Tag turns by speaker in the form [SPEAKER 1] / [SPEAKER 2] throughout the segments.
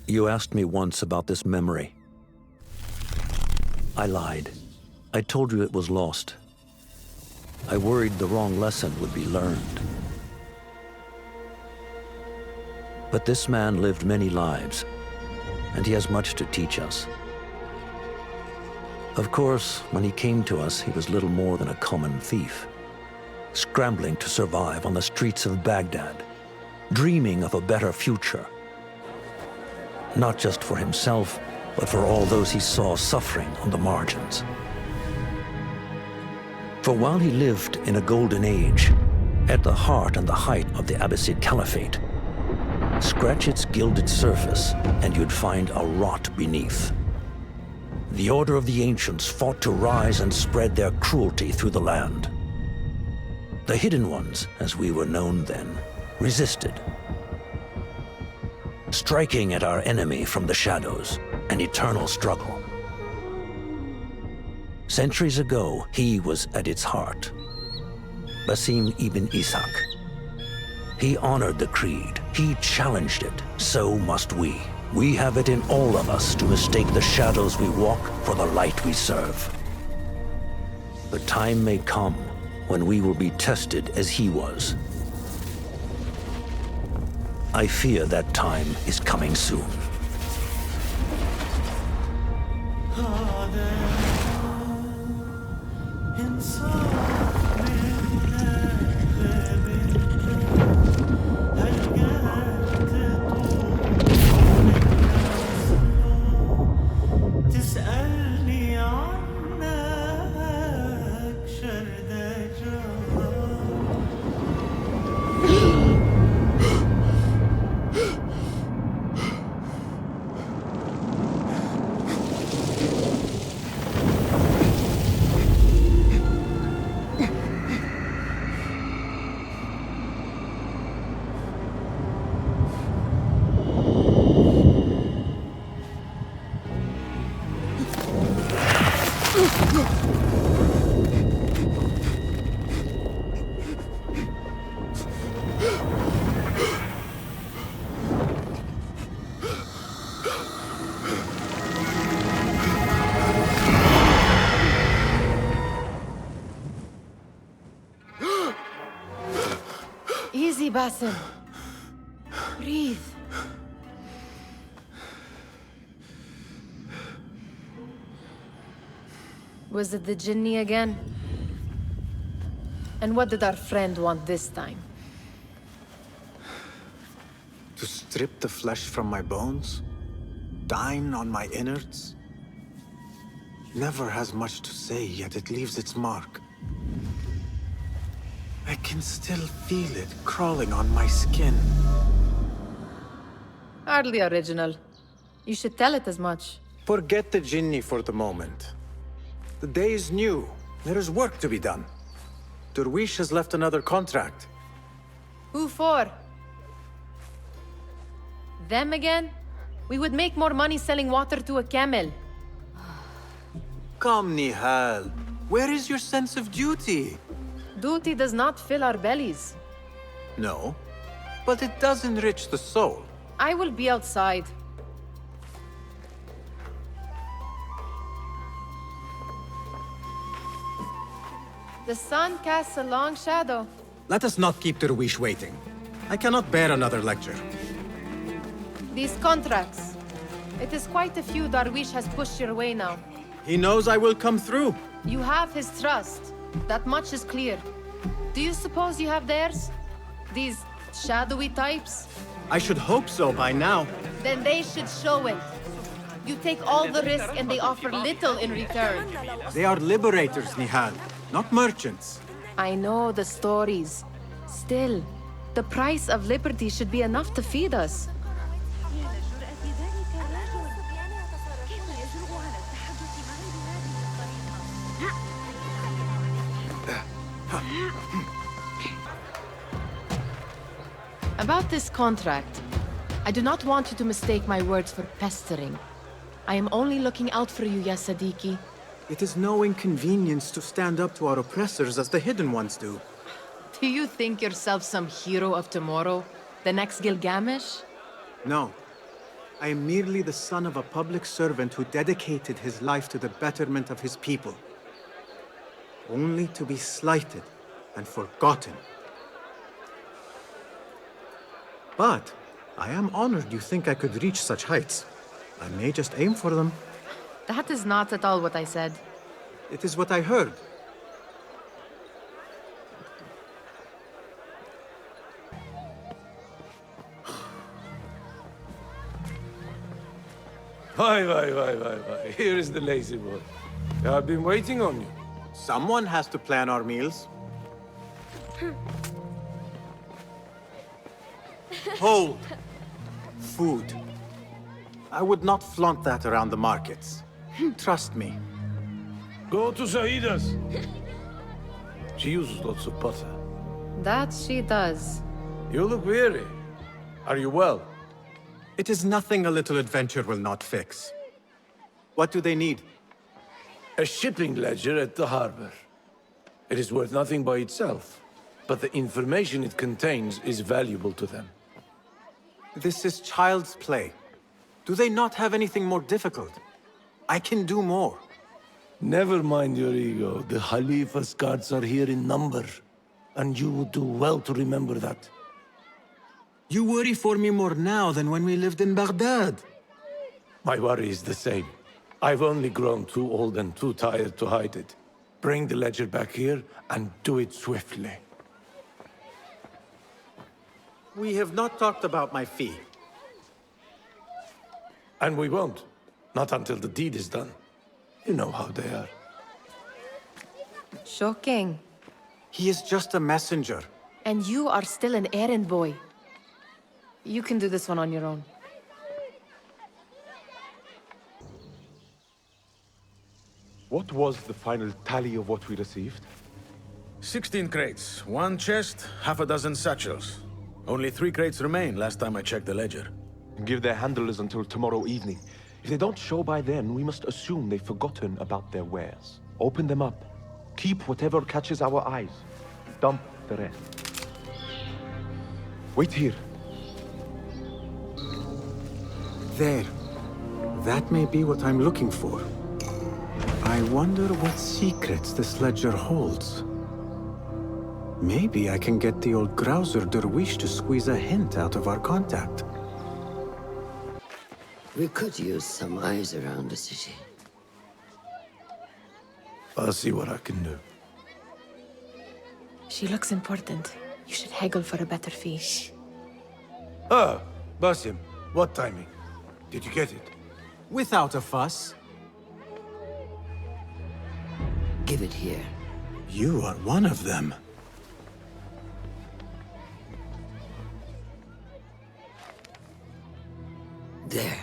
[SPEAKER 1] You asked me once about this memory. I lied. I told you it was lost. I worried the wrong lesson would be learned. But this man lived many lives, and he has much to teach us. Of course, when he came to us, he was little more than a common thief, scrambling to survive on the streets of Baghdad, dreaming of a better future. Not just for himself, but for all those he saw suffering on the margins. For while he lived in a golden age, at the heart and the height of the Abbasid Caliphate, scratch its gilded surface and you'd find a rot beneath. The Order of the Ancients fought to rise and spread their cruelty through the land. The Hidden Ones, as we were known then, resisted, striking at our enemy from the shadows, an eternal struggle. Centuries ago, he was at its heart, Basim ibn Ishaq. He honored the creed, he challenged it, so must we. We have it in all of us to mistake the shadows we walk for the light we serve. The time may come when we will be tested as he was. I fear that time is coming soon.
[SPEAKER 2] Easy, Basim. Breathe. Was it the Jinni again? And what did our friend want this time?
[SPEAKER 3] To strip the flesh from my bones? Dine on my innards? Never has much to say, yet it leaves its mark. I can still feel it crawling on my skin.
[SPEAKER 2] Hardly original. You should tell it as much.
[SPEAKER 3] Forget the Jinni for the moment. The day is new. There is work to be done. Derwish has left another contract.
[SPEAKER 2] Who for? Them again? We would make more money selling water to a camel.
[SPEAKER 3] Come, Nihal. Where is your sense of duty?
[SPEAKER 2] Duty does not fill our bellies.
[SPEAKER 3] No, but it does enrich the soul.
[SPEAKER 2] I will be outside. The sun casts a long shadow.
[SPEAKER 3] Let us not keep Derwish waiting. I cannot bear another lecture.
[SPEAKER 2] These contracts. It is quite a few Darwish has pushed your way now.
[SPEAKER 3] He knows I will come through.
[SPEAKER 2] You have his trust. That much is clear. Do you suppose you have theirs? These shadowy types?
[SPEAKER 3] I should hope so by now.
[SPEAKER 2] Then they should show it. You take all the risk and they offer little in return.
[SPEAKER 3] They are liberators, Nihal, not merchants.
[SPEAKER 2] I know the stories. Still, the price of liberty should be enough to feed us. About this contract, I do not want you to mistake my words for pestering. I am only looking out for you, ya Sadiqi.
[SPEAKER 3] It is no inconvenience to stand up to our oppressors as the Hidden Ones do.
[SPEAKER 2] Do you think yourself some hero of tomorrow? The next Gilgamesh?
[SPEAKER 3] No. I am merely the son of a public servant who dedicated his life to the betterment of his people, only to be slighted and forgotten. But I am honored you think I could reach such heights. I may just aim for them.
[SPEAKER 2] That is not at all what I said.
[SPEAKER 3] It is what I heard.
[SPEAKER 4] Why. Here is the lazy boy. I've been waiting on you.
[SPEAKER 3] Someone has to plan our meals. Hold. Food. I would not flaunt that around the markets. Trust me.
[SPEAKER 4] Go to Zaida's. She uses lots of butter.
[SPEAKER 2] That she does.
[SPEAKER 4] You look weary. Are you well?
[SPEAKER 3] It is nothing a little adventure will not fix. What do they need?
[SPEAKER 4] A shipping ledger at the harbor. It is worth nothing by itself, but the information it contains is valuable to them.
[SPEAKER 3] This is child's play. Do they not have anything more difficult? I can do more.
[SPEAKER 4] Never mind your ego. The Khalifa's guards are here in number, and you would do well to remember that.
[SPEAKER 3] You worry for me more now than when we lived in Baghdad.
[SPEAKER 4] My worry is the same. I've only grown too old and too tired to hide it. Bring the ledger back here, and do it swiftly.
[SPEAKER 3] We have not talked about my fee.
[SPEAKER 4] And we won't. Not until the deed is done. You know how they are.
[SPEAKER 2] Shocking.
[SPEAKER 3] He is just a messenger.
[SPEAKER 2] And you are still an errand boy. You can do this one on your own.
[SPEAKER 5] What was the final tally of what we received?
[SPEAKER 6] 16 crates, 1 chest, half a dozen satchels. Only 3 crates remain last time I checked the ledger.
[SPEAKER 5] Give their handlers until tomorrow evening. If they don't show by then, we must assume they've forgotten about their wares. Open them up. Keep whatever catches our eyes. Dump the rest. Wait here.
[SPEAKER 3] There. That may be what I'm looking for. I wonder what secrets this ledger holds. Maybe I can get the old grouser Derwish to squeeze a hint out of our contact.
[SPEAKER 7] We could use some eyes around the city.
[SPEAKER 4] I'll see what I can do.
[SPEAKER 2] She looks important. You should haggle for a better fee.
[SPEAKER 4] Ah, Basim, what timing? Did you get it?
[SPEAKER 3] Without a fuss.
[SPEAKER 7] Give it here.
[SPEAKER 3] You are one of them.
[SPEAKER 7] There.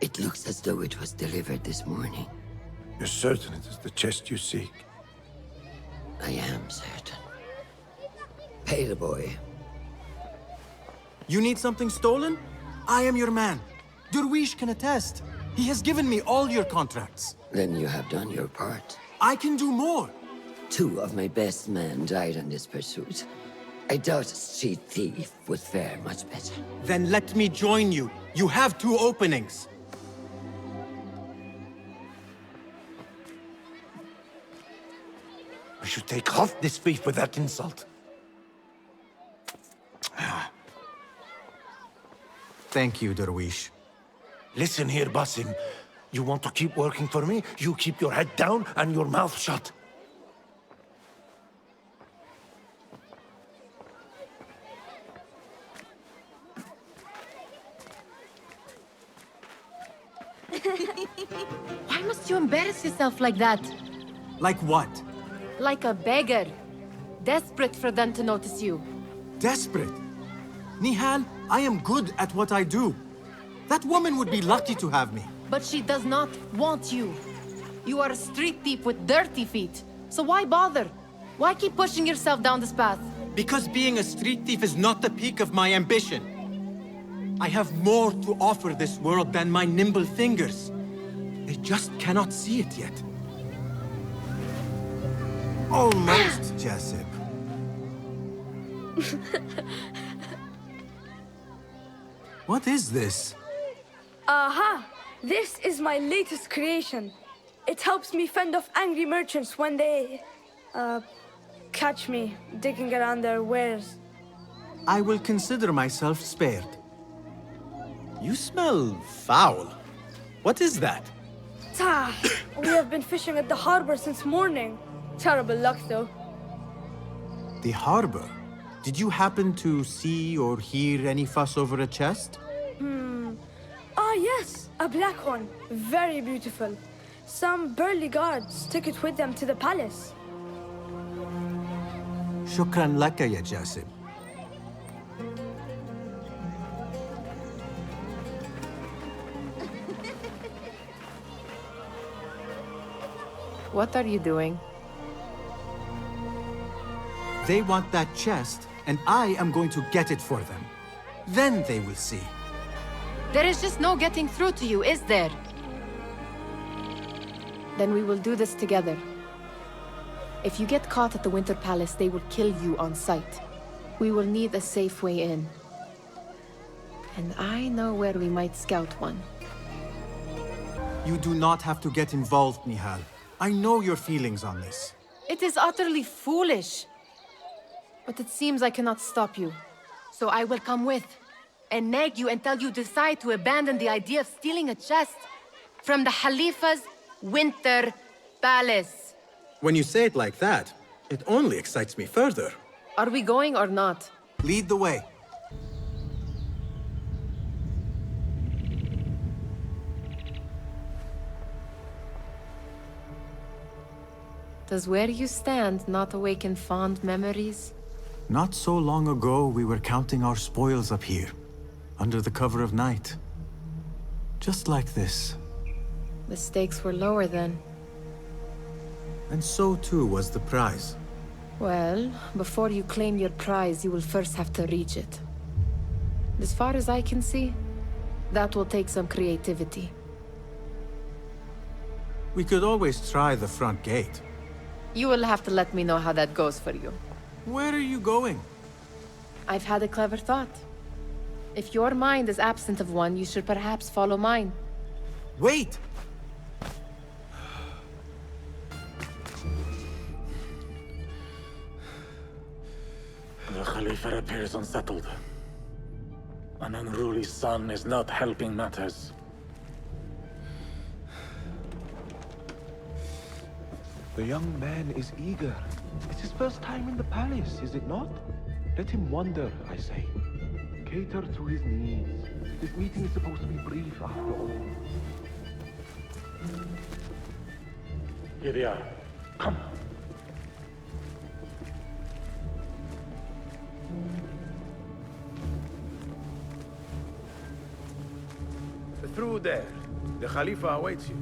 [SPEAKER 7] It looks as though it was delivered this morning.
[SPEAKER 4] You're certain it is the chest you seek?
[SPEAKER 7] I am certain. Pay the boy.
[SPEAKER 3] You need something stolen? I am your man. Derwish can attest. He has given me all your contracts.
[SPEAKER 7] Then you have done your part.
[SPEAKER 3] I can do more.
[SPEAKER 7] 2 of my best men died in this pursuit. I doubt a street thief would fare much better.
[SPEAKER 3] Then let me join you. You have 2 openings.
[SPEAKER 4] We should take half this beef with that insult.
[SPEAKER 3] Thank you, Derwish.
[SPEAKER 4] Listen here, Basim. You want to keep working for me? You keep your head down and your mouth shut.
[SPEAKER 2] Why must you embarrass yourself like that?
[SPEAKER 3] Like what?
[SPEAKER 2] Like a beggar. Desperate for them to notice you.
[SPEAKER 3] Desperate? Nihal, I am good at what I do. That woman would be lucky to have me.
[SPEAKER 2] But she does not want you. You are a street thief with dirty feet. So why bother? Why keep pushing yourself down this path?
[SPEAKER 3] Because being a street thief is not the peak of my ambition. I have more to offer this world than my nimble fingers. They just cannot see it yet. Almost, Jessup. What is this?
[SPEAKER 8] Aha! This is my latest creation. It helps me fend off angry merchants when they, catch me digging around their wares.
[SPEAKER 3] I will consider myself spared.
[SPEAKER 9] You smell foul. What is that?
[SPEAKER 8] Ah, we have been fishing at the harbor since morning. Terrible luck, though.
[SPEAKER 3] The harbor? Did you happen to see or hear any fuss over a chest?
[SPEAKER 8] Ah, yes, a black one. Very beautiful. Some burly guards took it with them to the palace.
[SPEAKER 3] Shukran laka ya Jasim.
[SPEAKER 2] What are you doing?
[SPEAKER 3] They want that chest, and I am going to get it for them. Then they will see.
[SPEAKER 2] There is just no getting through to you, is there? Then we will do this together. If you get caught at the Winter Palace, they will kill you on sight. We will need a safe way in. And I know where we might scout one.
[SPEAKER 3] You do not have to get involved, Nihal. I know your feelings on this.
[SPEAKER 2] It is utterly foolish. But it seems I cannot stop you. So I will come with, and nag you until you decide to abandon the idea of stealing a chest from the Khalifa's Winter Palace.
[SPEAKER 3] When you say it like that, it only excites me further.
[SPEAKER 2] Are we going or not?
[SPEAKER 3] Lead the way.
[SPEAKER 2] Does where you stand not awaken fond memories?
[SPEAKER 3] Not so long ago, we were counting our spoils up here, under the cover of night. Just like this.
[SPEAKER 2] The stakes were lower then.
[SPEAKER 3] And so too was the prize.
[SPEAKER 2] Well, before you claim your prize, you will first have to reach it. As far as I can see, that will take some creativity.
[SPEAKER 3] We could always try the front gate.
[SPEAKER 2] You will have to let me know how that goes for you.
[SPEAKER 3] Where are you going?
[SPEAKER 2] I've had a clever thought. If your mind is absent of one, you should perhaps follow mine.
[SPEAKER 3] Wait!
[SPEAKER 10] The Khalifa appears unsettled. An unruly son is not helping matters.
[SPEAKER 5] The young man is eager. It's his first time in the palace, is it not? Let him wander, I say. Cater to his needs. This meeting is supposed to be brief, after all.
[SPEAKER 10] Here they are. Come.
[SPEAKER 6] Through there. The Khalifa awaits you.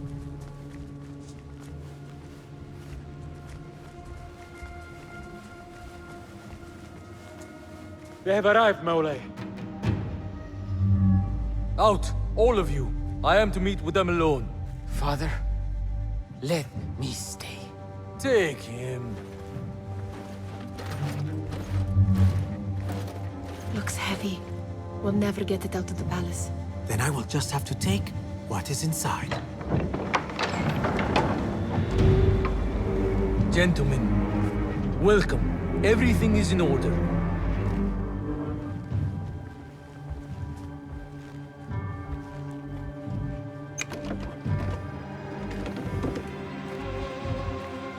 [SPEAKER 11] They have arrived, Maulay. Out, all of you. I am to meet with them alone.
[SPEAKER 12] Father, let me stay.
[SPEAKER 11] Take him.
[SPEAKER 2] Looks heavy. We'll never get it out of the palace.
[SPEAKER 3] Then I will just have to take what is inside.
[SPEAKER 11] Gentlemen, welcome. Everything is in order.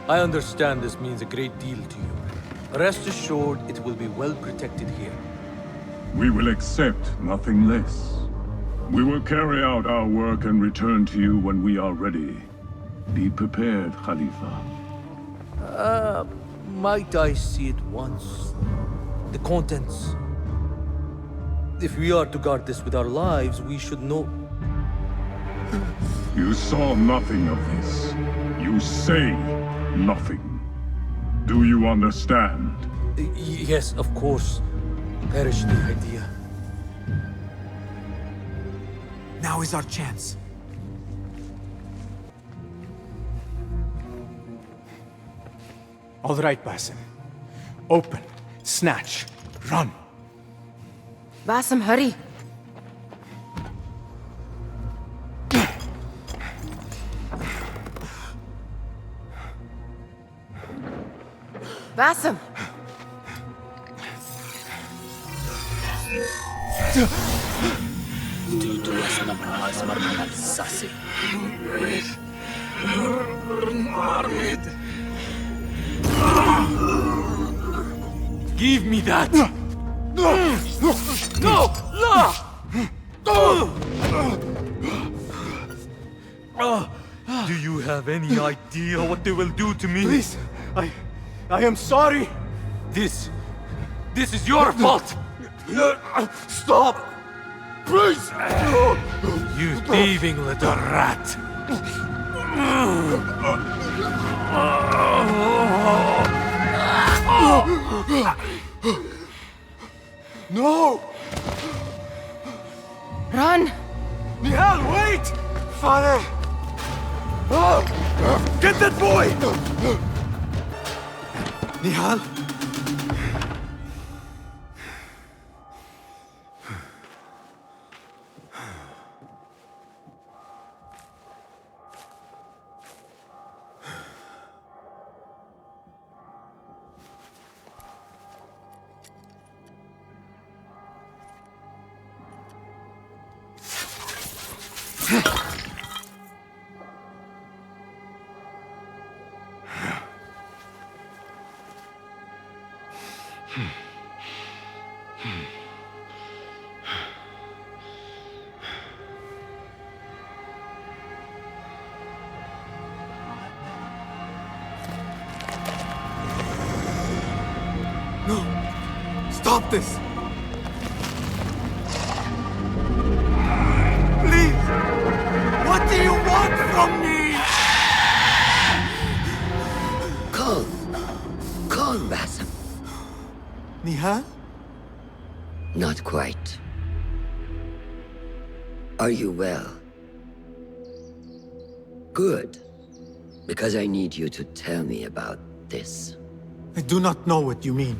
[SPEAKER 11] I understand this means a great deal to you. Rest assured, it will be well protected here.
[SPEAKER 13] We will accept nothing less. We will carry out our work and return to you when we are ready. Be prepared, Khalifa.
[SPEAKER 11] Might I see it once? The contents. If we are to guard this with our lives, we should know...
[SPEAKER 13] You saw nothing of this. You say nothing. Do you understand?
[SPEAKER 11] Yes, of course. Perish the idea.
[SPEAKER 3] Now is our chance. All right, Basim. Open, snatch, run.
[SPEAKER 2] Basim, hurry. Basim!
[SPEAKER 11] Give me that! No! No! Do you have any idea what they will do to me?
[SPEAKER 9] Please, I am sorry.
[SPEAKER 11] This is your fault!
[SPEAKER 9] Stop! Please!
[SPEAKER 11] You thieving little rat!
[SPEAKER 9] No!
[SPEAKER 2] Run!
[SPEAKER 9] Nihal, wait! Father! Get that boy! Nihal? No! Stop this! Please! What do you want from me?
[SPEAKER 7] Calm, Basim.
[SPEAKER 9] Nihal?
[SPEAKER 7] Not quite. Are you well? Good. Because I need you to tell me about this.
[SPEAKER 9] I do not know what you mean.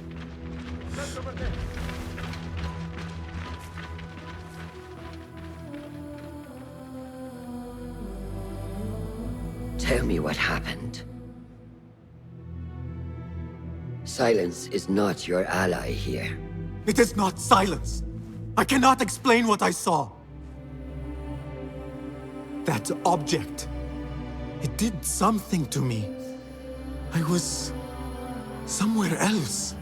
[SPEAKER 7] Tell me what happened. Silence is not your ally here.
[SPEAKER 9] It is not silence. I cannot explain what I saw. That object. It did something to me. I was somewhere else.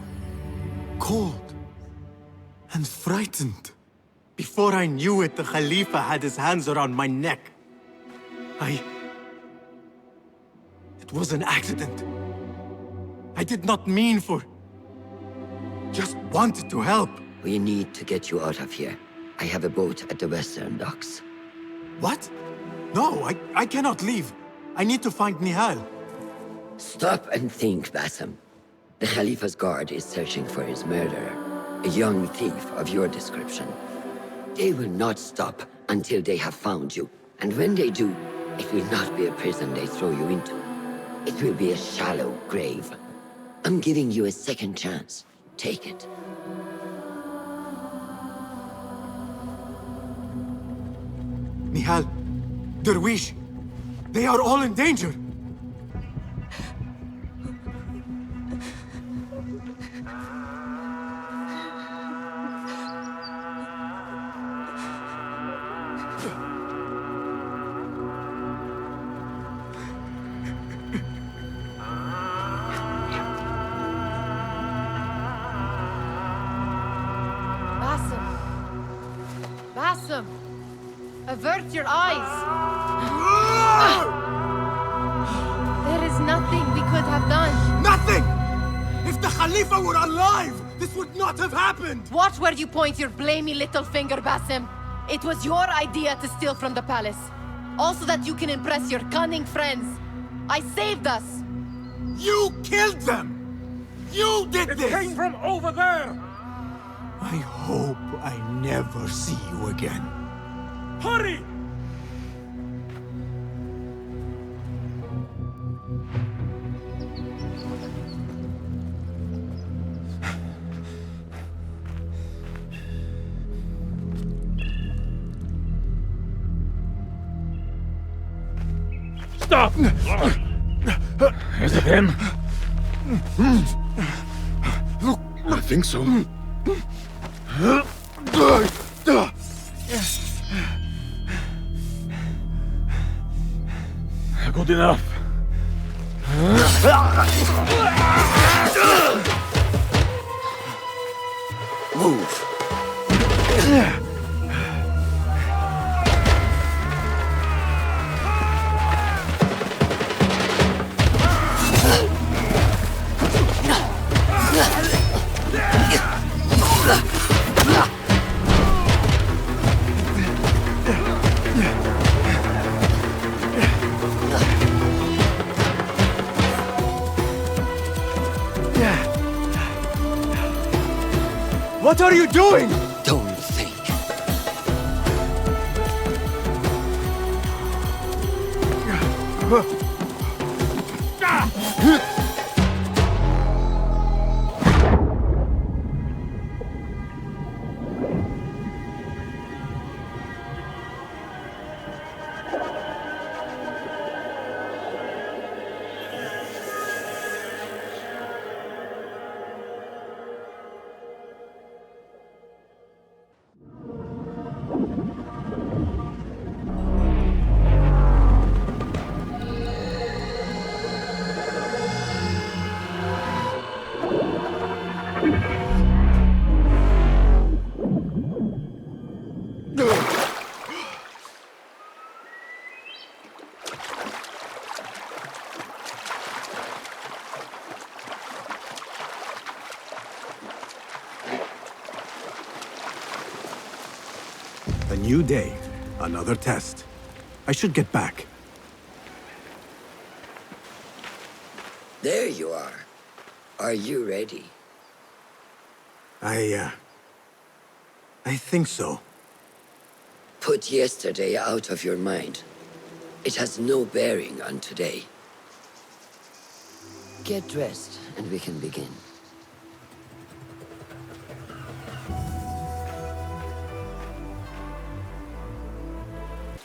[SPEAKER 9] Cold and frightened. Before I knew it, the Khalifa had his hands around my neck. It was an accident. I did not mean for... Just wanted to help.
[SPEAKER 7] We need to get you out of here. I have a boat at the western docks.
[SPEAKER 9] What? No, I cannot leave. I need to find Nihal.
[SPEAKER 7] Stop and think, Basim. The Khalifa's guard is searching for his murderer, a young thief of your description. They will not stop until they have found you. And when they do, it will not be a prison they throw you into. It will be a shallow grave. I'm giving you a second chance. Take it.
[SPEAKER 9] Nihal, Derwish, they are all in danger.
[SPEAKER 2] Basim! Avert your eyes! There is nothing we could have done.
[SPEAKER 9] Nothing! If the Khalifa were alive, this would not have happened!
[SPEAKER 2] Watch where you point your blamey little finger, Basim. It was your idea to steal from the palace. Also that you can impress your cunning friends. I saved us!
[SPEAKER 9] You killed them! You did this!
[SPEAKER 10] It came from over there!
[SPEAKER 9] I hope I never see you again.
[SPEAKER 10] Hurry!
[SPEAKER 11] Stop!
[SPEAKER 10] Is it him?
[SPEAKER 14] think so?
[SPEAKER 10] Good enough.
[SPEAKER 7] Move.
[SPEAKER 11] What are you doing?
[SPEAKER 7] Don't think.
[SPEAKER 3] A new day, another test. I should get back.
[SPEAKER 7] There you are. Are you ready?
[SPEAKER 3] I think so.
[SPEAKER 7] Put yesterday out of your mind. It has no bearing on today. Get dressed, and we can begin.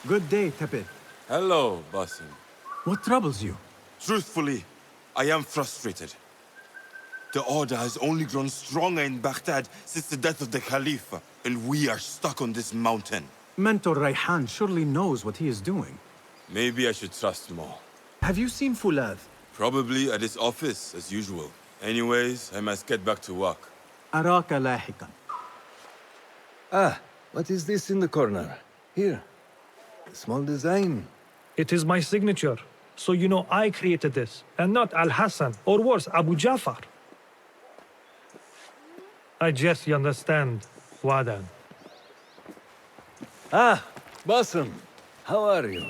[SPEAKER 3] Good day, Tepid.
[SPEAKER 15] Hello, Basim.
[SPEAKER 3] What troubles you?
[SPEAKER 15] Truthfully, I am frustrated. The Order has only grown stronger in Baghdad since the death of the Khalifa, and we are stuck on this mountain.
[SPEAKER 3] Mentor Rayhan surely knows what he is doing.
[SPEAKER 15] Maybe I should trust more.
[SPEAKER 3] Have you seen Fulad?
[SPEAKER 15] Probably at his office, as usual. Anyways, I must get back to work.
[SPEAKER 3] Araka lahikan.
[SPEAKER 16] Ah, what is this in the corner? Here. A small design.
[SPEAKER 10] It is my signature. So you know I created this, and not Al-Hassan, or worse, Abu Jafar. I guess you understand, Wadan.
[SPEAKER 16] Ah, Basim. How are you?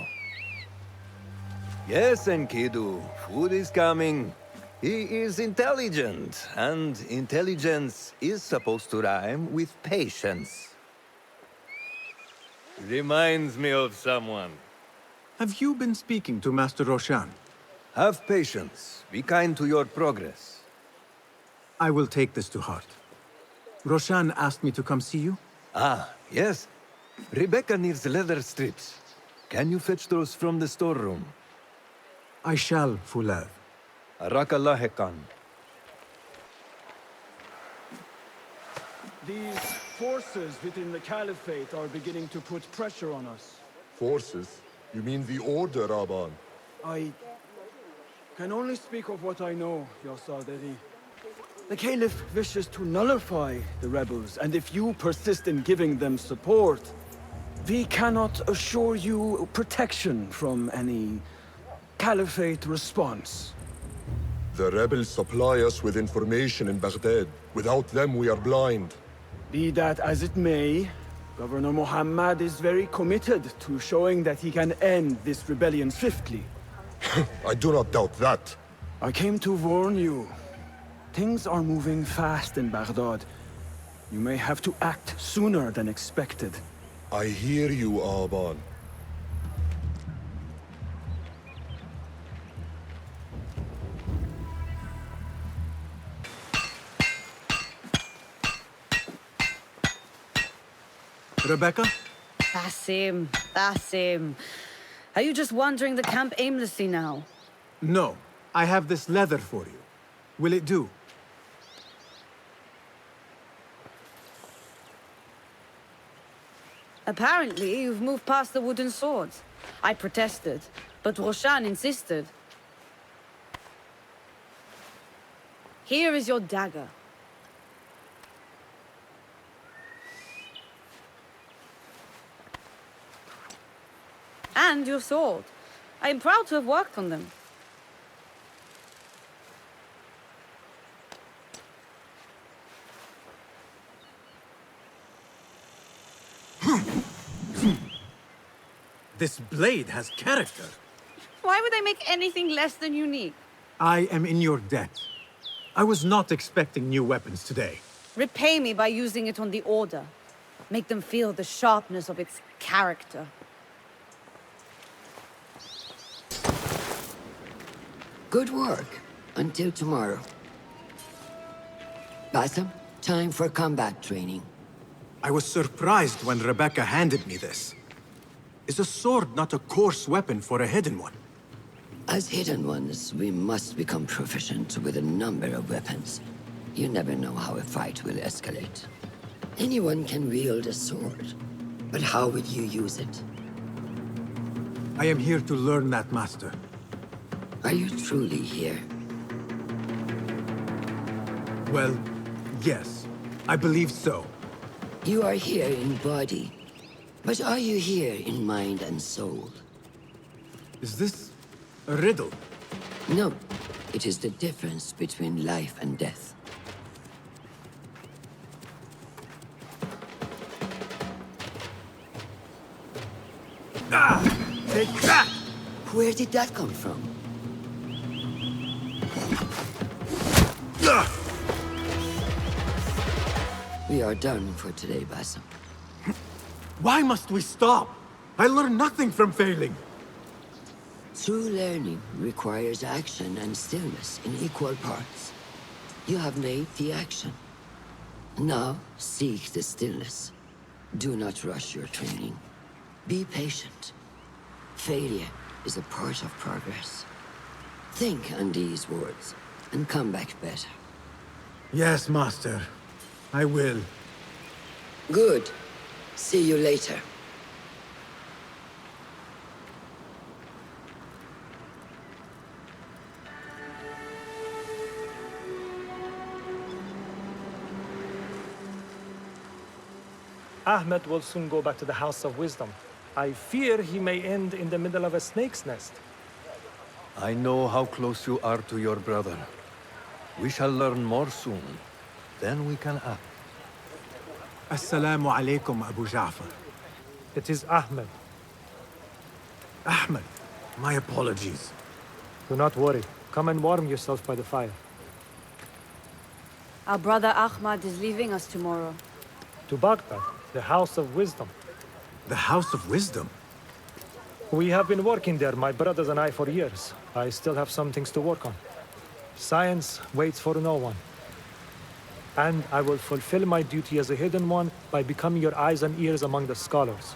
[SPEAKER 16] Yes, Enkidu. Food is coming. He is intelligent, and intelligence is supposed to rhyme with patience. Reminds me of someone.
[SPEAKER 3] Have you been speaking to Master Roshan?
[SPEAKER 16] Have patience. Be kind to your progress.
[SPEAKER 3] I will take this to heart. Roshan asked me to come see you?
[SPEAKER 16] Ah, yes. Rebecca needs leather strips. Can you fetch those from the storeroom?
[SPEAKER 3] I shall, Fulad.
[SPEAKER 16] Arakallah Khan.
[SPEAKER 17] These forces within the Caliphate are beginning to put pressure on us.
[SPEAKER 14] Forces? You mean the Order, Aban?
[SPEAKER 17] I can only speak of what I know, Your Saderi. The Caliph wishes to nullify the rebels, and if you persist in giving them support, we cannot assure you protection from any Caliphate response.
[SPEAKER 14] The rebels supply us with information in Baghdad. Without them, we are blind.
[SPEAKER 17] Be that as it may, Governor Muhammad is very committed to showing that he can end this rebellion swiftly.
[SPEAKER 14] I do not doubt that.
[SPEAKER 17] I came to warn you. Things are moving fast in Baghdad. You may have to act sooner than expected.
[SPEAKER 14] I hear you, Aban.
[SPEAKER 3] Rebecca?
[SPEAKER 18] Basim, Basim. Are you just wandering the camp aimlessly now?
[SPEAKER 3] No. I have this leather for you. Will it do?
[SPEAKER 18] Apparently, you've moved past the wooden swords. I protested, but Roshan insisted. Here is your dagger. And your sword. I am proud to have worked on them.
[SPEAKER 9] This blade has character.
[SPEAKER 18] Why would I make anything less than unique?
[SPEAKER 9] I am in your debt. I was not expecting new weapons today.
[SPEAKER 18] Repay me by using it on the Order. Make them feel the sharpness of its character.
[SPEAKER 7] Good work. Until tomorrow. Basim, time for combat training.
[SPEAKER 9] I was surprised when Rebecca handed me this. Is a sword not a coarse weapon for a hidden one?
[SPEAKER 7] As hidden ones, we must become proficient with a number of weapons. You never know how a fight will escalate. Anyone can wield a sword, but how would you use it?
[SPEAKER 9] I am here to learn that, Master.
[SPEAKER 7] Are you truly here?
[SPEAKER 9] Well, yes. I believe so.
[SPEAKER 7] You are here in body, but are you here in mind and soul?
[SPEAKER 9] Is this a riddle?
[SPEAKER 7] No. It is the difference between life and death.
[SPEAKER 9] Ah! Take that!
[SPEAKER 7] Where did that come from? We are done for today, Basim.
[SPEAKER 9] Why must we stop? I learn nothing from failing.
[SPEAKER 7] True learning requires action and stillness in equal parts. You have made the action. Now, seek the stillness. Do not rush your training. Be patient. Failure is a part of progress. Think on these words, and come back better.
[SPEAKER 9] Yes, Master. I will.
[SPEAKER 7] Good. See you later.
[SPEAKER 10] Ahmed will soon go back to the House of Wisdom. I fear he may end in the middle of a snake's nest.
[SPEAKER 16] I know how close you are to your brother. We shall learn more soon. Then we can act.
[SPEAKER 9] Assalamu alaikum, Abu Ja'far.
[SPEAKER 10] It is Ahmed.
[SPEAKER 9] Ahmed, my apologies.
[SPEAKER 10] Do not worry. Come and warm yourself by the fire.
[SPEAKER 18] Our brother Ahmad is leaving us tomorrow.
[SPEAKER 10] To Baghdad, the House of Wisdom.
[SPEAKER 9] The House of Wisdom?
[SPEAKER 10] We have been working there, my brothers and I, for years. I still have some things to work on. Science waits for no one. And I will fulfill my duty as a hidden one by becoming your eyes and ears among the scholars.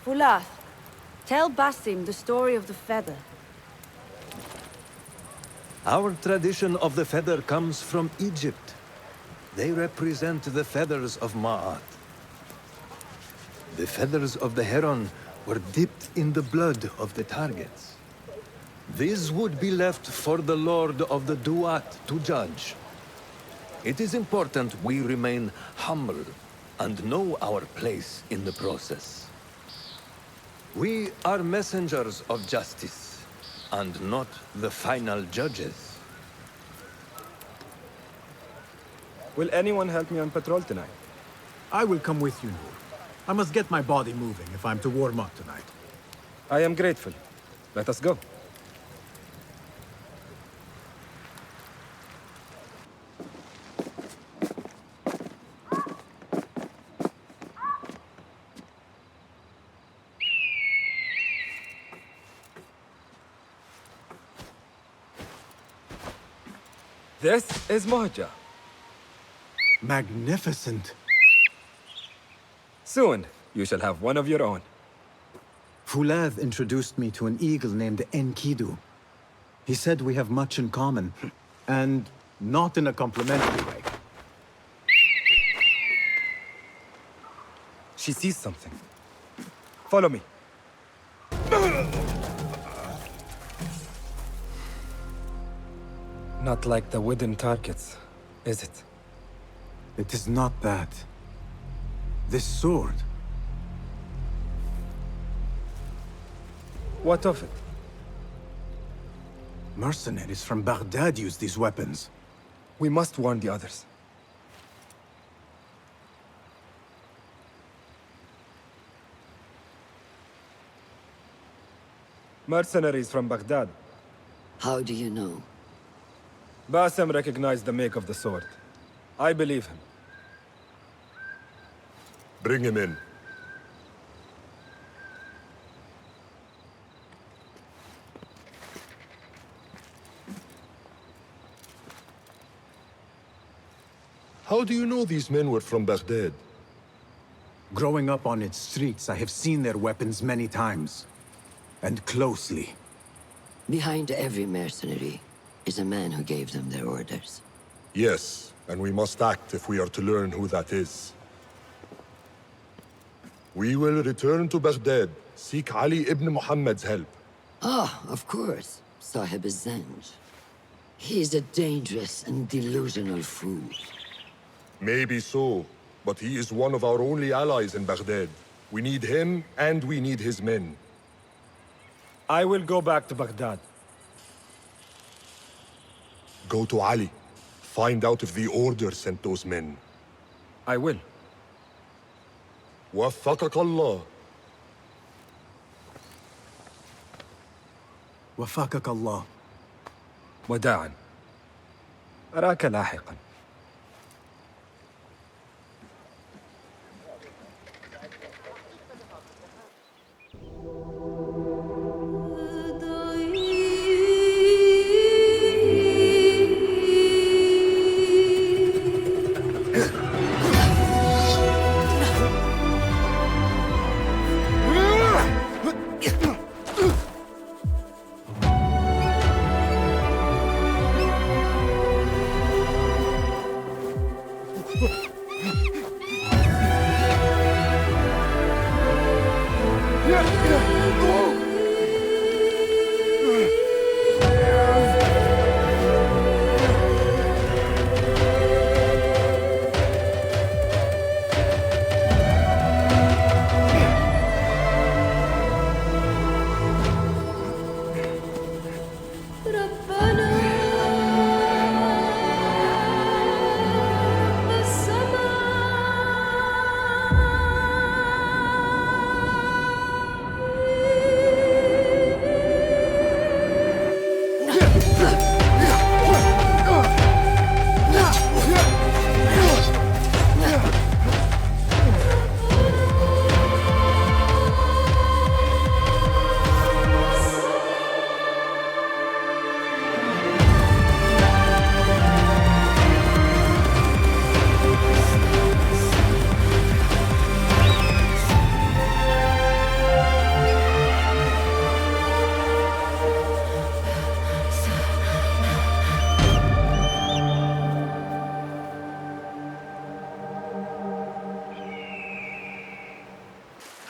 [SPEAKER 18] Fulath, tell Basim the story of the feather.
[SPEAKER 16] Our tradition of the feather comes from Egypt. They represent the feathers of Ma'at. The feathers of the heron were dipped in the blood of the targets. These would be left for the Lord of the Duat to judge. It is important we remain humble and know our place in the process. We are messengers of justice, and not the final judges.
[SPEAKER 17] Will anyone help me on patrol tonight?
[SPEAKER 9] I will come with you, Noor. I must get my body moving if I'm to warm up tonight.
[SPEAKER 17] I am grateful. Let us go. This is Mohja.
[SPEAKER 9] Magnificent.
[SPEAKER 17] Soon, you shall have one of your own.
[SPEAKER 3] Fulath introduced me to an eagle named Enkidu. He said we have much in common, And not in a complimentary way.
[SPEAKER 19] She sees something. Follow me. Not like the wooden targets, is it?
[SPEAKER 3] It is not that. This sword.
[SPEAKER 19] What of it?
[SPEAKER 3] Mercenaries from Baghdad use these weapons.
[SPEAKER 19] We must warn the others. Mercenaries from Baghdad.
[SPEAKER 7] How do you know?
[SPEAKER 19] Bassem recognized the make of the sword. I believe him.
[SPEAKER 14] Bring him in. How do you know these men were from Baghdad?
[SPEAKER 3] Growing up on its streets, I have seen their weapons many times. And closely.
[SPEAKER 7] Behind every mercenary is a man who gave them their orders.
[SPEAKER 14] Yes, and we must act if we are to learn who that is. We will return to Baghdad, seek Ali ibn Muhammad's help.
[SPEAKER 7] Ah, of course. Sahib Zanj. He is a dangerous and delusional fool.
[SPEAKER 14] Maybe so, but he is one of our only allies in Baghdad. We need him, and we need his men.
[SPEAKER 19] I will go back to Baghdad.
[SPEAKER 14] Go to Ali. Find out if the Order sent those men.
[SPEAKER 19] I will.
[SPEAKER 14] وفقك الله.
[SPEAKER 3] وفقك الله.
[SPEAKER 19] وداعا. أراك لاحقا.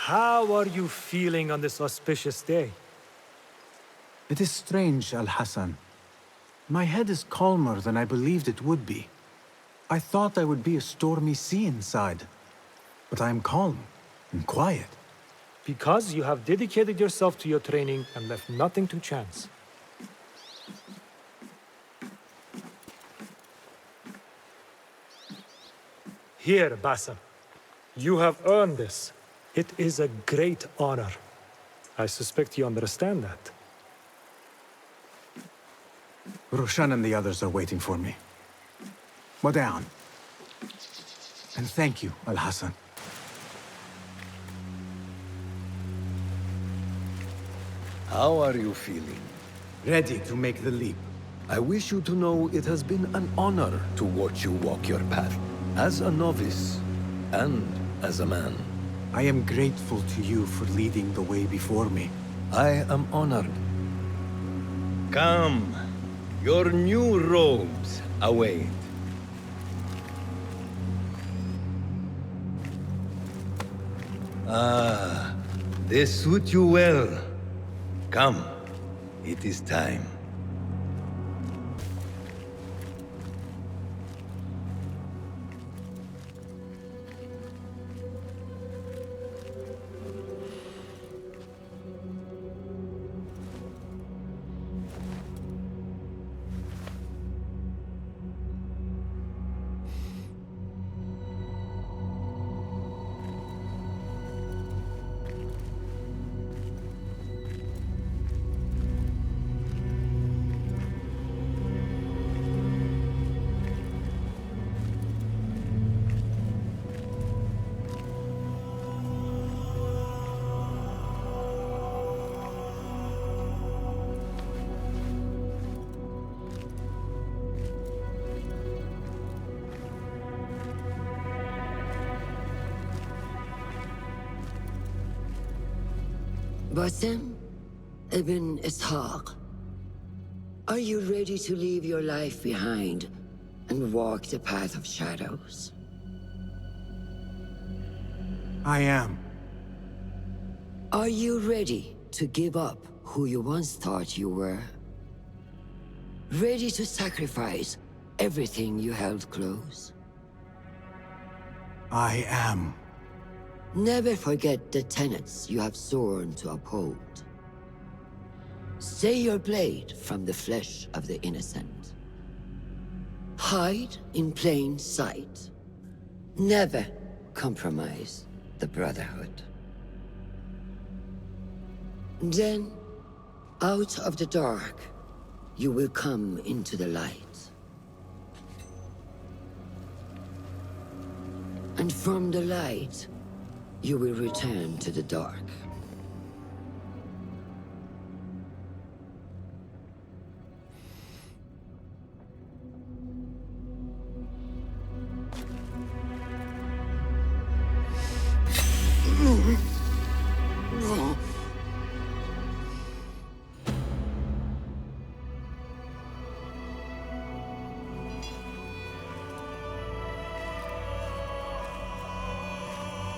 [SPEAKER 10] How are you feeling on this auspicious day?
[SPEAKER 3] It is strange, Al-Hassan. My head is calmer than I believed it would be. I thought I would be a stormy sea inside. But I am calm and quiet.
[SPEAKER 10] Because you have dedicated yourself to your training and left nothing to chance. Here, Bassem. You have earned this. It is a great honor. I suspect you understand that.
[SPEAKER 3] Roshan and the others are waiting for me. Wada'an. And thank you, Al-Hassan.
[SPEAKER 16] How are you feeling?
[SPEAKER 3] Ready to make the leap.
[SPEAKER 16] I wish you to know it has been an honor to watch you walk your path, as a novice and as a man.
[SPEAKER 3] I am grateful to you for leading the way before me.
[SPEAKER 16] I am honored. Come. Your new robes await. Ah, they suit you well. Come, it is time.
[SPEAKER 7] Basim ibn Ishaq, are you ready to leave your life behind and walk the path of shadows?
[SPEAKER 3] I am.
[SPEAKER 7] Are you ready to give up who you once thought you were? Ready to sacrifice everything you held close?
[SPEAKER 3] I am.
[SPEAKER 7] Never forget the tenets you have sworn to uphold. Stay your blade from the flesh of the innocent. Hide in plain sight. Never compromise the Brotherhood. Then, out of the dark, you will come into the light. And from the light, you will return to the dark.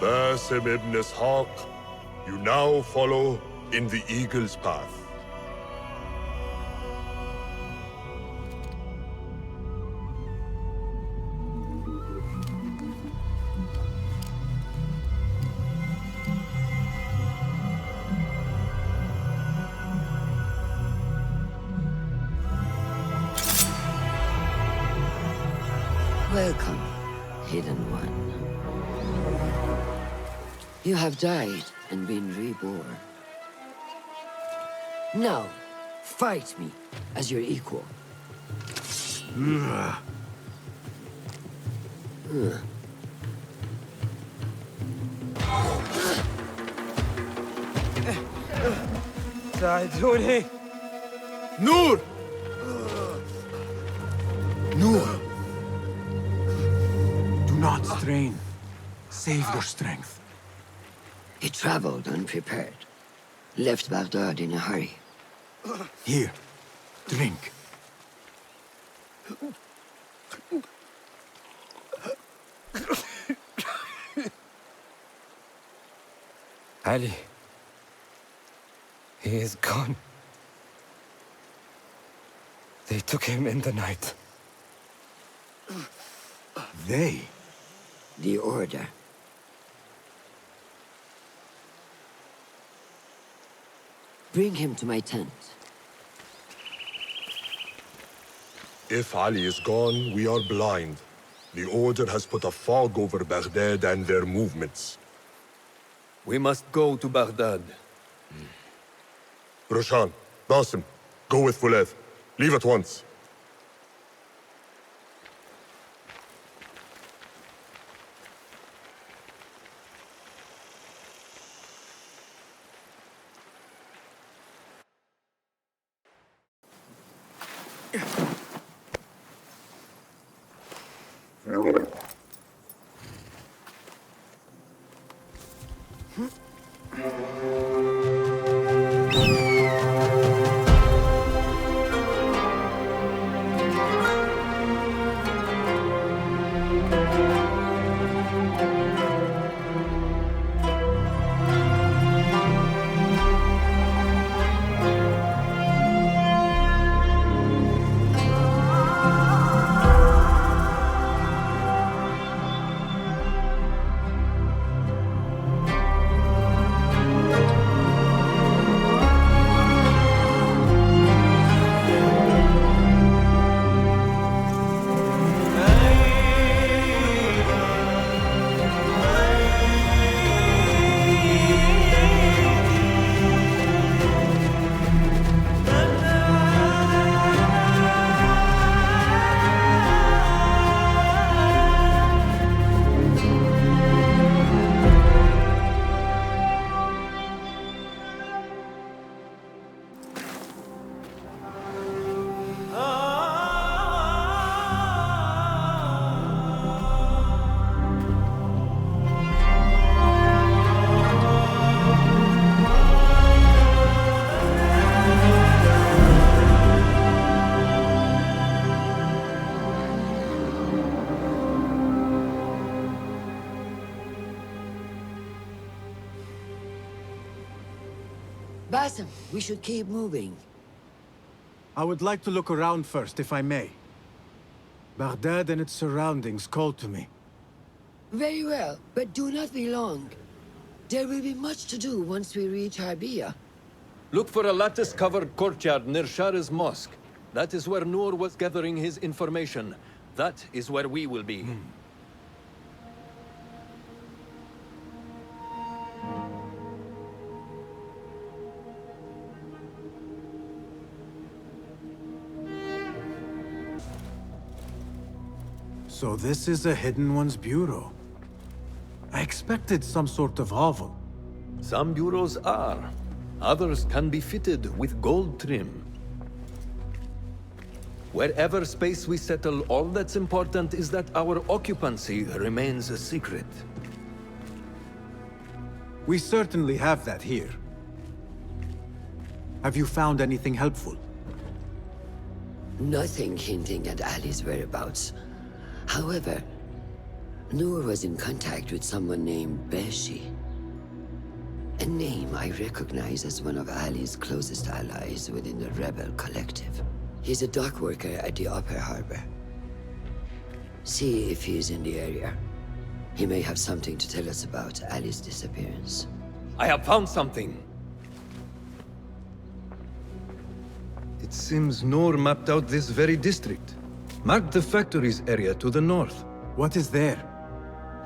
[SPEAKER 14] Basim ibn Ishaq, you now follow in the Eagle's path.
[SPEAKER 7] Welcome, Hidden One. You have died and been reborn. Now, fight me as your equal.
[SPEAKER 17] ساعدوني نور
[SPEAKER 3] Noor! Do not strain. Save your strength.
[SPEAKER 7] He traveled unprepared. Left Baghdad in a hurry.
[SPEAKER 3] Here, drink.
[SPEAKER 12] Ali. He is gone. They took him in the night.
[SPEAKER 3] They?
[SPEAKER 7] The Order. Bring him to my tent.
[SPEAKER 14] If Ali is gone, we are blind. The Order has put a fog over Baghdad and their movements.
[SPEAKER 16] We must go to Baghdad.
[SPEAKER 14] Roshan, Basim, go with Fulad. Leave at once.
[SPEAKER 7] Basim, we should keep moving.
[SPEAKER 3] I would like to look around first, if I may. Baghdad and its surroundings call to me.
[SPEAKER 7] Very well, but do not be long. There will be much to do once we reach Harbiya.
[SPEAKER 16] Look for a lattice-covered courtyard near Shah's mosque. That is where Noor was gathering his information. That is where we will be.
[SPEAKER 3] So this is a Hidden One's bureau. I expected some sort of hovel.
[SPEAKER 16] Some bureaus are. Others can be fitted with gold trim. Wherever space we settle, all that's important is that our occupancy remains a secret.
[SPEAKER 3] We certainly have that here. Have you found anything helpful?
[SPEAKER 7] Nothing hinting at Ali's whereabouts. However, Noor was in contact with someone named Beshi. A name I recognize as one of Ali's closest allies within the rebel collective. He's a dock worker at the Upper Harbor. See if he's in the area. He may have something to tell us about Ali's disappearance.
[SPEAKER 16] I have found something. It seems Noor mapped out this very district. Marked the factories area to the north.
[SPEAKER 3] What is there?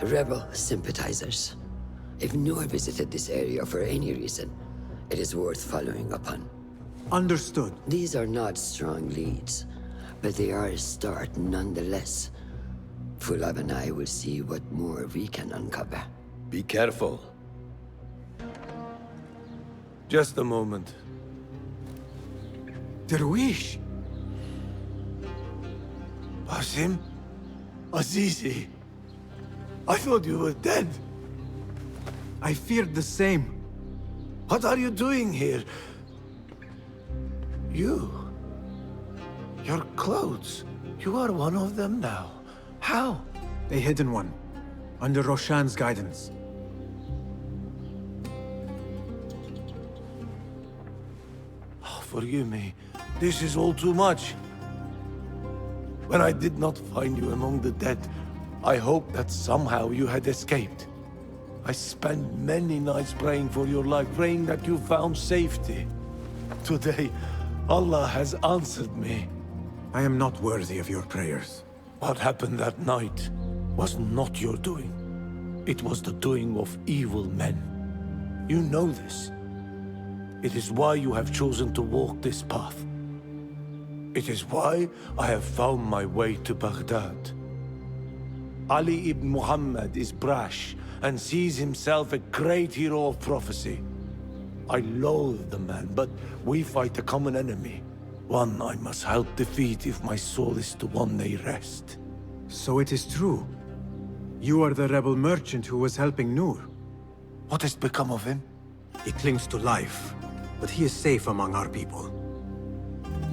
[SPEAKER 7] Rebel sympathizers. If Noor visited this area for any reason, it is worth following up on.
[SPEAKER 3] Understood.
[SPEAKER 7] These are not strong leads, but they are a start nonetheless. Fulab and I will see what more we can uncover.
[SPEAKER 16] Be careful.
[SPEAKER 4] Just a moment.
[SPEAKER 3] Derwish!
[SPEAKER 4] Basim? Azizi? I thought you were dead.
[SPEAKER 3] I feared the same.
[SPEAKER 4] What are you doing here? You? Your clothes? You are one of them now. How?
[SPEAKER 3] A Hidden One. Under Roshan's guidance.
[SPEAKER 4] Oh, forgive me. This is all too much. When I did not find you among the dead, I hoped that somehow you had escaped. I spent many nights praying for your life, praying that you found safety. Today, Allah has answered me.
[SPEAKER 3] I am not worthy of your prayers.
[SPEAKER 4] What happened that night was not your doing. It was the doing of evil men. You know this. It is why you have chosen to walk this path. It is why I have found my way to Baghdad. Ali ibn Muhammad is brash and sees himself a great hero of prophecy. I loathe the man, but we fight a common enemy. One I must help defeat if my soul is to one day rest.
[SPEAKER 3] So it is true. You are the rebel merchant who was helping Noor.
[SPEAKER 4] What has become of him?
[SPEAKER 3] He clings to life, but he is safe among our people.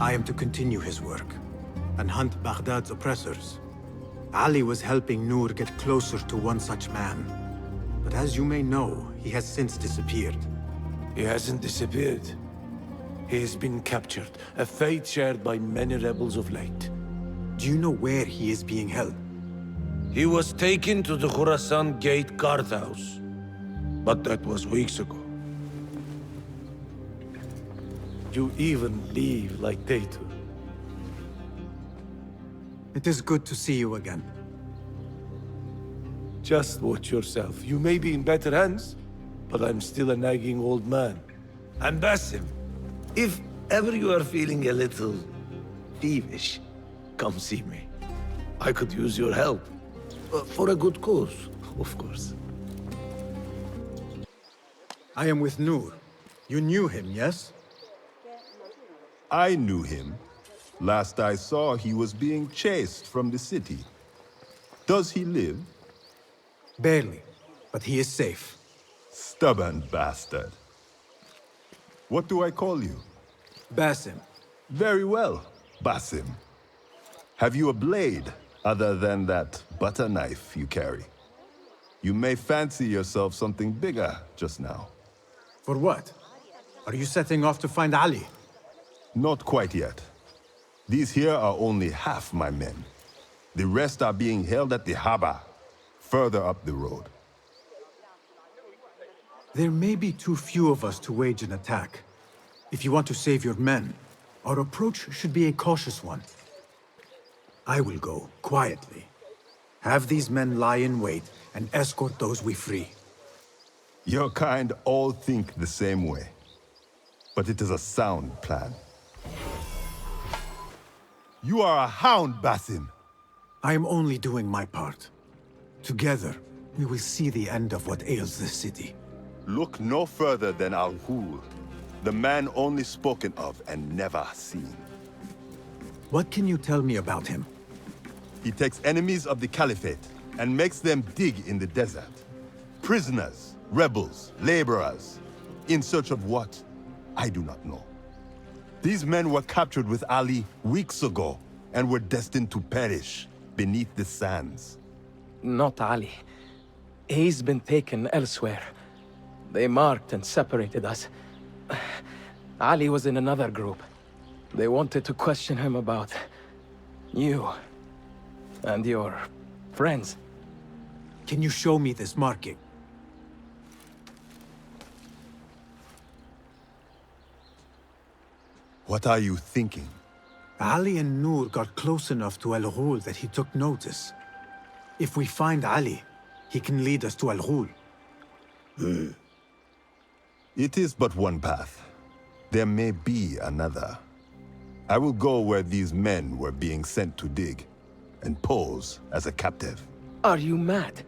[SPEAKER 3] I am to continue his work and hunt Baghdad's oppressors. Ali was helping Noor get closer to one such man. But as you may know, he has since disappeared.
[SPEAKER 4] He hasn't disappeared. He has been captured, a fate shared by many rebels of late.
[SPEAKER 3] Do you know where he is being held?
[SPEAKER 4] He was taken to the Khurasan Gate guardhouse. But that was weeks ago. You even leave like they do.
[SPEAKER 3] It is good to see you again.
[SPEAKER 4] Just watch yourself. You may be in better hands, but I'm still a nagging old man. And Basim, if ever you are feeling a little peevish, come see me. I could use your help. For a good cause, of course.
[SPEAKER 3] I am with Noor. You knew him, yes?
[SPEAKER 20] I knew him. Last I saw, he was being chased from the city. Does he live?
[SPEAKER 3] Barely, but he is safe.
[SPEAKER 20] Stubborn bastard. What do I call you?
[SPEAKER 3] Basim.
[SPEAKER 20] Very well, Basim. Have you a blade, other than that butter knife you carry? You may fancy yourself something bigger just now.
[SPEAKER 3] For what? Are you setting off to find Ali?
[SPEAKER 20] Not quite yet. These here are only half my men. The rest are being held at the harbor, further up the road.
[SPEAKER 3] There may be too few of us to wage an attack. If you want to save your men, our approach should be a cautious one. I will go, quietly. Have these men lie in wait and escort those we free.
[SPEAKER 20] Your kind all think the same way. But it is a sound plan. You are a hound, Basim.
[SPEAKER 3] I am only doing my part. Together, we will see the end of what ails this city.
[SPEAKER 20] Look no further than Al-Ghul, the man only spoken of and never seen.
[SPEAKER 3] What can you tell me about him?
[SPEAKER 20] He takes enemies of the Caliphate and makes them dig in the desert. Prisoners, rebels, laborers. In search of what? I do not know. These men were captured with Ali weeks ago and were destined to perish beneath the sands.
[SPEAKER 21] Not Ali. He's been taken elsewhere. They marked and separated us. Ali was in another group. They wanted to question him about you and your friends.
[SPEAKER 3] Can you show me this marking?
[SPEAKER 20] What are you thinking?
[SPEAKER 3] Ali and Noor got close enough to Al-Ghul that he took notice. If we find Ali, he can lead us to Al-Ghul.
[SPEAKER 20] It is but one path. There may be another. I will go where these men were being sent to dig, and pose as a captive.
[SPEAKER 21] Are you mad?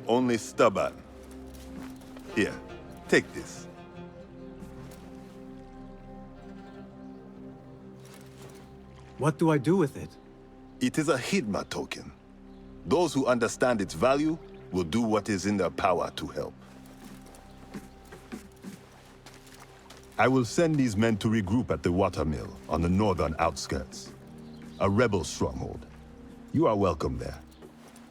[SPEAKER 20] Only stubborn. Here, take this.
[SPEAKER 3] What do I do with it?
[SPEAKER 20] It is a Hidma token. Those who understand its value will do what is in their power to help. I will send these men to regroup at the watermill on the northern outskirts. A rebel stronghold. You are welcome there.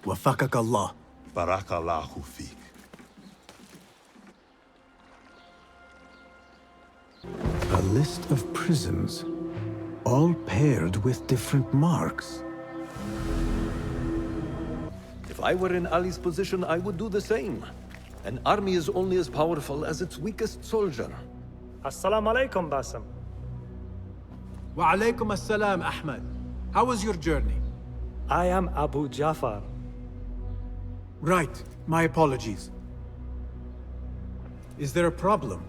[SPEAKER 3] Wafakak Allah.
[SPEAKER 20] Barakallahu feek.
[SPEAKER 3] A list of prisons, all paired with different marks.
[SPEAKER 16] If I were in Ali's position, I would do the same. An army is only as powerful as its weakest soldier.
[SPEAKER 10] Assalamu alaikum, Basim.
[SPEAKER 3] Wa alaikum assalam, Ahmed. How was your journey?
[SPEAKER 10] I am Abu Jafar.
[SPEAKER 3] Right. My apologies. Is there a problem?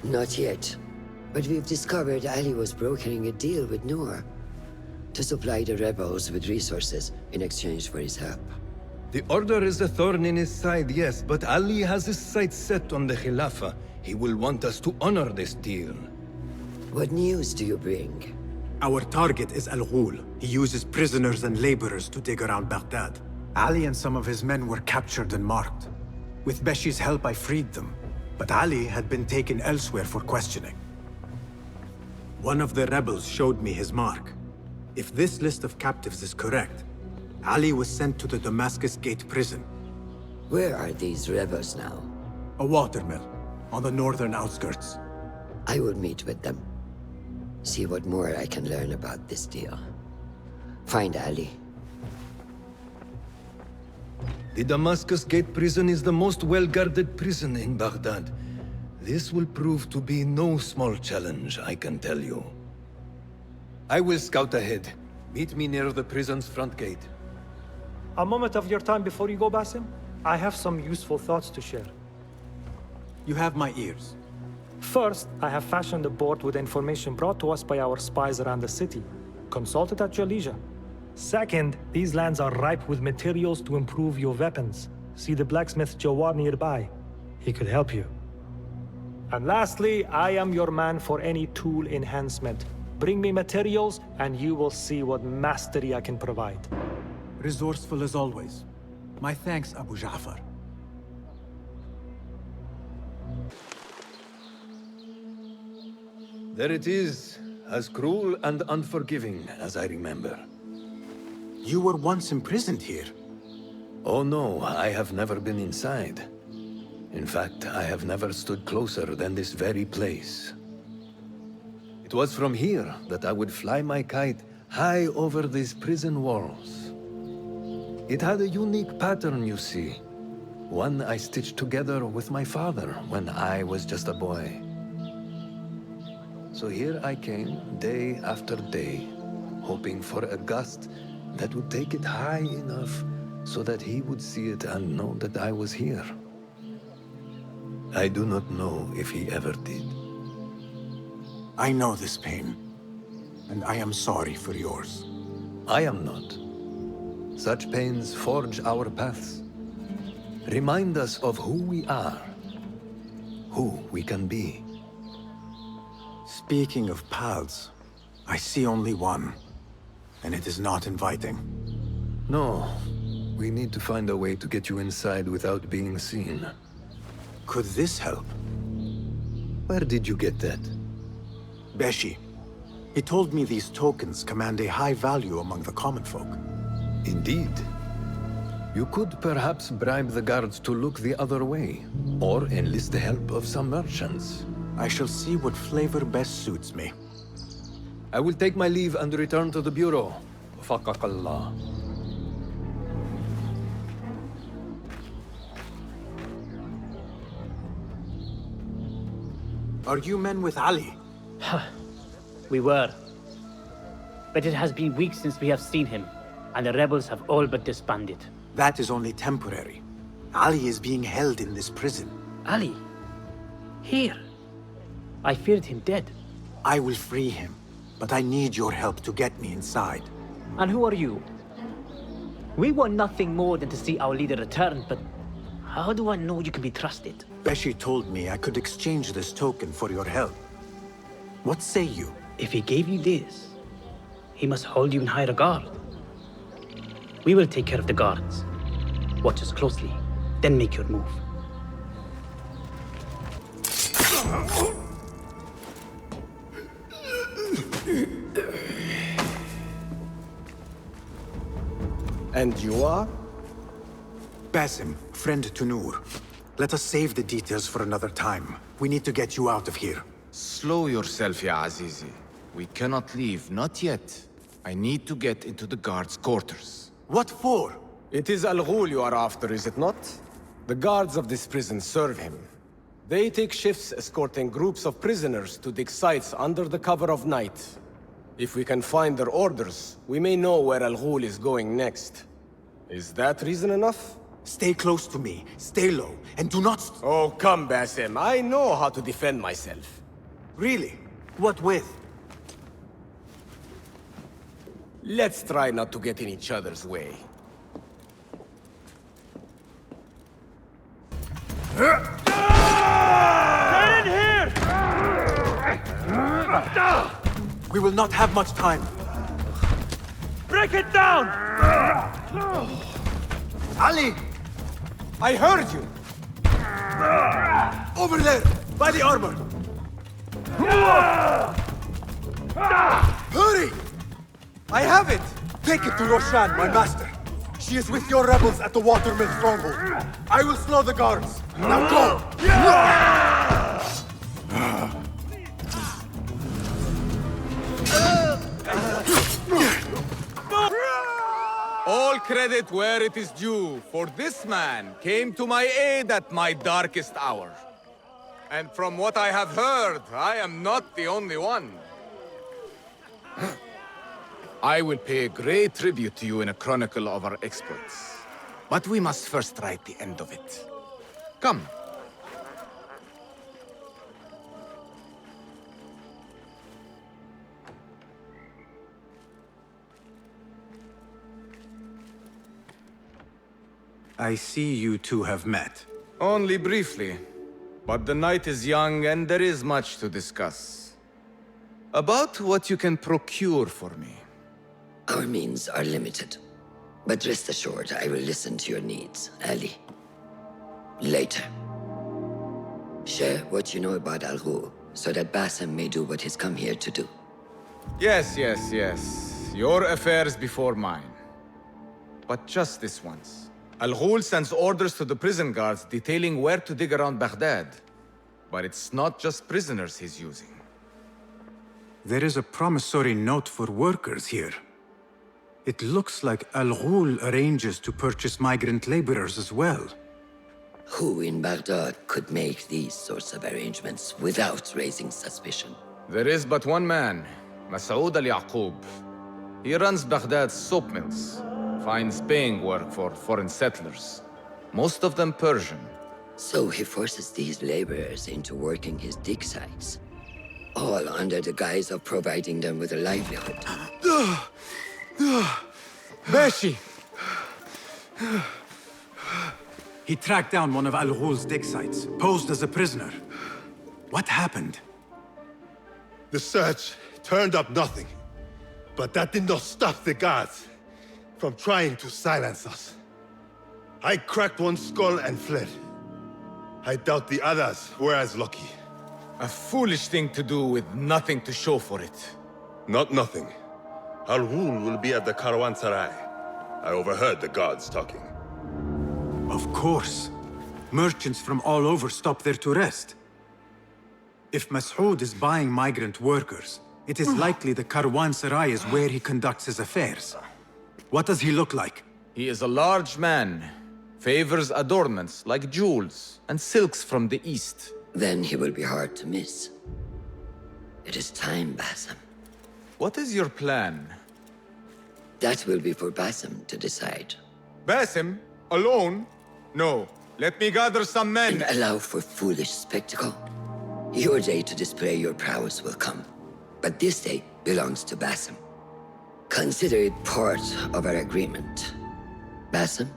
[SPEAKER 7] Not yet. But we've discovered Ali was brokering a deal with Noor to supply the rebels with resources in exchange for his help.
[SPEAKER 16] The Order is a thorn in his side, yes, but Ali has his sights set on the Khilafah. He will want us to honor this deal.
[SPEAKER 7] What news do you bring?
[SPEAKER 3] Our target is Al-Ghul. He uses prisoners and laborers to dig around Baghdad. Ali and some of his men were captured and marked. With Beshi's help, I freed them. But Ali had been taken elsewhere for questioning. One of the rebels showed me his mark. If this list of captives is correct, Ali was sent to the Damascus Gate prison.
[SPEAKER 7] Where are these rebels now?
[SPEAKER 3] A watermill, on the northern outskirts.
[SPEAKER 7] I will meet with them. See what more I can learn about this deal. Find Ali.
[SPEAKER 16] The Damascus Gate prison is the most well-guarded prison in Baghdad. This will prove to be no small challenge, I can tell you. I will scout ahead. Meet me near the prison's front gate.
[SPEAKER 10] A moment of your time before you go, Basim. I have some useful thoughts to share.
[SPEAKER 3] You have my ears.
[SPEAKER 10] First, I have fashioned a board with information brought to us by our spies around the city. Consult it at your leisure. Second, these lands are ripe with materials to improve your weapons. See the blacksmith Jawar nearby. He could help you. And lastly, I am your man for any tool enhancement. Bring me materials, and you will see what mastery I can provide.
[SPEAKER 3] Resourceful as always. My thanks, Abu Ja'far.
[SPEAKER 16] There it is, as cruel and unforgiving as I remember.
[SPEAKER 3] You were once imprisoned here.
[SPEAKER 16] Oh no, I have never been inside. In fact, I have never stood closer than this very place. It was from here that I would fly my kite high over these prison walls. It had a unique pattern, you see. One I stitched together with my father when I was just a boy. So here I came, day after day, hoping for a gust that would take it high enough so that he would see it and know that I was here. I do not know if he ever did.
[SPEAKER 3] I know this pain, and I am sorry for yours.
[SPEAKER 16] I am not. Such pains forge our paths. Remind us of who we are, who we can be.
[SPEAKER 3] Speaking of paths, I see only one, and it is not inviting.
[SPEAKER 16] No, we need to find a way to get you inside without being seen.
[SPEAKER 3] Could this help?
[SPEAKER 16] Where did you get that?
[SPEAKER 3] Beshi. He told me these tokens command a high value among the common folk.
[SPEAKER 16] Indeed. You could perhaps bribe the guards to look the other way, or enlist the help of some merchants.
[SPEAKER 3] I shall see what flavor best suits me.
[SPEAKER 16] I will take my leave and return to the bureau. Fakakallah.
[SPEAKER 3] Are you men with Ali?
[SPEAKER 1] We were. But it has been weeks since we have seen him, and the rebels have all but disbanded.
[SPEAKER 3] That is only temporary. Ali is being held in this prison.
[SPEAKER 1] Ali? Here? I feared him dead.
[SPEAKER 3] I will free him, but I need your help to get me inside.
[SPEAKER 1] And who are you? We want nothing more than to see our leader return, but how do I know you can be trusted?
[SPEAKER 3] Beshi told me I could exchange this token for your help. What say you?
[SPEAKER 1] If he gave you this, he must hold you in high regard. We will take care of the guards. Watch us closely, then make your move.
[SPEAKER 12] And you are?
[SPEAKER 3] Basim, friend to Noor. Let us save the details for another time. We need to get you out of here.
[SPEAKER 22] Slow yourself, ya Azizi. We cannot leave, not yet. I need to get into the guards' quarters.
[SPEAKER 3] What for?
[SPEAKER 12] It is Al-Ghul you are after, is it not? The guards of this prison serve him. They take shifts escorting groups of prisoners to dig sites under the cover of night. If we can find their orders, we may know where Al-Ghul is going next. Is that reason enough?
[SPEAKER 3] Stay close to me, stay low, and do not...
[SPEAKER 12] Oh, come, Basim. I know how to defend myself.
[SPEAKER 3] Really? What with?
[SPEAKER 12] Let's try not to get in each other's way.
[SPEAKER 1] Get in here!
[SPEAKER 3] We will not have much time.
[SPEAKER 1] Break it down!
[SPEAKER 3] Ali!
[SPEAKER 12] I heard you!
[SPEAKER 3] Over there, by the armor! Hurry!
[SPEAKER 12] I have it!
[SPEAKER 3] Take it to Roshan, my master. She is with your rebels at the Watermill stronghold. I will slow the guards. Now go!
[SPEAKER 22] All credit where it is due, for this man came to my aid at my darkest hour. And from what I have heard, I am not the only one. I will pay great tribute to you in a chronicle of our exploits. But we must first write the end of it. Come.
[SPEAKER 3] I see you two have met.
[SPEAKER 22] Only briefly. But the night is young and there is much to discuss. About what you can procure for me.
[SPEAKER 7] Our means are limited. But rest assured, I will listen to your needs, Ali. Later. Share what you know about Al-Ghul, so that Basim may do what he's come here to do.
[SPEAKER 22] Yes. Your affairs before mine. But just this once.
[SPEAKER 6] Al-Ghul sends orders to the prison guards detailing where to dig around Baghdad. But it's not just prisoners he's using.
[SPEAKER 3] There is a promissory note for workers here. It looks like Al-Ghul arranges to purchase migrant laborers as well.
[SPEAKER 7] Who in Baghdad could make these sorts of arrangements without raising suspicion?
[SPEAKER 6] There is but one man, Masoud al-Yaqub. He runs Baghdad's soap mills, finds paying work for foreign settlers, most of them Persian.
[SPEAKER 7] So he forces these laborers into working his dig sites, all under the guise of providing them with a livelihood.
[SPEAKER 3] Beshi! He tracked down one of Al-Ghul's dig sites, posed as a prisoner. What happened?
[SPEAKER 20] The search turned up nothing. But that did not stop the guards from trying to silence us. I cracked one skull and fled. I doubt the others were as lucky.
[SPEAKER 6] A foolish thing to do with nothing to show for it.
[SPEAKER 20] Not nothing. Al-Ghul will be at the Caravanserai. I overheard the guards talking.
[SPEAKER 3] Of course. Merchants from all over stop there to rest. If Masoud is buying migrant workers, it is likely the Caravanserai is where he conducts his affairs. What does he look like?
[SPEAKER 6] He is a large man. Favors adornments like jewels and silks from the east.
[SPEAKER 7] Then he will be hard to miss. It is time, Basim.
[SPEAKER 6] What is your plan?
[SPEAKER 7] That will be for Basim to decide.
[SPEAKER 6] Basim? Alone? No. Let me gather some men.
[SPEAKER 7] And allow for foolish spectacle. Your day to display your prowess will come. But this day belongs to Basim. Consider it part of our agreement. Basim?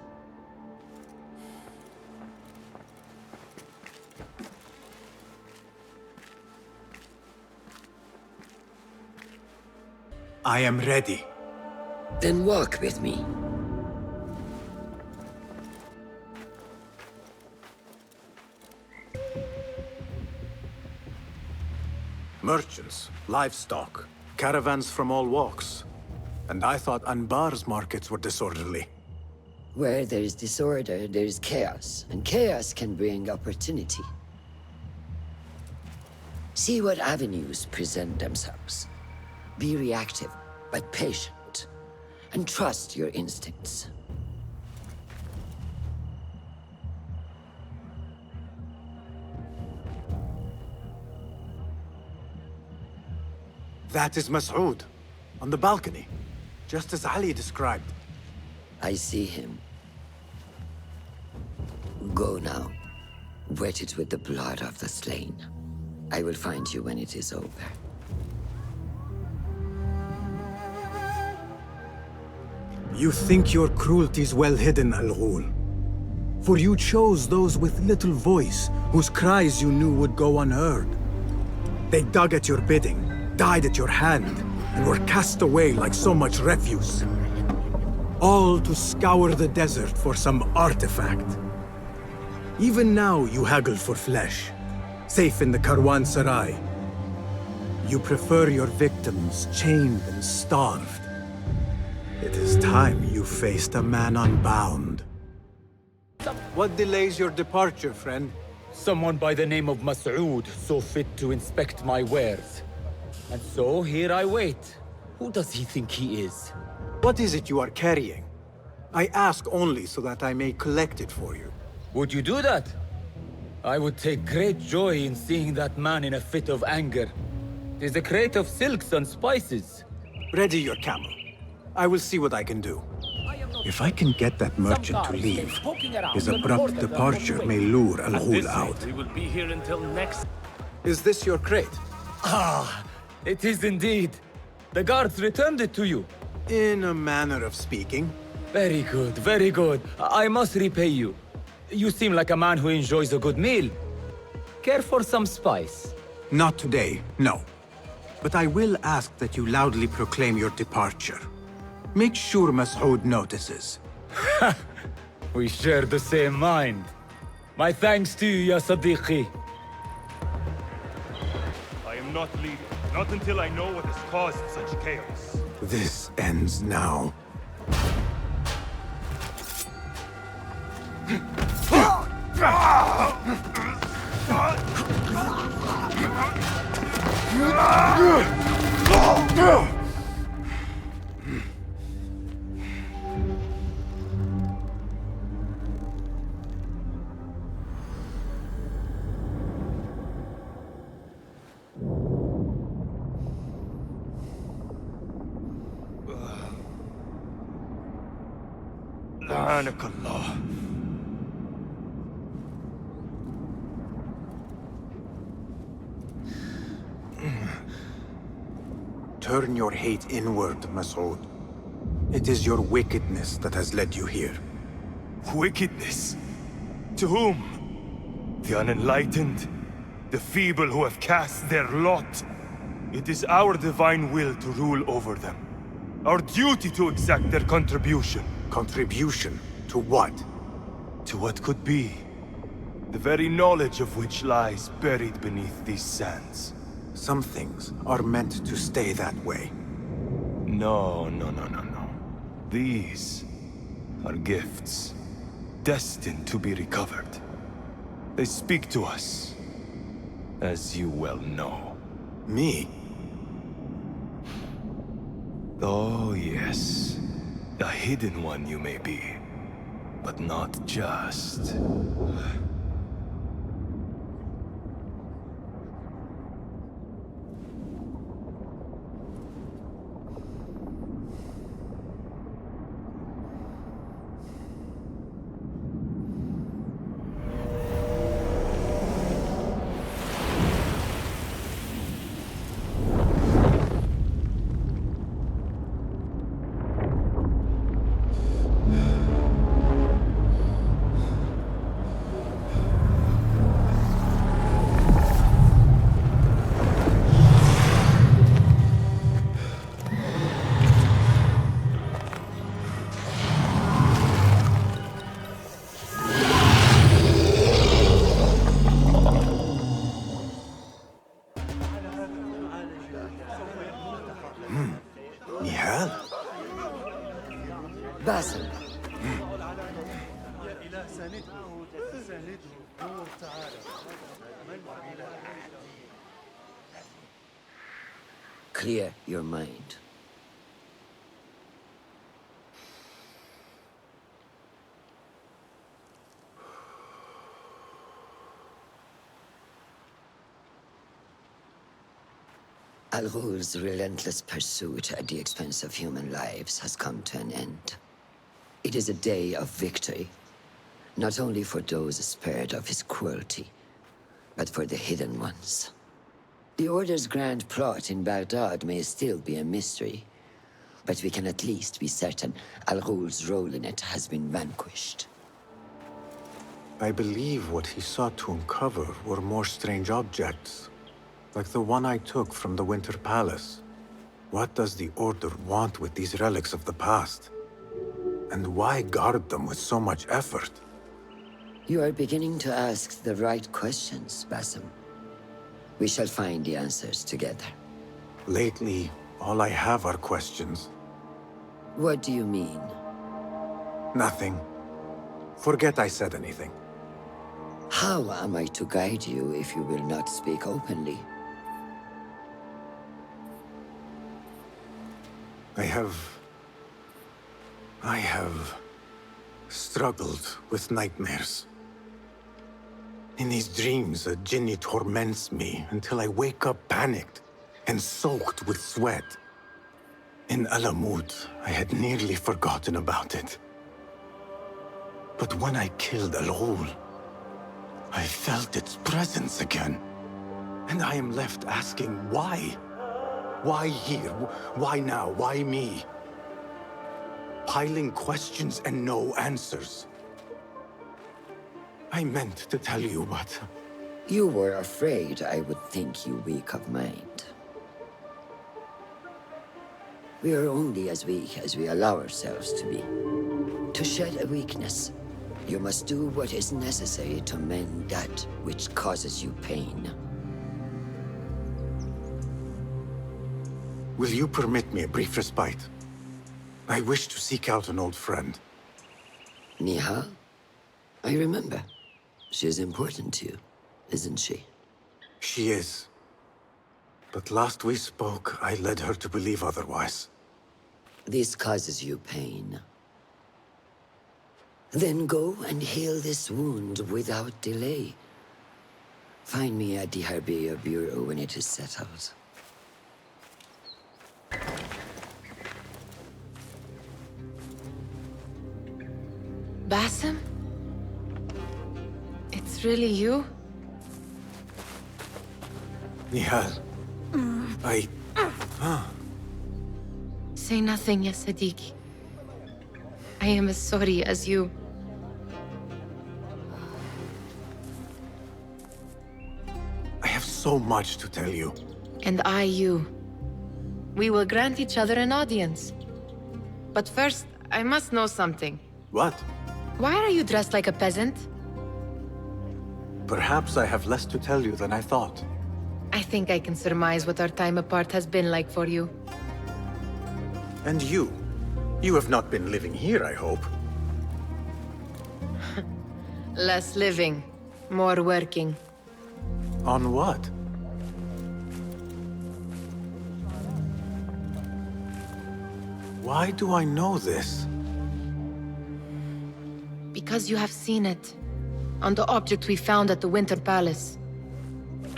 [SPEAKER 3] I am ready.
[SPEAKER 7] Then walk with me.
[SPEAKER 3] Merchants, livestock, caravans from all walks. And I thought Anbar's markets were disorderly.
[SPEAKER 7] Where there is disorder, there is chaos. And chaos can bring opportunity. See what avenues present themselves. Be reactive, but patient. And trust your instincts.
[SPEAKER 3] That is Masoud, on the balcony, just as Ali described.
[SPEAKER 7] I see him. Go now. Wet it with the blood of the slain. I will find you when it is over.
[SPEAKER 3] You think your cruelty is well hidden, Al-Ghul. For you chose those with little voice, whose cries you knew would go unheard. They dug at your bidding, died at your hand, and were cast away like so much refuse. All to scour the desert for some artifact. Even now you haggle for flesh, safe in the Caravanserai. You prefer your victims chained and starved. It is time you faced a man unbound. What delays your departure, friend?
[SPEAKER 5] Someone by the name of Masoud saw fit to inspect my wares. And so here I wait. Who does he think he is?
[SPEAKER 3] What is it you are carrying? I ask only so that I may collect it for you.
[SPEAKER 5] Would you do that? I would take great joy in seeing that man in a fit of anger. It is a crate of silks and spices.
[SPEAKER 3] Ready your camel. I will see what I can do. If I can get that merchant to leave, his abrupt departure may lure Al-Ghul out.
[SPEAKER 21] We will be here until next.
[SPEAKER 3] Is this your crate?
[SPEAKER 5] Ah, it is indeed. The guards returned it to you.
[SPEAKER 3] In a manner of speaking.
[SPEAKER 5] Very good, very good. I must repay you. You seem like a man who enjoys a good meal. Care for some spice?
[SPEAKER 3] Not today, no. But I will ask that you loudly proclaim your departure. Make sure Masoud notices.
[SPEAKER 5] We share the same mind. My thanks to you, ya Sadiqi.
[SPEAKER 13] I am not leaving, not until I know what has caused such chaos.
[SPEAKER 3] This ends now.
[SPEAKER 19] لعنك الله.
[SPEAKER 3] Turn your hate inward, Masoud. It is your wickedness that has led you here.
[SPEAKER 19] Wickedness? To whom? The unenlightened? The feeble who have cast their lot? It is our divine will to rule over them. Our duty to exact their contribution.
[SPEAKER 3] Contribution? To what?
[SPEAKER 19] To what could be. The very knowledge of which lies buried beneath these sands.
[SPEAKER 3] Some things are meant to stay that way.
[SPEAKER 19] No. These are gifts, destined to be recovered. They speak to us, as you well know.
[SPEAKER 3] Me?
[SPEAKER 19] Oh, yes. A hidden one you may be, but not just.
[SPEAKER 7] Basim. Clear your mind. Al-Ghul's relentless pursuit at the expense of human lives has come to an end. It is a day of victory, not only for those spared of his cruelty, but for the hidden ones. The Order's grand plot in Baghdad may still be a mystery, but we can at least be certain Al-Ghul's role in it has been vanquished.
[SPEAKER 3] I believe what he sought to uncover were more strange objects, like the one I took from the Winter Palace. What does the Order want with these relics of the past? And why guard them with so much effort?
[SPEAKER 7] You are beginning to ask the right questions, Basim. We shall find the answers together.
[SPEAKER 3] Lately, all I have are questions.
[SPEAKER 7] What do you mean?
[SPEAKER 3] Nothing. Forget I said anything.
[SPEAKER 7] How am I to guide you if you will not speak openly?
[SPEAKER 3] I have struggled with nightmares. In these dreams, a jinni torments me until I wake up panicked and soaked with sweat. In Alamut, I had nearly forgotten about it. But when I killed Al-Ghul, I felt its presence again. And I am left asking why? Why here? Why now? Why me? Piling questions and no answers. I meant to tell you, but...
[SPEAKER 7] You were afraid I would think you weak of mind. We are only as weak as we allow ourselves to be. To shed a weakness, you must do what is necessary to mend that which causes you pain.
[SPEAKER 3] Will you permit me a brief respite? I wish to seek out an old friend.
[SPEAKER 7] Nihal? I remember. She is important to you, isn't she?
[SPEAKER 3] She is. But last we spoke, I led her to believe otherwise.
[SPEAKER 7] This causes you pain. Then go and heal this wound without delay. Find me at the Herbier Bureau when it is set out.
[SPEAKER 2] Basim? It's really you?
[SPEAKER 3] Nihal.
[SPEAKER 2] Say nothing, ya Sadiqi. I am as sorry as you.
[SPEAKER 3] I have so much to tell you.
[SPEAKER 2] And I you. We will grant each other an audience. But first, I must know something.
[SPEAKER 3] What?
[SPEAKER 2] Why are you dressed like a peasant?
[SPEAKER 3] Perhaps I have less to tell you than I thought.
[SPEAKER 2] I think I can surmise what our time apart has been like for you.
[SPEAKER 3] And you? You have not been living here, I hope.
[SPEAKER 2] Less living, more working.
[SPEAKER 3] On what? Why do I know this?
[SPEAKER 2] Because you have seen it. On the object we found at the Winter Palace.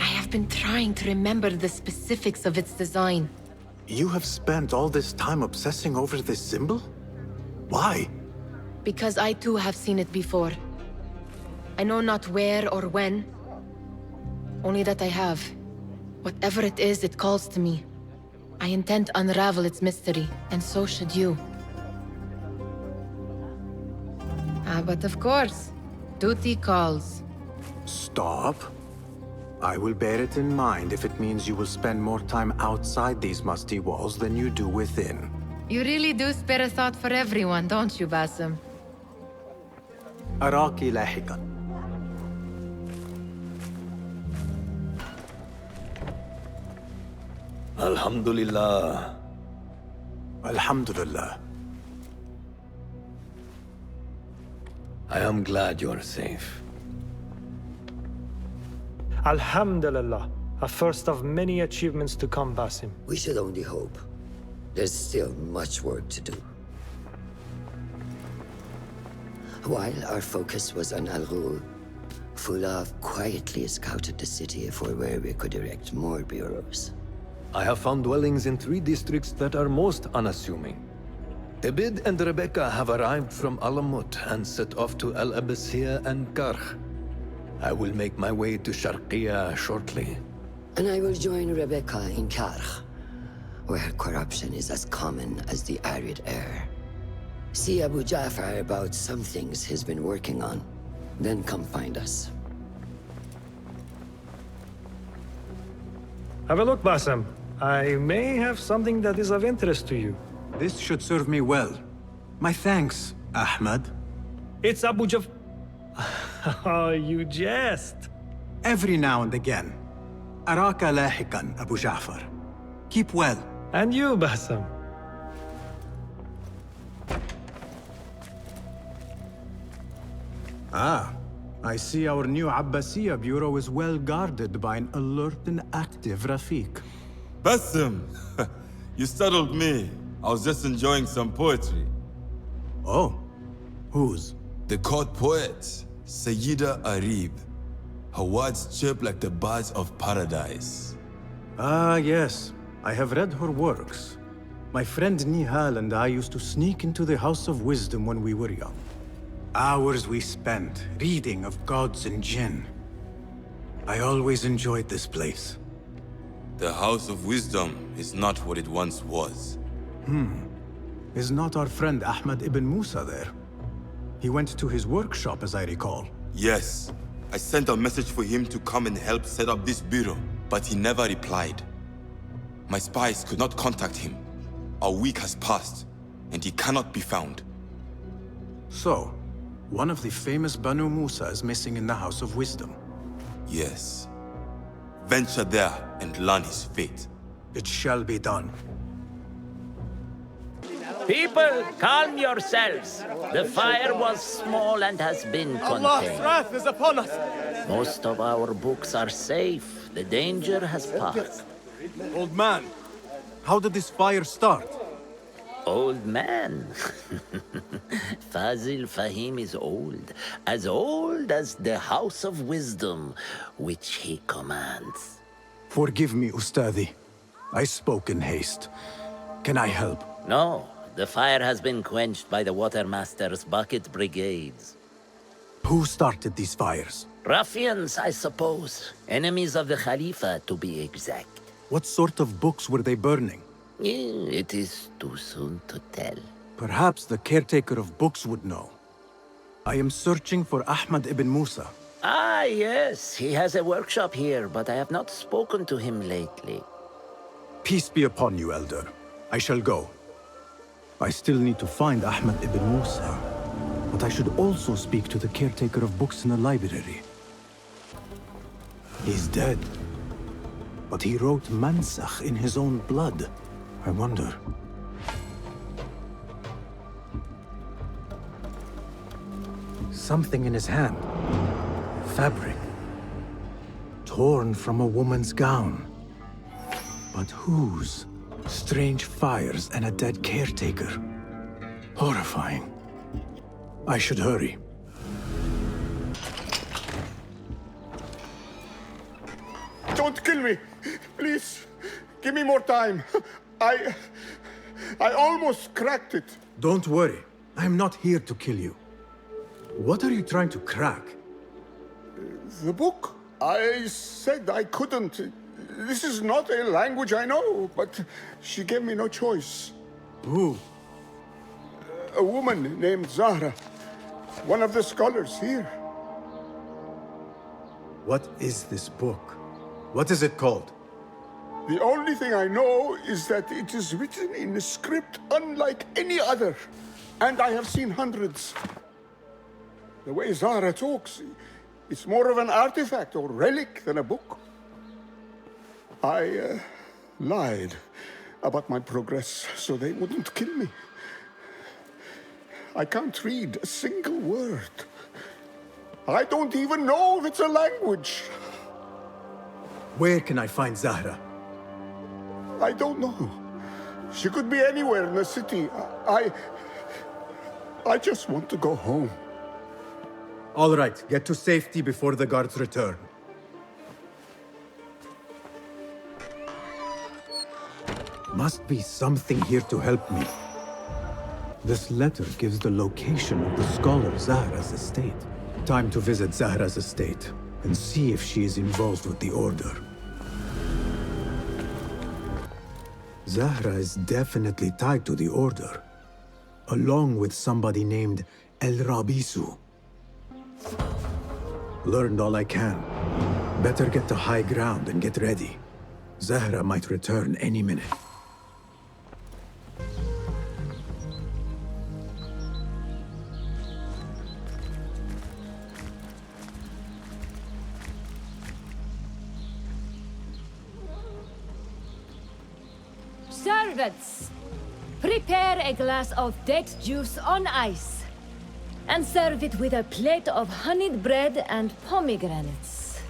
[SPEAKER 2] I have been trying to remember the specifics of its design.
[SPEAKER 3] You have spent all this time obsessing over this symbol? Why?
[SPEAKER 2] Because I too have seen it before. I know not where or when. Only that I have. Whatever it is, it calls to me. I intend to unravel its mystery, and so should you. But of course, duty calls.
[SPEAKER 3] Stop. I will bear it in mind if it means you will spend more time outside these musty walls than you do within.
[SPEAKER 2] You really do spare a thought for everyone, don't you, Basim?
[SPEAKER 3] أراك لاحقا.
[SPEAKER 16] Alhamdulillah.
[SPEAKER 3] Alhamdulillah.
[SPEAKER 16] I am glad you are safe.
[SPEAKER 10] Alhamdulillah. A first of many achievements to come, Basim.
[SPEAKER 7] We should only hope. There's still much work to do. While our focus was on Al Ghul, Fulaf quietly scouted the city for where we could erect more bureaus.
[SPEAKER 16] I have found dwellings in 3 districts that are most unassuming. Abid and Rebecca have arrived from Alamut and set off to Al Abbasiyah and Karh. I will make my way to Sharqiya shortly.
[SPEAKER 7] And I will join Rebecca in Karh, where corruption is as common as the arid air. See Abu Ja'far about some things he's been working on. Then come find us.
[SPEAKER 10] Have a look, Basim. I may have something that is of interest to you.
[SPEAKER 3] This should serve me well. My thanks, Ahmad.
[SPEAKER 10] It's Abu Jaf... Oh, you jest.
[SPEAKER 3] Every now and again. أراك لاحقا, Abu Ja'far. Keep well.
[SPEAKER 10] And you, Basim.
[SPEAKER 3] Ah, I see our new Abbasiyah bureau is well guarded by an alert and active Rafiq.
[SPEAKER 15] Basim! You startled me. I was just enjoying some poetry.
[SPEAKER 3] Oh? Whose?
[SPEAKER 15] The court poet, Sayyida Arib. Her words chirp like the birds of paradise.
[SPEAKER 3] Ah, yes. I have read her works. My friend Nihal and I used to sneak into the House of Wisdom when we were young. Hours we spent reading of gods and jinn. I always enjoyed this place.
[SPEAKER 15] The House of Wisdom is not what it once was.
[SPEAKER 3] Is not our friend Ahmad ibn Musa there? He went to his workshop, as I recall.
[SPEAKER 15] Yes. I sent a message for him to come and help set up this bureau, but he never replied. My spies could not contact him. A week has passed, and he cannot be found.
[SPEAKER 3] So, one of the famous Banu Musa is missing in the House of Wisdom.
[SPEAKER 15] Yes. Venture there and learn his fate.
[SPEAKER 3] It shall be done.
[SPEAKER 8] People, calm yourselves. The fire was small and has been
[SPEAKER 12] Allah's
[SPEAKER 8] contained.
[SPEAKER 12] wrath is upon us!
[SPEAKER 8] Most of our books are safe. The danger has passed.
[SPEAKER 3] Old man, how did this fire start?
[SPEAKER 8] Old man? Fazil Fahim is old as the House of Wisdom, which he commands.
[SPEAKER 3] Forgive me, Ustadi. I spoke in haste. Can I help?
[SPEAKER 8] No, the fire has been quenched by the Watermaster's bucket brigades.
[SPEAKER 3] Who started these fires?
[SPEAKER 8] Ruffians, I suppose. Enemies of the Khalifa, to be exact.
[SPEAKER 3] What sort of books were they burning?
[SPEAKER 8] It is too soon to tell.
[SPEAKER 3] Perhaps the caretaker of books would know. I am searching for Ahmad ibn Musa.
[SPEAKER 8] Ah, yes. He has a workshop here, but I have not spoken to him lately.
[SPEAKER 3] Peace be upon you, Elder. I shall go. I still need to find Ahmad ibn Musa. But I should also speak to the caretaker of books in the library. He's dead. But he wrote Mansakh in his own blood. I wonder. Something in his hand. Fabric. Torn from a woman's gown. But whose? Strange fires and a dead caretaker. Horrifying. I should hurry.
[SPEAKER 11] Don't kill me! Please, give me more time. I almost cracked it.
[SPEAKER 3] Don't worry. I'm not here to kill you. What are you trying to crack?
[SPEAKER 11] The book. I said I couldn't. This is not a language I know, but she gave me no choice.
[SPEAKER 3] Who?
[SPEAKER 11] A woman named Zahra. One of the scholars here.
[SPEAKER 3] What is this book? What is it called?
[SPEAKER 11] The only thing I know is that it is written in a script unlike any other. And I have seen hundreds. The way Zahra talks, it's more of an artifact or relic than a book. I lied about my progress so they wouldn't kill me. I can't read a single word. I don't even know if it's a language.
[SPEAKER 3] Where can I find Zahra?
[SPEAKER 11] I don't know. She could be anywhere in the city. I just want to go home.
[SPEAKER 3] All right, get to safety before the guards return. Must be something here to help me. This letter gives the location of the scholar Zahra's estate. Time to visit Zahra's estate and see if she is involved with the Order. Zahra is definitely tied to the Order, along with somebody named El Rabisu. Learned all I can. Better get to high ground and get ready. Zahra might return any minute.
[SPEAKER 23] Servants, prepare a glass of date juice on ice, and serve it with a plate of honeyed bread and pomegranates.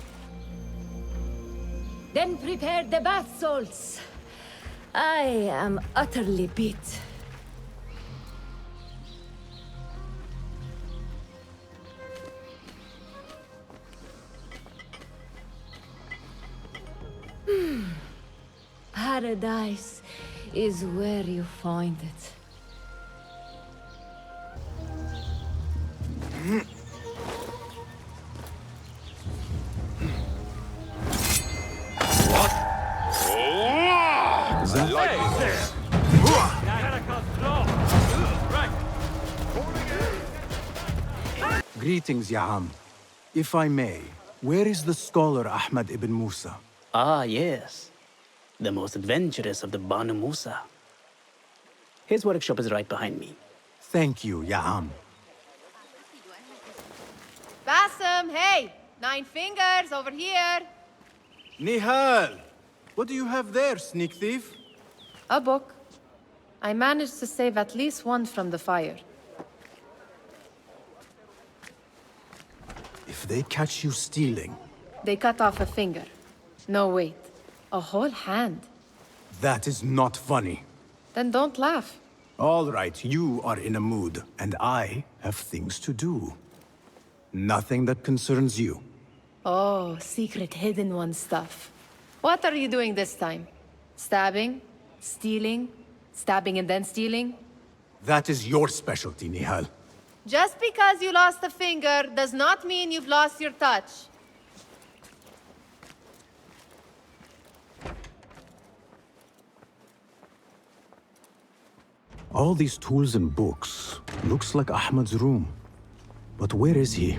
[SPEAKER 23] Then prepare the bath salts. I am utterly beat. Paradise is where you find it.
[SPEAKER 3] Greetings, Ya'am. If I may, where is the scholar Ahmad ibn Musa?
[SPEAKER 1] Ah, yes. The most adventurous of the Banu Musa. His workshop is right behind me.
[SPEAKER 3] Thank you, Ya'am.
[SPEAKER 2] Bassem, hey! 9 fingers over here.
[SPEAKER 3] Nihal! What do you have there, sneak thief?
[SPEAKER 2] A book. I managed to save at least one from the fire.
[SPEAKER 3] If they catch you stealing,
[SPEAKER 2] They cut off a finger. No, wait. A whole hand.
[SPEAKER 3] that is not funny.
[SPEAKER 2] Then don't laugh.
[SPEAKER 3] All right, you are in a mood, and I have things to do. Nothing that concerns you.
[SPEAKER 2] Oh, secret hidden one stuff. What are you doing this time? Stabbing? Stealing? Stabbing and then stealing?
[SPEAKER 3] That is your specialty, Nihal.
[SPEAKER 2] Just because you lost a finger does not mean you've lost your touch.
[SPEAKER 3] All these tools and books. Looks like Ahmad's room. But where is he?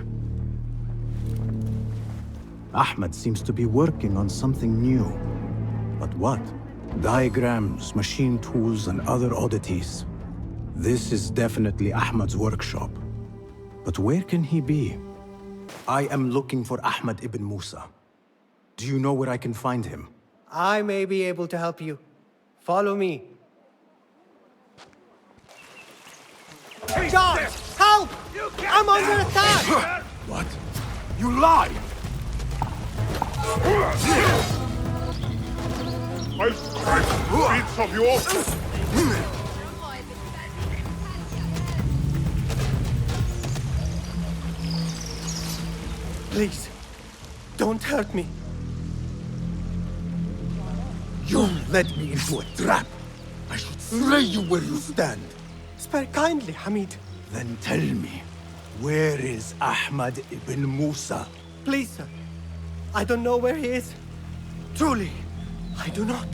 [SPEAKER 3] Ahmad seems to be working on something new. But what? Diagrams, machine tools, and other oddities. This is definitely Ahmad's workshop. But where can he be? I am looking for Ahmad ibn Musa. Do you know where I can find him?
[SPEAKER 12] I may be able to help you. Follow me. John! Help! I'm under attack!
[SPEAKER 3] What? You lie!
[SPEAKER 11] I'll scrape bits of you!
[SPEAKER 12] Please, don't hurt me.
[SPEAKER 3] You led me into a trap. I should slay you where you stand.
[SPEAKER 12] Spare kindly, Hamid.
[SPEAKER 3] Then tell me, where is Ahmad ibn Musa?
[SPEAKER 12] Please, sir. I don't know where he is. Truly, I do not.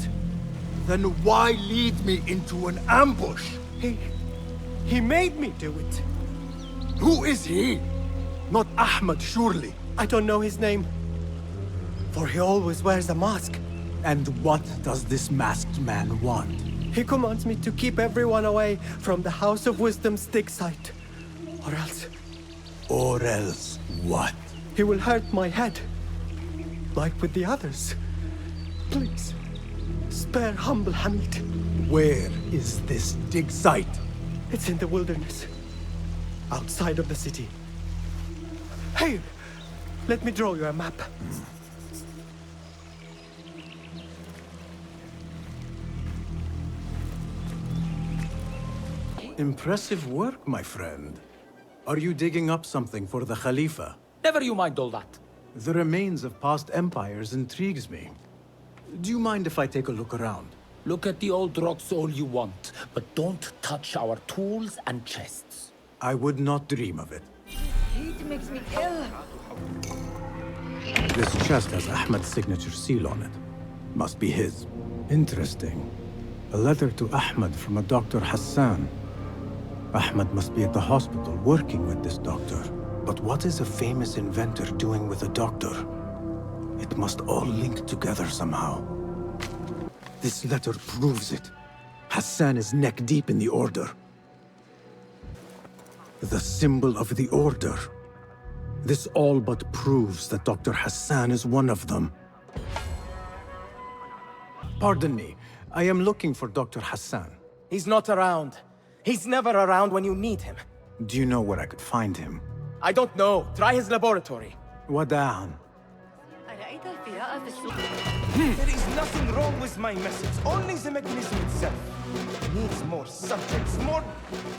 [SPEAKER 3] Then why lead me into an ambush?
[SPEAKER 12] He made me do it.
[SPEAKER 3] Who is he? Not Ahmad, surely.
[SPEAKER 12] I don't know his name. For he always wears a mask.
[SPEAKER 3] And what does this masked man want?
[SPEAKER 12] He commands me to keep everyone away from the House of Wisdom's dig site. Or else...
[SPEAKER 3] Or else what?
[SPEAKER 12] He will hurt my head. Like with the others. Please, spare humble Hamid.
[SPEAKER 3] Where is this dig site?
[SPEAKER 12] It's in the wilderness. Outside of the city. Hey, let me draw you a map.
[SPEAKER 3] Impressive work, my friend. Are you digging up something for the Khalifa?
[SPEAKER 5] Never you mind all that.
[SPEAKER 3] The remains of past empires intrigues me. Do you mind if I take a look around?
[SPEAKER 5] Look at the old rocks all you want, but don't touch our tools and chests.
[SPEAKER 3] I would not dream of it.
[SPEAKER 23] Heat makes me ill.
[SPEAKER 3] This chest has Ahmad's signature seal on it. Must be his. Interesting. A letter to Ahmad from a Dr. Hassan. Ahmad must be at the hospital working with this doctor. But what is a famous inventor doing with a doctor? It must all link together somehow. This letter proves it. Hassan is neck deep in the Order. The symbol of the Order. This all but proves that Dr. Hassan is one of them. Pardon me, I am looking for Dr. Hassan.
[SPEAKER 21] He's not around. He's never around when you need him.
[SPEAKER 3] Do you know where I could find him?
[SPEAKER 21] I don't know. Try his laboratory.
[SPEAKER 3] Wadan.
[SPEAKER 9] There is nothing wrong with my message, only the mechanism itself. It needs more subjects, more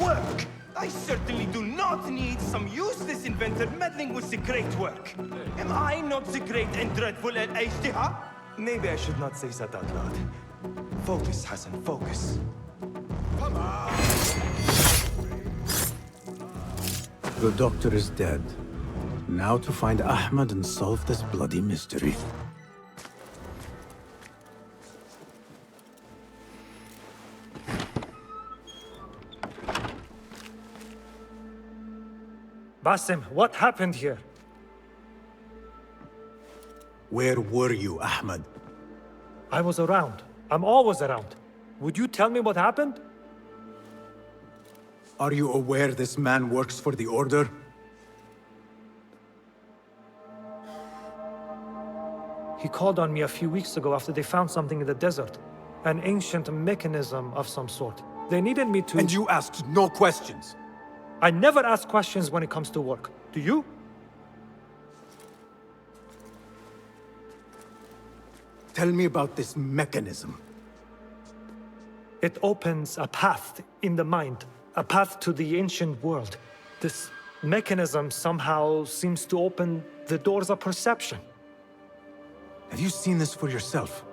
[SPEAKER 9] work. I certainly do not need some useless inventor meddling with the great work. Am I not the great and dreadful Al-Ijtiha? Maybe I should not say that out loud. Focus, Hassan, focus. Come on!
[SPEAKER 3] The doctor is dead. Now to find Ahmad and solve this bloody mystery.
[SPEAKER 10] Basim, what happened here?
[SPEAKER 3] Where were you, Ahmad?
[SPEAKER 10] I was around. I'm always around. Would you tell me what happened?
[SPEAKER 3] Are you aware this man works for the Order?
[SPEAKER 10] He called on me a few weeks ago after they found something in the desert. An ancient mechanism of some sort. They needed me to...
[SPEAKER 12] And you asked no questions.
[SPEAKER 10] I never ask questions when it comes to work. Do you?
[SPEAKER 12] Tell me about this mechanism.
[SPEAKER 10] It opens a path in the mind, a path to the ancient world. This mechanism somehow seems to open the doors of perception.
[SPEAKER 12] Have you seen this for yourself?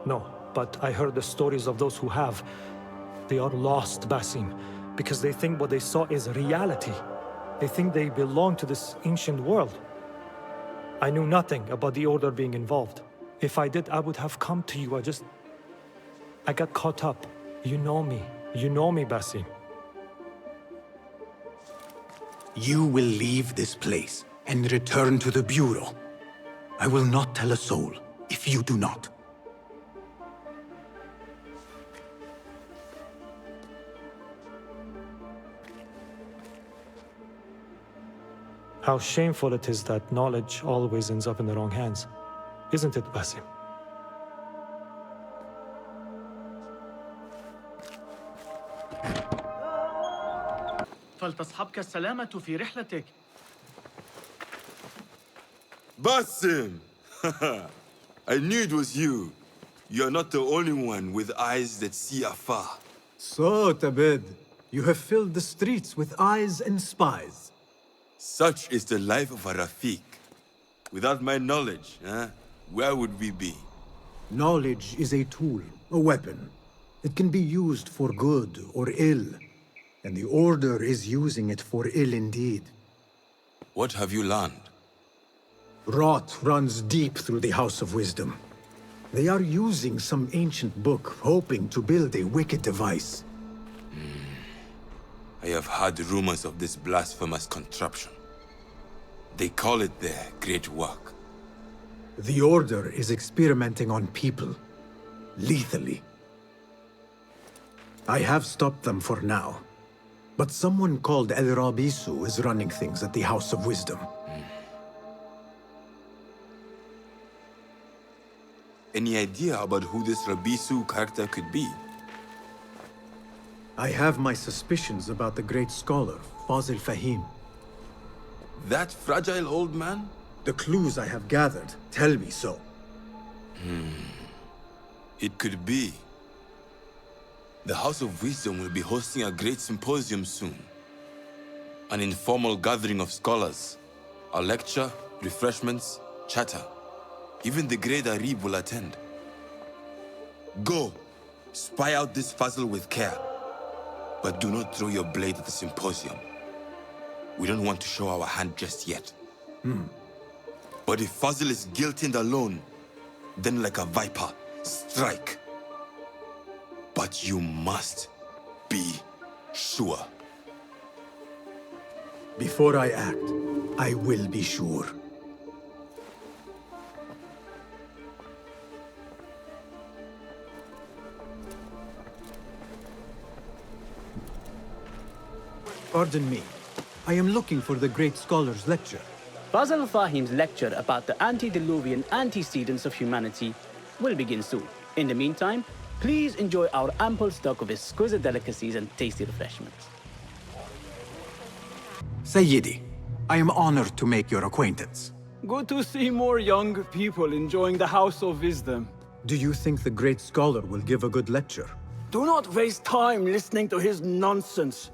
[SPEAKER 10] No, but I heard the stories of those who have. They are lost, Basim, because they think what they saw is reality. They think they belong to this ancient world. I knew nothing about the Order being involved. If I did, I would have come to you. I got caught up. You know me, Basim.
[SPEAKER 3] You will leave this place and return to the Bureau. I will not tell a soul if you do not.
[SPEAKER 10] How shameful it is that knowledge always ends up in the wrong hands. Isn't it, Basim?
[SPEAKER 1] فلتصحبك السلامة في رحلتك.
[SPEAKER 15] Basim! I knew it was you. You're not the only one with eyes that see afar.
[SPEAKER 3] So, Tabed, you have filled the streets with eyes and spies.
[SPEAKER 15] Such is the life of a Rafiq. Without my knowledge, where would we be?
[SPEAKER 3] Knowledge is a tool, a weapon. It can be used for good or ill. And the Order is using it for ill indeed.
[SPEAKER 15] What have you learned?
[SPEAKER 3] Rot runs deep through the House of Wisdom. They are using some ancient book, hoping to build a wicked device.
[SPEAKER 15] I have heard rumors of this blasphemous contraption. They call it their great work.
[SPEAKER 3] The Order is experimenting on people, lethally. I have stopped them for now. But someone called El Rabisu is running things at the House of Wisdom.
[SPEAKER 15] Any idea about who this Rabisu character could be?
[SPEAKER 3] I have my suspicions about the great scholar, Fazil Fahim.
[SPEAKER 15] That fragile old man?
[SPEAKER 3] The clues I have gathered tell me so.
[SPEAKER 15] It could be. The House of Wisdom will be hosting a great symposium soon. An informal gathering of scholars. A lecture, refreshments, chatter. Even the great Arib will attend. Go, spy out this puzzle with care. But do not throw your blade at the symposium. We don't want to show our hand just yet. But if Fazil is guilty and alone, then like a viper, strike. But you must be sure.
[SPEAKER 3] Before I act, I will be sure. Pardon me. I am looking for the great scholar's lecture.
[SPEAKER 1] Fazl Fahim's lecture about the antediluvian antecedents of humanity will begin soon. In the meantime, please enjoy our ample stock of exquisite delicacies and tasty refreshments.
[SPEAKER 3] Sayyidi, I am honored to make your acquaintance.
[SPEAKER 14] Good to see more young people enjoying the House of Wisdom.
[SPEAKER 3] Do you think the great scholar will give a good lecture?
[SPEAKER 14] Do not waste time listening to his nonsense.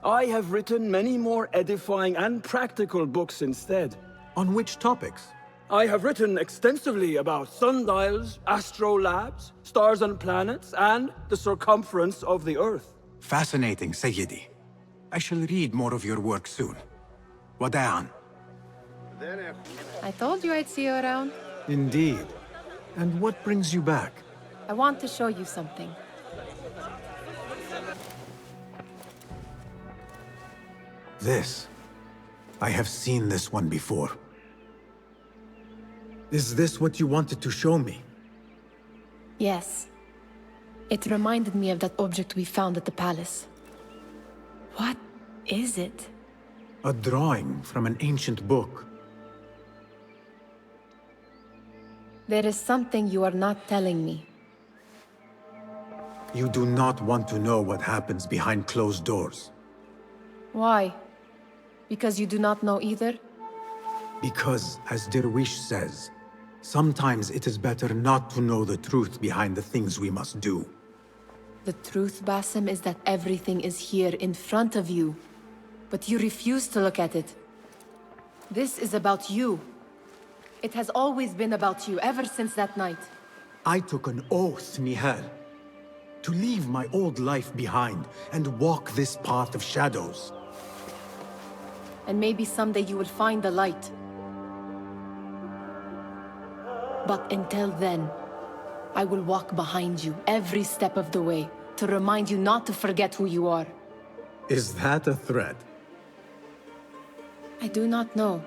[SPEAKER 14] I have written many more edifying and practical books instead.
[SPEAKER 3] On which topics?
[SPEAKER 14] I have written extensively about sundials, astrolabes, stars and planets, and the circumference of the Earth.
[SPEAKER 3] Fascinating, Sayyidi. I shall read more of your work soon. Wada'an.
[SPEAKER 2] I told you I'd see you around.
[SPEAKER 3] Indeed. And what brings you back?
[SPEAKER 2] I want to show you something.
[SPEAKER 3] This. I have seen this one before. Is this what you wanted to show me?
[SPEAKER 2] Yes. It reminded me of that object we found at the palace. What is it?
[SPEAKER 3] A drawing from an ancient book.
[SPEAKER 2] There is something you are not telling me.
[SPEAKER 3] You do not want to know what happens behind closed doors.
[SPEAKER 2] Why? Because you do not know either?
[SPEAKER 3] Because, as Derwish says, sometimes it is better not to know the truth behind the things we must do.
[SPEAKER 2] The truth, Basim, is that everything is here in front of you. But you refuse to look at it. This is about you. It has always been about you, ever since that night.
[SPEAKER 3] I took an oath, Nihal, to leave my old life behind and walk this path of shadows.
[SPEAKER 2] And maybe someday you will find the light. But until then, I will walk behind you every step of the way to remind you not to forget who you are.
[SPEAKER 3] Is that a threat?
[SPEAKER 2] I do not know.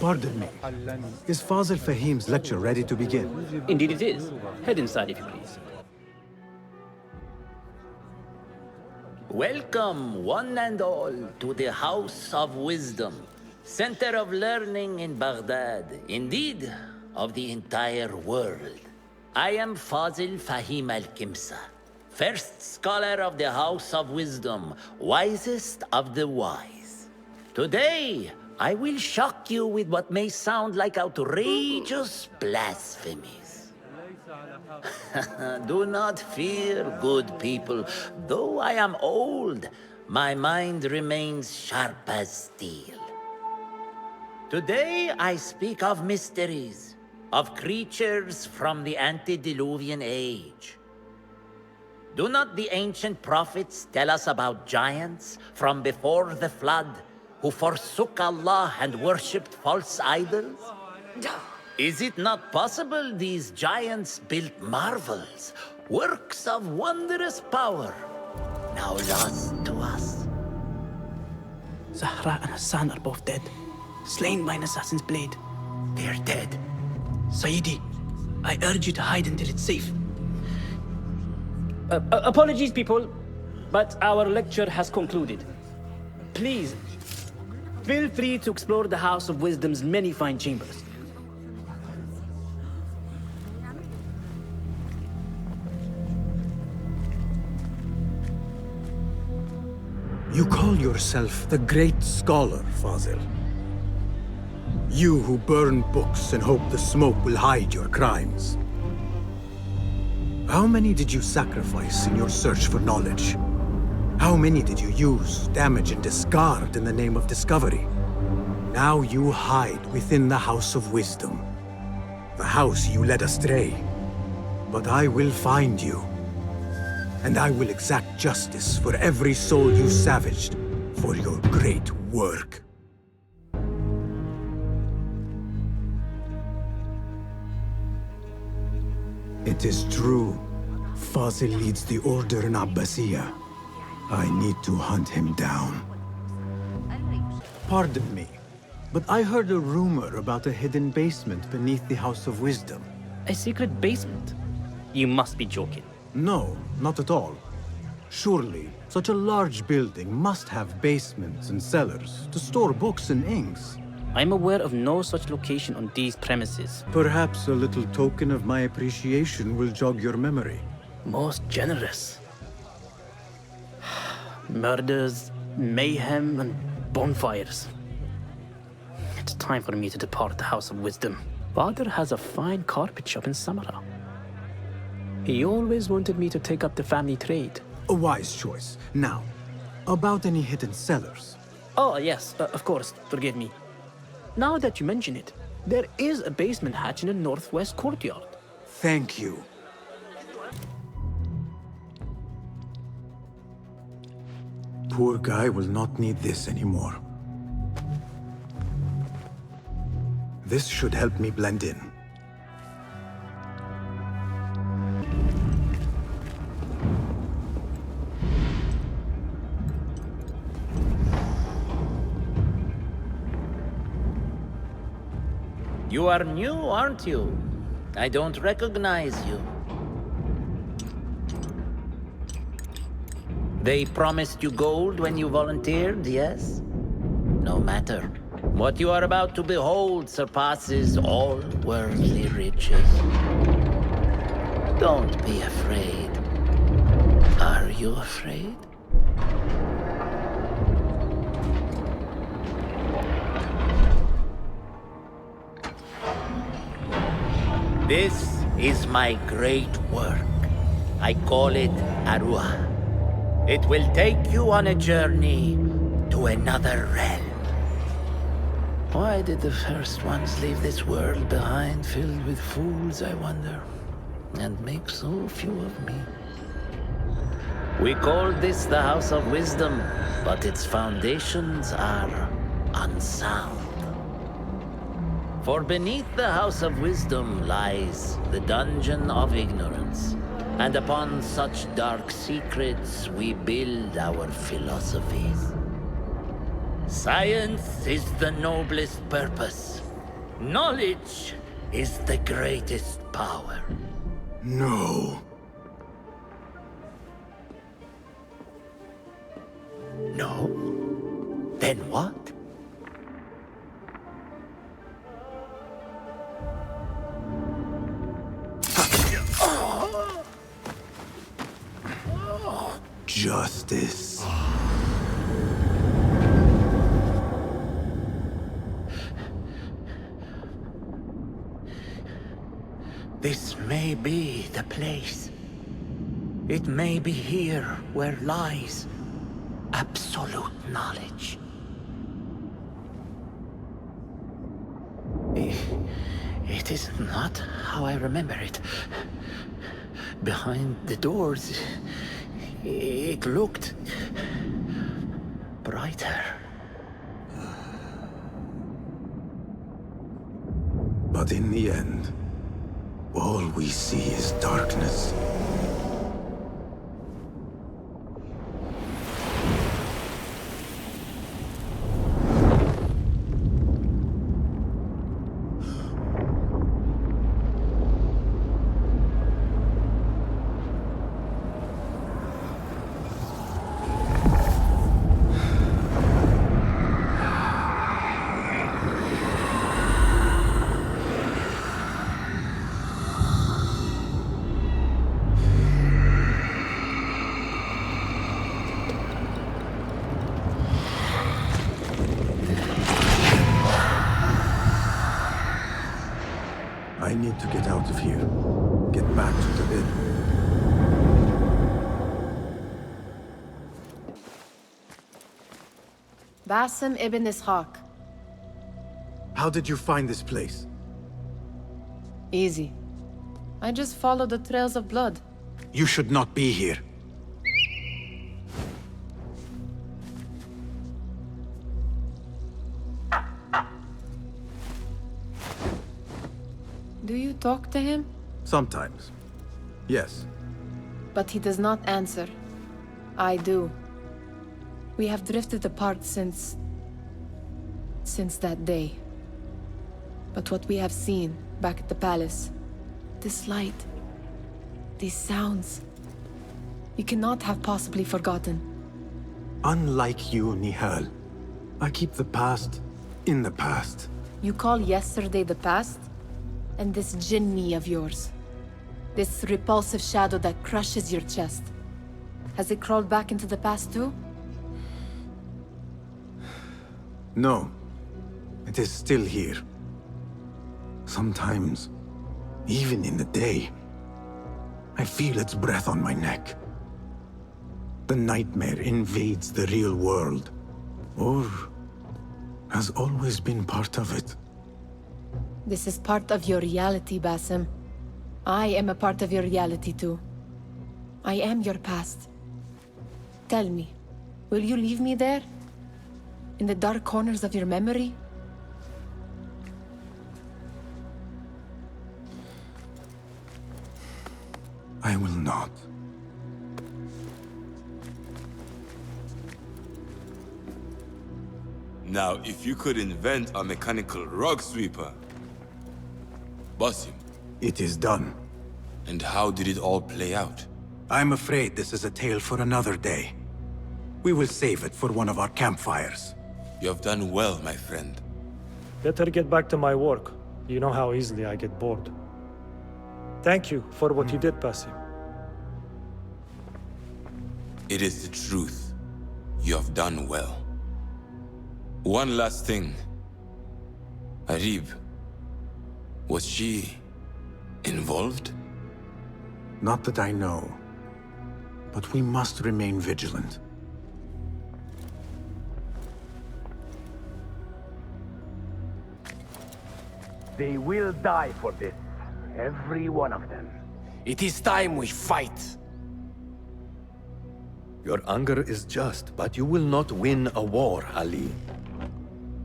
[SPEAKER 3] Pardon me. Is Fazil Fahim's lecture ready to begin?
[SPEAKER 1] Indeed it is. Head inside if you please.
[SPEAKER 8] Welcome, one and all, to the House of Wisdom, center of learning in Baghdad, indeed, of the entire world. I am Fazil Fahim al-Kimsa, first scholar of the House of Wisdom, wisest of the wise. Today, I will shock you with what may sound like outrageous blasphemies. Do not fear, good people. Though I am old, my mind remains sharp as steel. Today I speak of mysteries, of creatures from the antediluvian age. Do not the ancient prophets tell us about giants from before the flood who forsook Allah and worshipped false idols? Is it not possible these giants built marvels, works of wondrous power, now lost to us?
[SPEAKER 1] Zahra and Hassan are both dead, slain by an assassin's blade.
[SPEAKER 8] They're dead.
[SPEAKER 1] Sayyidi, I urge you to hide until it's safe. Apologies, people, but our lecture has concluded. Please, feel free to explore the House of Wisdom's many fine chambers.
[SPEAKER 3] You call yourself the great scholar, Fazil. You who burn books and hope the smoke will hide your crimes. How many did you sacrifice in your search for knowledge? How many did you use, damage, and discard in the name of discovery? Now you hide within the House of Wisdom. The house you led astray. But I will find you. And I will exact justice for every soul you savaged for your great work. It is true. Fazil leads the order in Abbasiyah. I need to hunt him down. Pardon me, but I heard a rumor about a hidden basement beneath the House of Wisdom.
[SPEAKER 1] A secret basement? You must be joking.
[SPEAKER 3] No, not at all. Surely, such a large building must have basements and cellars to store books and inks.
[SPEAKER 1] I'm aware of no such location on these premises.
[SPEAKER 3] Perhaps a little token of my appreciation will jog your memory.
[SPEAKER 1] Most generous. Murders, mayhem, and bonfires. It's time for me to depart the House of Wisdom. Father has a fine carpet shop in Samara. He always wanted me to take up the family trade.
[SPEAKER 3] A wise choice. Now, about any hidden cellars?
[SPEAKER 1] Oh, yes, of course. Forgive me. Now that you mention it, there is a basement hatch in the northwest courtyard.
[SPEAKER 3] Thank you. Poor guy will not need this anymore. This should help me blend in.
[SPEAKER 8] You are new, aren't you? I don't recognize you. They promised you gold when you volunteered, yes? no matter. What you are about to behold surpasses all worldly riches. Don't be afraid. Are you afraid? This is my great work. I call it Arua. It will take you on a journey to another realm. Why did the first ones leave this world behind, filled with fools, I wonder, and make so few of me? We called this the House of Wisdom, but its foundations are unsound. For beneath the House of Wisdom lies the Dungeon of Ignorance, and upon such dark secrets we build our philosophies. Science is the noblest purpose. Knowledge is the greatest power.
[SPEAKER 3] No.
[SPEAKER 8] No? Then what?
[SPEAKER 3] Justice.
[SPEAKER 8] This may be the place. It may be here where lies absolute knowledge. It is not how I remember it. Behind the doors, it looked brighter.
[SPEAKER 3] But in the end, all we see is darkness. I need to get out of here. Get back to the inn.
[SPEAKER 2] Basim ibn Ishaq.
[SPEAKER 3] How did you find this place?
[SPEAKER 2] Easy. I just followed the trails of blood.
[SPEAKER 3] You should not be here.
[SPEAKER 2] Do you talk to him?
[SPEAKER 3] Sometimes. Yes.
[SPEAKER 2] But he does not answer. I do. We have drifted apart since that day. But what we have seen back at the palace, this light, these sounds, you cannot have possibly forgotten.
[SPEAKER 3] Unlike you, Nihal, I keep the past in the past.
[SPEAKER 2] You call yesterday the past? And this jinni of yours, this repulsive shadow that crushes your chest, has it crawled back into the past too?
[SPEAKER 3] No. It is still here. Sometimes, even in the day, I feel its breath on my neck. The nightmare invades the real world, or has always been part of it.
[SPEAKER 2] This is part of your reality, Basim. I am a part of your reality too. I am your past. Tell me, will you leave me there? In the dark corners of your memory?
[SPEAKER 3] I will not.
[SPEAKER 15] Now, if you could invent a mechanical rug sweeper, Basim.
[SPEAKER 3] It is done.
[SPEAKER 15] And how did it all play out?
[SPEAKER 3] I'm afraid this is a tale for another day. We will save it for one of our campfires.
[SPEAKER 15] You have done well, my friend.
[SPEAKER 10] Better get back to my work. You know how easily I get bored. Thank you for what you did, Basim.
[SPEAKER 15] It is the truth. You have done well. One last thing. Arib, was she involved?
[SPEAKER 3] Not that I know. But we must remain vigilant.
[SPEAKER 4] They will die for this. Every one of them.
[SPEAKER 12] It is time we fight.
[SPEAKER 16] Your anger is just, but you will not win a war, Ali.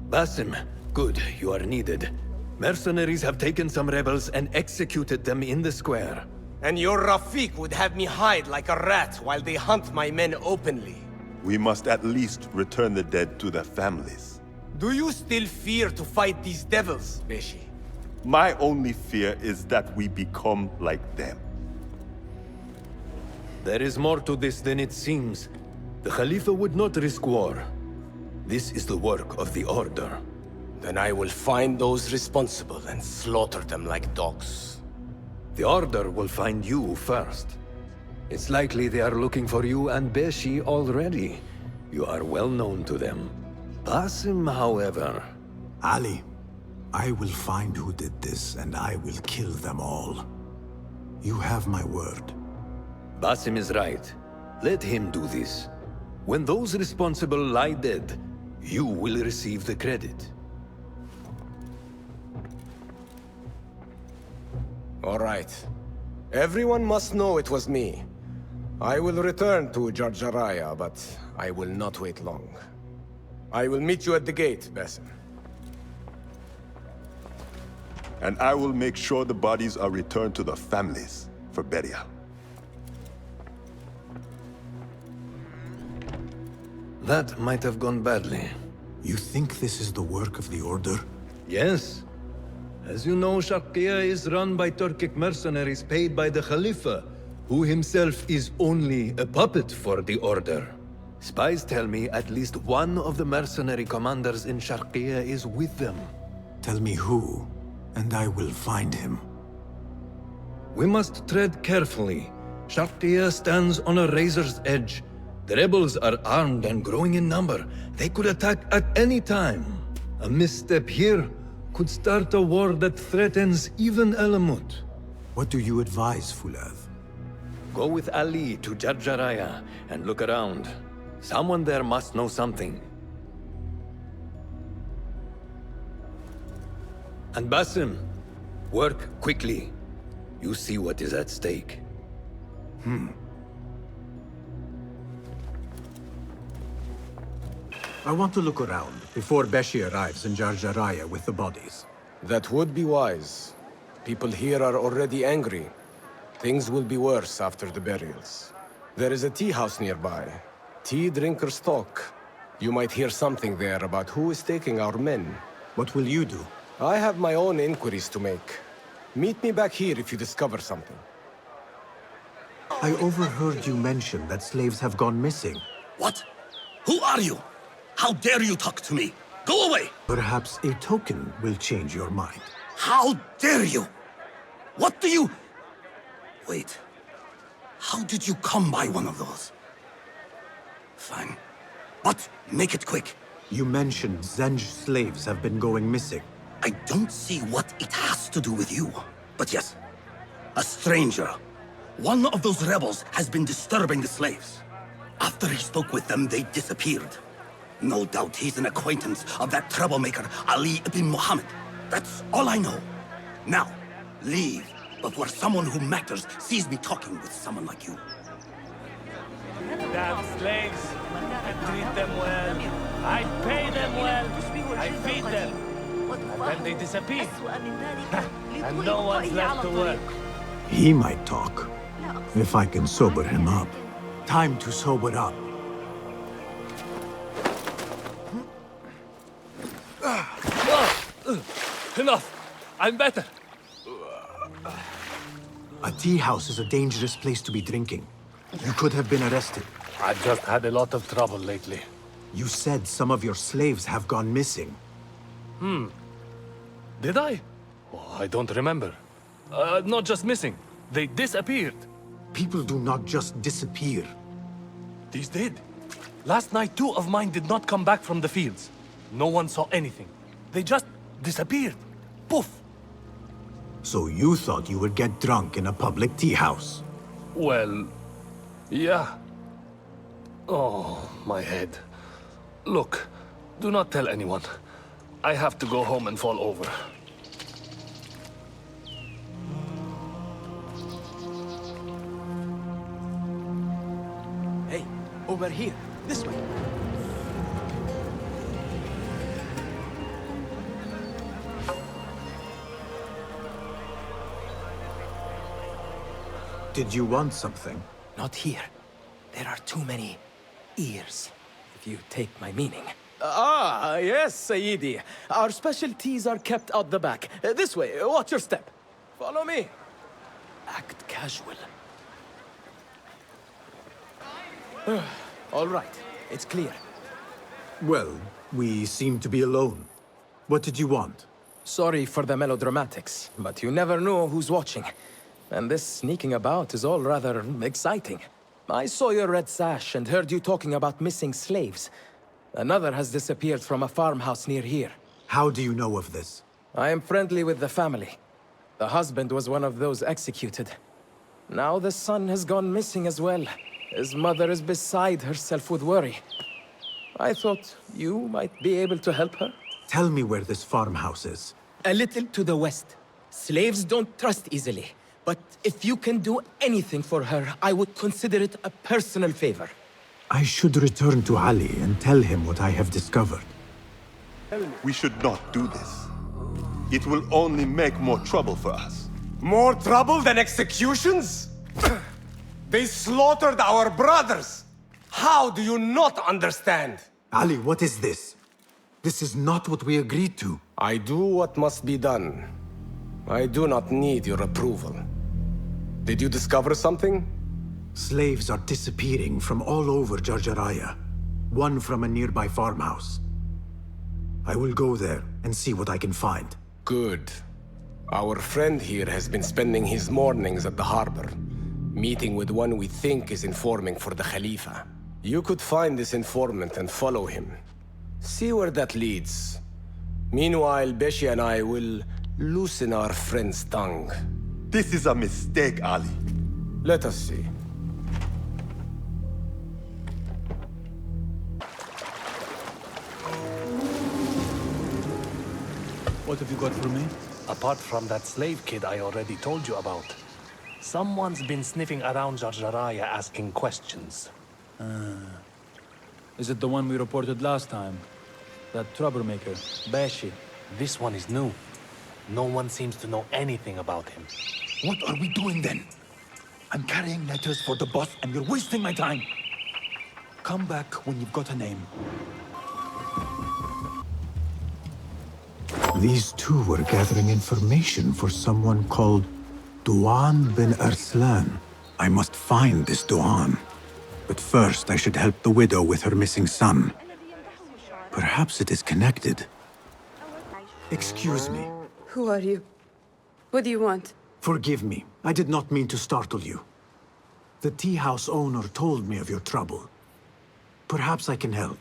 [SPEAKER 16] Basim, good, you are needed. Mercenaries have taken some rebels and executed them in the square.
[SPEAKER 12] And your Rafiq would have me hide like a rat while they hunt my men openly.
[SPEAKER 20] We must at least return the dead to their families.
[SPEAKER 12] Do you still fear to fight these devils, Beshi?
[SPEAKER 20] My only fear is that we become like them.
[SPEAKER 16] There is more to this than it seems. The Khalifa would not risk war. This is the work of the Order.
[SPEAKER 12] Then I will find those responsible and slaughter them like dogs.
[SPEAKER 16] The Order will find you first. It's likely they are looking for you and Beshi already. You are well known to them. Basim, however...
[SPEAKER 3] Ali, I will find who did this, and I will kill them all. You have my word.
[SPEAKER 16] Basim is right. Let him do this. When those responsible lie dead, you will receive the credit.
[SPEAKER 12] All right. Everyone must know it was me. I will return to Jarjaraya, but I will not wait long. I will meet you at the gate, Basim.
[SPEAKER 20] And I will make sure the bodies are returned to the families for burial.
[SPEAKER 16] That might have gone badly.
[SPEAKER 3] You think this is the work of the Order?
[SPEAKER 16] Yes. As you know, Sharqiya is run by Turkic mercenaries paid by the Khalifa, who himself is only a puppet for the Order. Spies tell me at least one of the mercenary commanders in Sharqiya is with them.
[SPEAKER 3] Tell me who, and I will find him.
[SPEAKER 16] We must tread carefully. Sharqiya stands on a razor's edge. The rebels are armed and growing in number. They could attack at any time. A misstep here could start a war that threatens even Alamut.
[SPEAKER 3] What do you advise, Fulad?
[SPEAKER 16] Go with Ali to Jarjaraya and look around. Someone there must know something. And Basim, work quickly. You see what is at stake.
[SPEAKER 3] I want to look around before Beshi arrives in Jarjaraya with the bodies.
[SPEAKER 12] That would be wise. People here are already angry. Things will be worse after the burials. There is a tea house nearby. Tea drinkers talk. You might hear something there about who is taking our men.
[SPEAKER 3] What will you do?
[SPEAKER 12] I have my own inquiries to make. Meet me back here if you discover something.
[SPEAKER 3] I overheard you mention that slaves have gone missing.
[SPEAKER 17] What? Who are you? How dare you talk to me? Go away!
[SPEAKER 3] Perhaps a token will change your mind.
[SPEAKER 17] How dare you? What do you... Wait. How did you come by one of those? Fine. But make it quick.
[SPEAKER 3] You mentioned Zenj slaves have been going missing.
[SPEAKER 17] I don't see what it has to do with you. But yes, a stranger. One of those rebels has been disturbing the slaves. After he spoke with them, they disappeared. No doubt he's an acquaintance of that troublemaker, Ali ibn Muhammad. That's all I know. Now, leave before someone who matters sees me talking with someone like you.
[SPEAKER 18] Damn slaves. I treat them well. I pay them well. I feed them. And then they disappear. And no one's left to work.
[SPEAKER 3] He might talk, if I can sober him up. Time to sober up.
[SPEAKER 18] Enough! I'm better!
[SPEAKER 3] A tea house is a dangerous place to be drinking. You could have been arrested.
[SPEAKER 18] I've just had a lot of trouble lately.
[SPEAKER 3] You said some of your slaves have gone missing.
[SPEAKER 18] Did I? Oh, I don't remember. Not just missing. They disappeared.
[SPEAKER 3] People do not just disappear.
[SPEAKER 18] These did. Last night, 2 of mine did not come back from the fields. No one saw anything. They just disappeared. Poof!
[SPEAKER 3] So you thought you would get drunk in a public tea house?
[SPEAKER 18] Well, yeah. Oh, my head. Look, do not tell anyone. I have to go home and fall over.
[SPEAKER 21] Hey, over here. This way.
[SPEAKER 3] Did you want something?
[SPEAKER 21] Not here. There are too many ears, if you take my meaning. Ah, yes, Sayyidi. Our specialties are kept out the back. This way, watch your step. Follow me. Act casual. All right, it's clear.
[SPEAKER 3] Well, we seem to be alone. What did you want?
[SPEAKER 21] Sorry for the melodramatics, but you never know who's watching. And this sneaking about is all rather exciting. I saw your red sash and heard you talking about missing slaves. Another has disappeared from a farmhouse near here.
[SPEAKER 3] How do you know of this?
[SPEAKER 21] I am friendly with the family. The husband was one of those executed. Now the son has gone missing as well. His mother is beside herself with worry. I thought you might be able to help her.
[SPEAKER 3] Tell me where this farmhouse is.
[SPEAKER 21] A little to the west. Slaves don't trust easily. But if you can do anything for her, I would consider it a personal favor.
[SPEAKER 3] I should return to Ali and tell him what I have discovered.
[SPEAKER 20] We should not do this. It will only make more trouble for us.
[SPEAKER 12] More trouble than executions? They slaughtered our brothers! How do you not understand?
[SPEAKER 3] Ali, what is this? This is not what we agreed to.
[SPEAKER 12] I do what must be done. I do not need your approval. Did you discover something?
[SPEAKER 3] Slaves are disappearing from all over Jarjaraya. One from a nearby farmhouse. I will go there and see what I can find.
[SPEAKER 12] Good. Our friend here has been spending his mornings at the harbor, meeting with one we think is informing for the Khalifa. You could find this informant and follow him. See where that leads. Meanwhile, Beshi and I will loosen our friend's tongue.
[SPEAKER 20] This is a mistake, Ali.
[SPEAKER 12] Let us see.
[SPEAKER 18] What have you got for me? Apart from that slave kid I already told you about. Someone's been sniffing around Jarjaraya asking questions.
[SPEAKER 6] Is it the one we reported last time? That troublemaker, Beshi?
[SPEAKER 18] This one is new. No one seems to know anything about him.
[SPEAKER 17] What are we doing then? I'm carrying letters for the boss and you're wasting my time. Come back when you've got a name.
[SPEAKER 3] These two were gathering information for someone called Duan bin Arslan. I must find this Duan. But first, I should help the widow with her missing son. Perhaps it is connected. Excuse me.
[SPEAKER 13] Who are you? What do you want?
[SPEAKER 3] Forgive me. I did not mean to startle you. The tea house owner told me of your trouble. Perhaps I can help.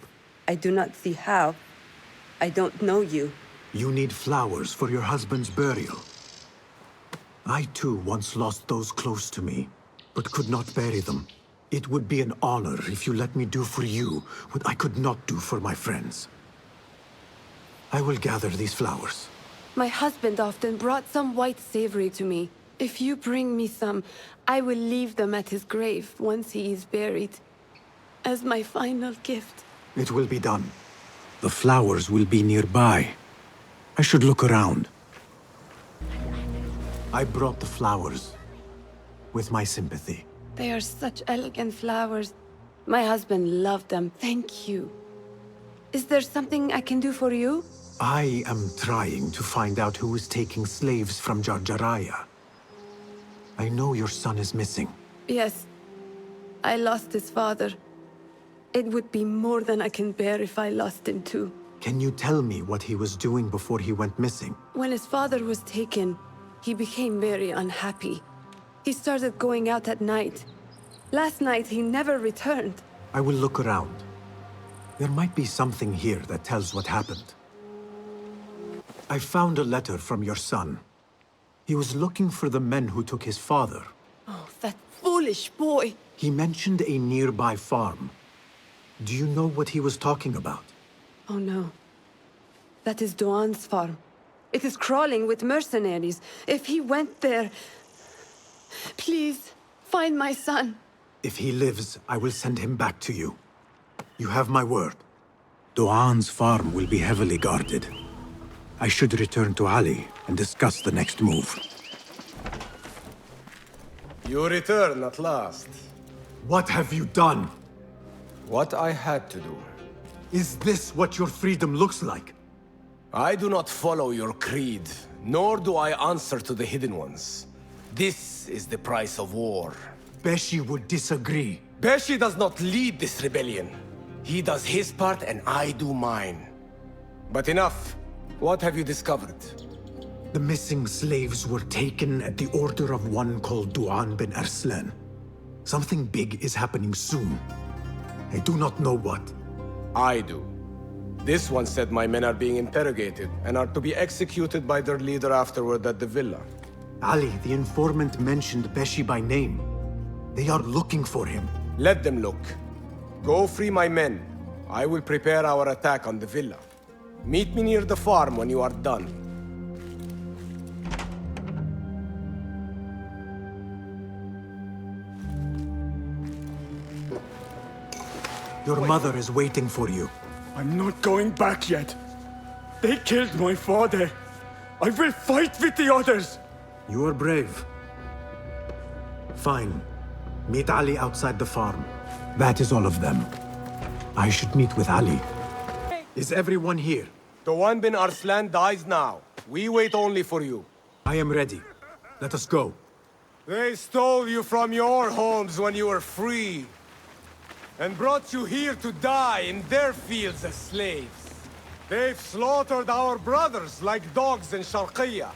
[SPEAKER 13] I do not see how. I don't know you.
[SPEAKER 3] You need flowers for your husband's burial. I too once lost those close to me, but could not bury them. It would be an honor if you let me do for you what I could not do for my friends. I will gather these flowers.
[SPEAKER 13] My husband often brought some white savory to me. If you bring me some, I will leave them at his grave once he is buried. As my final gift.
[SPEAKER 3] It will be done. The flowers will be nearby. I should look around. I brought the flowers with my sympathy.
[SPEAKER 13] They are such elegant flowers. My husband loved them. Thank you. Is there something I can do for you?
[SPEAKER 3] I am trying to find out who is taking slaves from Jarjaraya. I know your son is missing.
[SPEAKER 13] Yes. I lost his father. It would be more than I can bear if I lost him too.
[SPEAKER 3] Can you tell me what he was doing before he went missing?
[SPEAKER 13] When his father was taken, he became very unhappy. He started going out at night. Last night, he never returned.
[SPEAKER 3] I will look around. There might be something here that tells what happened. I found a letter from your son. He was looking for the men who took his father.
[SPEAKER 13] Oh, that foolish boy!
[SPEAKER 3] He mentioned a nearby farm. Do you know what he was talking about?
[SPEAKER 13] Oh no. That is Duan's farm. It is crawling with mercenaries. If he went there... Please, find my son.
[SPEAKER 3] If he lives, I will send him back to you. You have my word. Duan's farm will be heavily guarded. I should return to Ali and discuss the next move.
[SPEAKER 12] You return at last.
[SPEAKER 3] What have you done?
[SPEAKER 12] What I had to do.
[SPEAKER 3] Is this what your freedom looks like?
[SPEAKER 12] I do not follow your creed, nor do I answer to the Hidden Ones. This is the price of war.
[SPEAKER 3] Beshi would disagree.
[SPEAKER 12] Beshi does not lead this rebellion. He does his part and I do mine. But enough. What have you discovered?
[SPEAKER 3] The missing slaves were taken at the order of one called Duan bin Arslan. Something big is happening soon. I do not know what.
[SPEAKER 12] I do. This one said my men are being interrogated and are to be executed by their leader afterward at the villa.
[SPEAKER 3] Ali, the informant, mentioned Beshi by name. They are looking for him.
[SPEAKER 12] Let them look. Go free my men. I will prepare our attack on the villa. Meet me near the farm when you are done.
[SPEAKER 3] Your mother is waiting for you.
[SPEAKER 14] I'm not going back yet. They killed my father. I will fight with the others.
[SPEAKER 3] You are brave. Fine. Meet Ali outside the farm. That is all of them. I should meet with Ali. Is everyone here?
[SPEAKER 12] Duan bin Arslan dies now. We wait only for you.
[SPEAKER 3] I am ready. Let us go.
[SPEAKER 12] They stole you from your homes when you were free, and brought you here to die in their fields as slaves. They've slaughtered our brothers like dogs in Sharqiyya.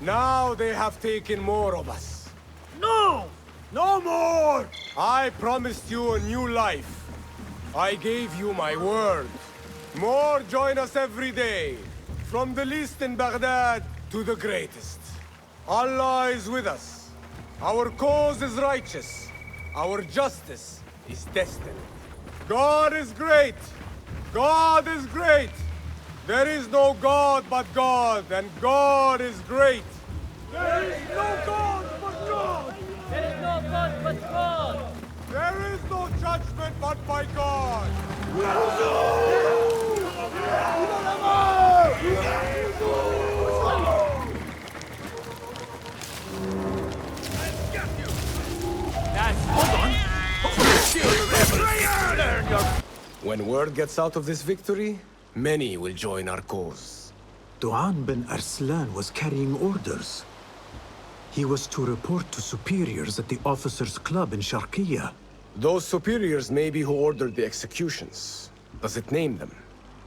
[SPEAKER 12] Now they have taken more of us.
[SPEAKER 14] No! No more!
[SPEAKER 12] I promised you a new life. I gave you my word. More join us every day, from the least in Baghdad to the greatest. Allah is with us. Our cause is righteous. Our justice is destined. God is great! God is great! There is no God but God, and God is great!
[SPEAKER 14] There is no God but God!
[SPEAKER 18] There is no God but God!
[SPEAKER 12] There is no judgment but by God! When word gets out of this victory, many will join our cause.
[SPEAKER 3] Duan bin Arslan was carrying orders. He was to report to superiors at the officers' club in Sharqiyya.
[SPEAKER 12] Those superiors may be who ordered the executions. Does it name them?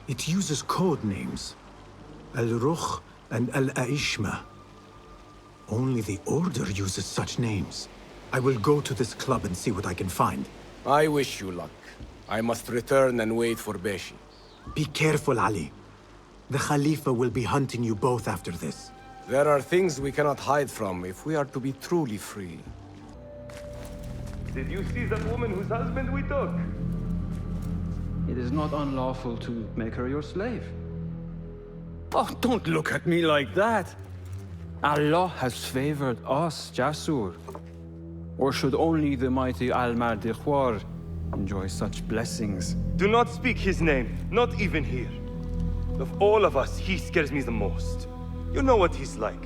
[SPEAKER 3] It uses code names. Al-Rukh and Al-Aishma. Only the Order uses such names. I will go to this club and see what I can find.
[SPEAKER 12] I wish you luck. I must return and wait for Beshi.
[SPEAKER 3] Be careful, Ali. The Khalifa will be hunting you both after this.
[SPEAKER 12] There are things we cannot hide from if we are to be truly free.
[SPEAKER 9] Did you see that woman whose husband we took?
[SPEAKER 7] It is not unlawful to make her your slave.
[SPEAKER 14] Oh, don't look at me like that.
[SPEAKER 7] Allah has favored us, Jasur. Or should only the mighty Al-Mardikhwar enjoy such blessings?
[SPEAKER 9] Do not speak his name, not even here. Of all of us, he scares me the most. You know what he's like.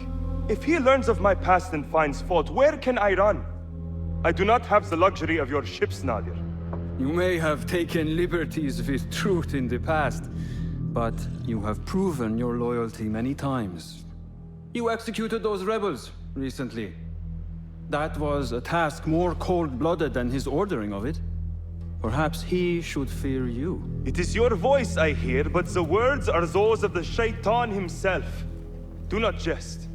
[SPEAKER 9] If he learns of my past and finds fault, where can I run? I do not have the luxury of your ships, Nadir.
[SPEAKER 7] You may have taken liberties with truth in the past, but you have proven your loyalty many times. You executed those rebels recently. That was a task more cold-blooded than his ordering of it. Perhaps he should fear you.
[SPEAKER 9] It is your voice I hear, but the words are those of the Shaitan himself. Do not jest.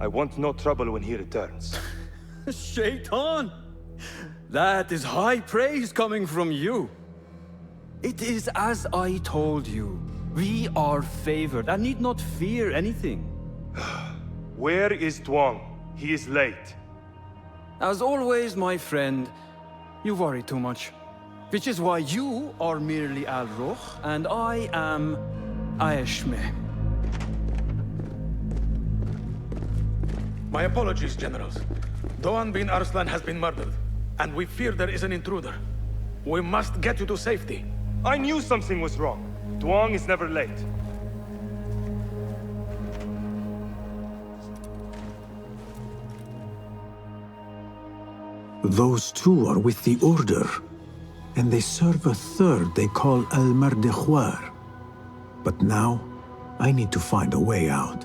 [SPEAKER 9] I want no trouble when he returns.
[SPEAKER 7] Shaitan! That is high praise coming from you. It is as I told you. We are favored and need not fear anything.
[SPEAKER 9] Where is Tuang? He is late.
[SPEAKER 7] As always, my friend, you worry too much. Which is why you are merely Al-Ruh, and I am Aeshme.
[SPEAKER 11] My apologies, generals. Doğan bin Arslan has been murdered, and we fear there is an intruder. We must get you to safety.
[SPEAKER 9] I knew something was wrong. Tuang is never late.
[SPEAKER 3] Those two are with the Order, and they serve a third they call Al-Mardekhwar. But now, I need to find a way out.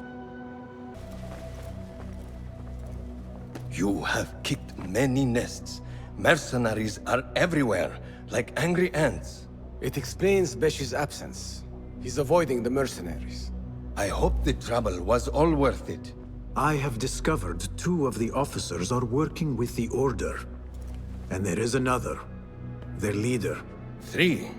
[SPEAKER 16] You have kicked many nests. Mercenaries are everywhere, like angry ants.
[SPEAKER 12] It explains Beshi's absence. He's avoiding the mercenaries.
[SPEAKER 16] I hope the trouble was all worth it.
[SPEAKER 3] I have discovered 2 of the officers are working with the Order. And there is another, their leader.
[SPEAKER 16] 3.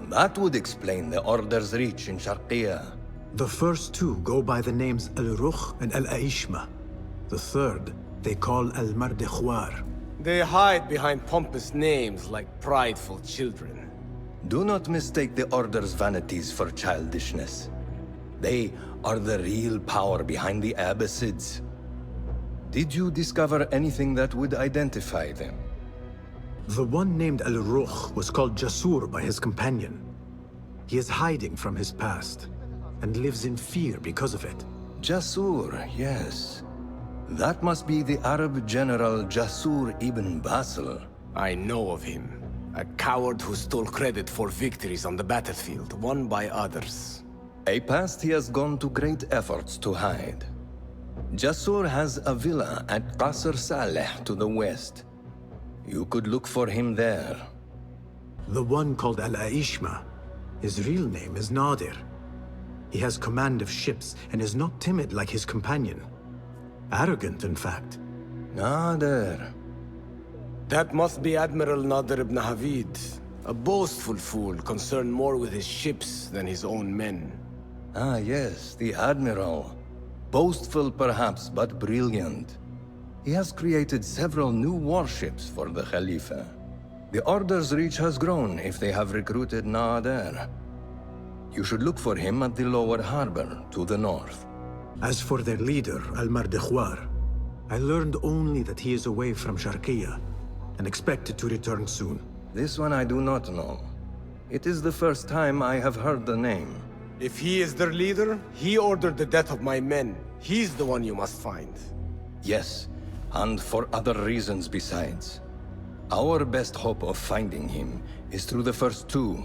[SPEAKER 16] That would explain the Order's reach in Sharqiya.
[SPEAKER 3] The first 2 go by the names Al-Ruh and Al-Aishma. The third, they call Al-Mardekhwar.
[SPEAKER 12] They hide behind pompous names like prideful children.
[SPEAKER 16] Do not mistake the Order's vanities for childishness. They are the real power behind the Abbasids. Did you discover anything that would identify them?
[SPEAKER 3] The one named Al-Ruh was called Jasur by his companion. He is hiding from his past, and lives in fear because of it.
[SPEAKER 16] Jasur, yes. That must be the Arab general Jasur ibn Basil.
[SPEAKER 12] I know of him. A coward who stole credit for victories on the battlefield, won by others.
[SPEAKER 16] A past he has gone to great efforts to hide. Jasur has a villa at Qasr Saleh to the west. You could look for him there.
[SPEAKER 3] The one called Al-Aishma, his real name is Nadir. He has command of ships and is not timid like his companion. Arrogant, in fact.
[SPEAKER 16] Nadir.
[SPEAKER 12] That must be Admiral Nadir ibn Havid. A boastful fool concerned more with his ships than his own men.
[SPEAKER 16] Ah, yes, the Admiral. Boastful perhaps, but brilliant. He has created several new warships for the Khalifa. The Order's reach has grown if they have recruited Nadir. You should look for him at the lower harbor, to the north.
[SPEAKER 3] As for their leader, Al-Mardekhwar, I learned only that he is away from Sharqiya, and expected to return soon.
[SPEAKER 16] This one I do not know. It is the first time I have heard the name.
[SPEAKER 12] If he is their leader, he ordered the death of my men. He's the one you must find.
[SPEAKER 16] Yes, and for other reasons besides. Our best hope of finding him is through the first 2.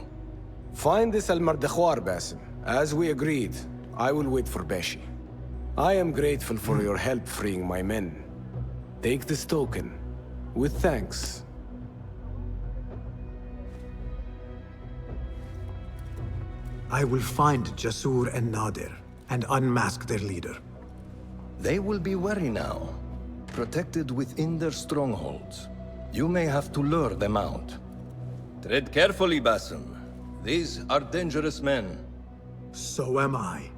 [SPEAKER 12] Find this Al-Mardekhwar, Basim. As we agreed, I will wait for Beshi. I am grateful for your help freeing my men. Take this token, with thanks.
[SPEAKER 3] I will find Jasur and Nadir, and unmask their leader.
[SPEAKER 16] They will be wary now, protected within their strongholds. You may have to lure them out. Tread carefully, Basim. These are dangerous men.
[SPEAKER 3] So am I.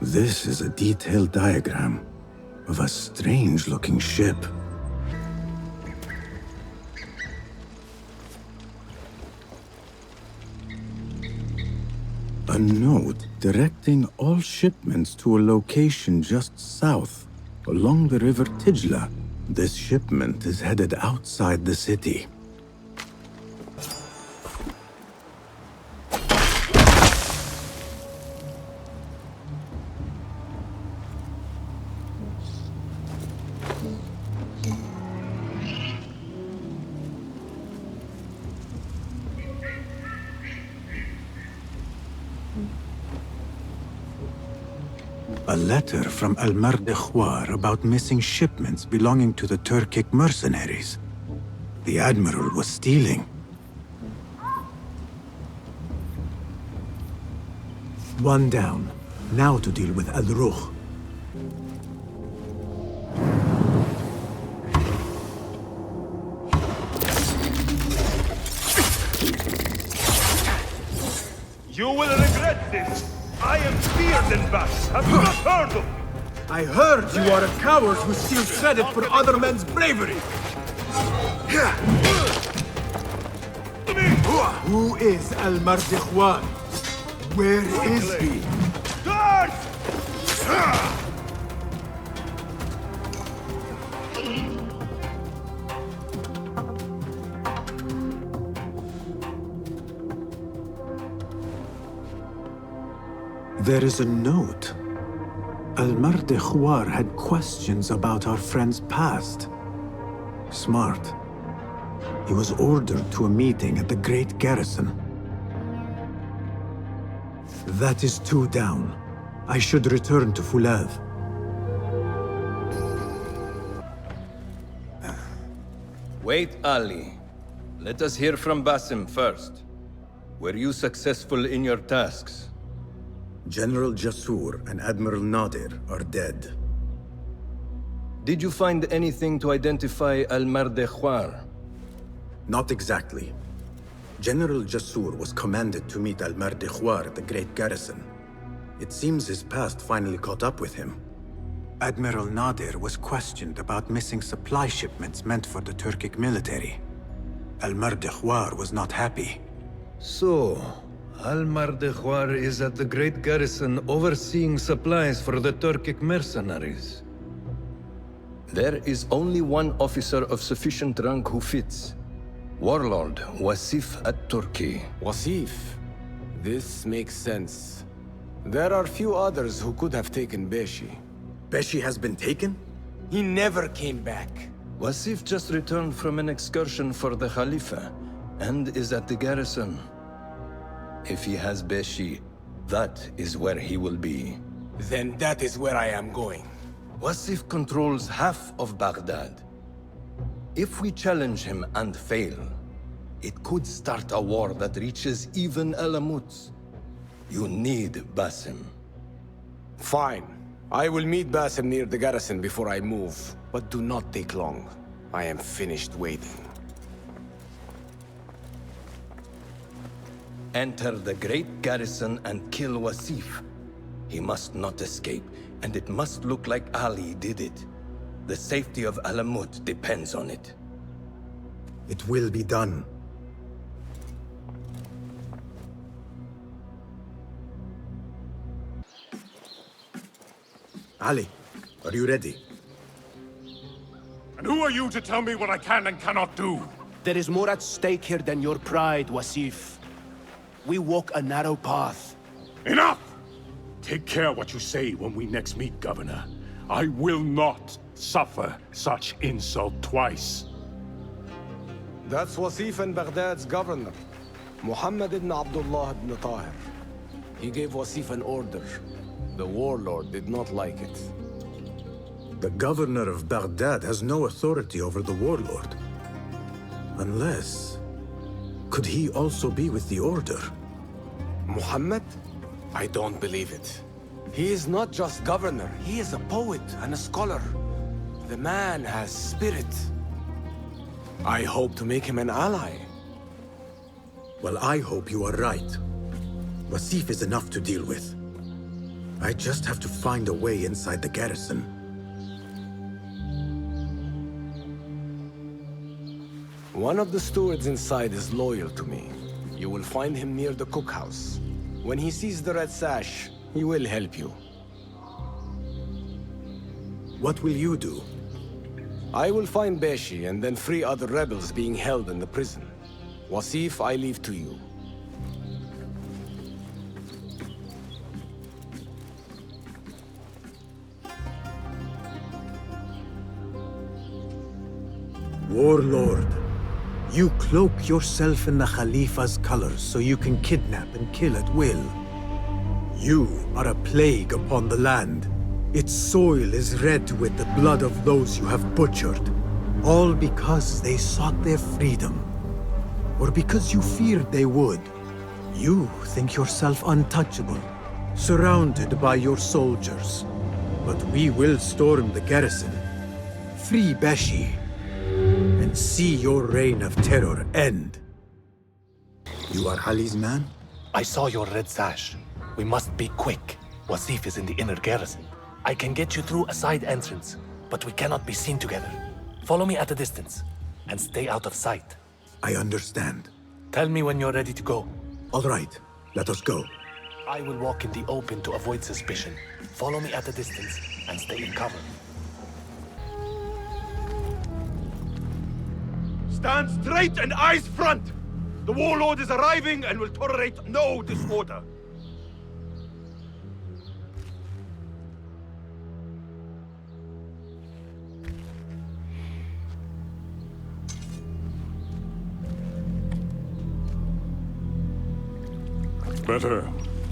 [SPEAKER 3] This is a detailed diagram of a strange-looking ship. A note directing all shipments to a location just south, along the river Tijla. This shipment is headed outside the city. A letter from Al-Mardekhwar about missing shipments belonging to the Turkic mercenaries. The Admiral was stealing. One down. Now to deal with Al-Ruh.
[SPEAKER 9] You will regret this. I am feared in battle. Have you not heard of me?
[SPEAKER 3] I heard you are a coward who steals credit for other men's bravery. Who is Al-Mardekhwar? Where is he?
[SPEAKER 9] Guards!
[SPEAKER 3] There is a note. Al-Mardekhwar had questions about our friend's past. Smart. He was ordered to a meeting at the Great Garrison. That is 2 down. I should return to Fulav.
[SPEAKER 16] Wait, Ali. Let us hear from Basim first. Were you successful in your tasks?
[SPEAKER 3] General Jasur and Admiral Nadir are dead.
[SPEAKER 16] Did you find anything to identify Al-Mardekhwar?
[SPEAKER 3] Not exactly. General Jasur was commanded to meet Al-Mardekhwar at the Great Garrison. It seems his past finally caught up with him. Admiral Nadir was questioned about missing supply shipments meant for the Turkic military. Al-Mardekhwar was not happy.
[SPEAKER 16] So, Al-Mardekhwar is at the Great Garrison overseeing supplies for the Turkic mercenaries. There is only one officer of sufficient rank who fits. Warlord Wasif at-Turki.
[SPEAKER 12] Wasif? This makes sense. There are few others who could have taken Beshi.
[SPEAKER 3] Beshi has been taken?
[SPEAKER 12] He never came back.
[SPEAKER 16] Wasif just returned from an excursion for the Khalifa, and is at the garrison. If he has Beshi, that is where he will be.
[SPEAKER 12] Then that is where I am going.
[SPEAKER 16] Wasif controls half of Baghdad. If we challenge him and fail, it could start a war that reaches even Alamut. You need Basim.
[SPEAKER 12] Fine. I will meet Basim near the garrison before I move, but do not take long. I am finished waiting.
[SPEAKER 16] Enter the great garrison and kill Wasif. He must not escape, and it must look like Ali did it. The safety of Alamut depends on it.
[SPEAKER 3] It will be done. Ali, are you ready?
[SPEAKER 11] And who are you to tell me what I can and cannot do?
[SPEAKER 5] There is more at stake here than your pride, Wasif. We walk a narrow path.
[SPEAKER 11] Enough! Take care what you say when we next meet, Governor. I will not suffer such insult twice.
[SPEAKER 12] That's Wasif and Baghdad's governor, Muhammad ibn Abdullah ibn Tahir. He gave Wasif an order. The warlord did not like it.
[SPEAKER 3] The governor of Baghdad has no authority over the warlord. Unless... could he also be with the order?
[SPEAKER 12] Muhammad? I don't believe it. He is not just governor, he is a poet and a scholar. The man has spirit. I hope to make him an ally.
[SPEAKER 3] Well, I hope you are right. Wasif is enough to deal with. I just have to find a way inside the garrison.
[SPEAKER 12] One of the stewards inside is loyal to me. You will find him near the cookhouse. When he sees the red sash, he will help you.
[SPEAKER 3] What will you do?
[SPEAKER 12] I will find Beshi and then free other rebels being held in the prison. Wasif, I leave to you.
[SPEAKER 3] Warlord, you cloak yourself in the Khalifa's colors so you can kidnap and kill at will. You are a plague upon the land. Its soil is red with the blood of those you have butchered, all because they sought their freedom, or because you feared they would. You think yourself untouchable, surrounded by your soldiers. But we will storm the garrison, free Beshi, and see your reign of terror end. You are Ali's man?
[SPEAKER 18] I saw your red sash. We must be quick. Wasif is in the inner garrison. I can get you through a side entrance, but we cannot be seen together. Follow me at a distance, and stay out of sight.
[SPEAKER 3] I understand.
[SPEAKER 18] Tell me when you're ready to go.
[SPEAKER 3] All right, let us go.
[SPEAKER 18] I will walk in the open to avoid suspicion. Follow me at a distance, and stay in cover.
[SPEAKER 11] Stand straight and eyes front! The warlord is arriving and will tolerate no disorder.
[SPEAKER 19] Better.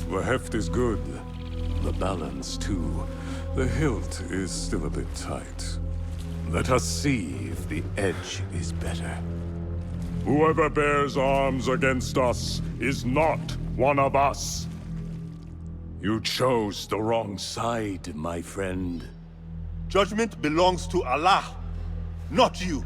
[SPEAKER 19] The heft is good. The balance, too. The hilt is still a bit tight. Let us see if the edge is better. Whoever bears arms against us is not one of us. You chose the wrong side, my friend.
[SPEAKER 20] Judgment belongs to Allah, not you.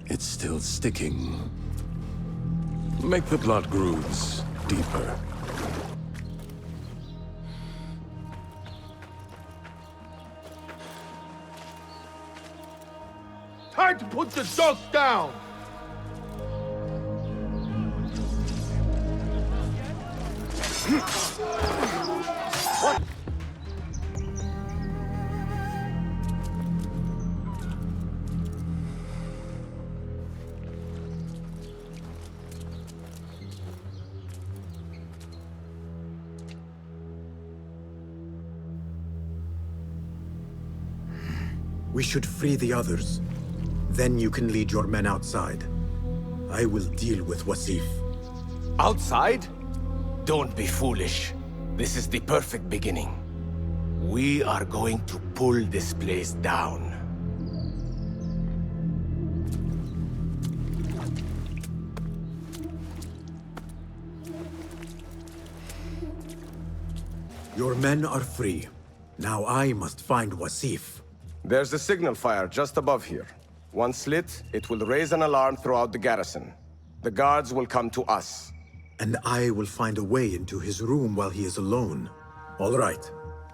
[SPEAKER 19] It's still sticking. Make the blood grooves deeper.
[SPEAKER 11] Time to put the dog down! What?
[SPEAKER 3] We should free the others. Then you can lead your men outside. I will deal with Wasif.
[SPEAKER 5] Outside? Don't be foolish. This is the perfect beginning. We are going to pull this place down.
[SPEAKER 3] Your men are free. Now I must find Wasif.
[SPEAKER 12] There's a signal fire just above here. Once lit, it will raise an alarm throughout the garrison. The guards will come to us.
[SPEAKER 3] And I will find a way into his room while he is alone. All right.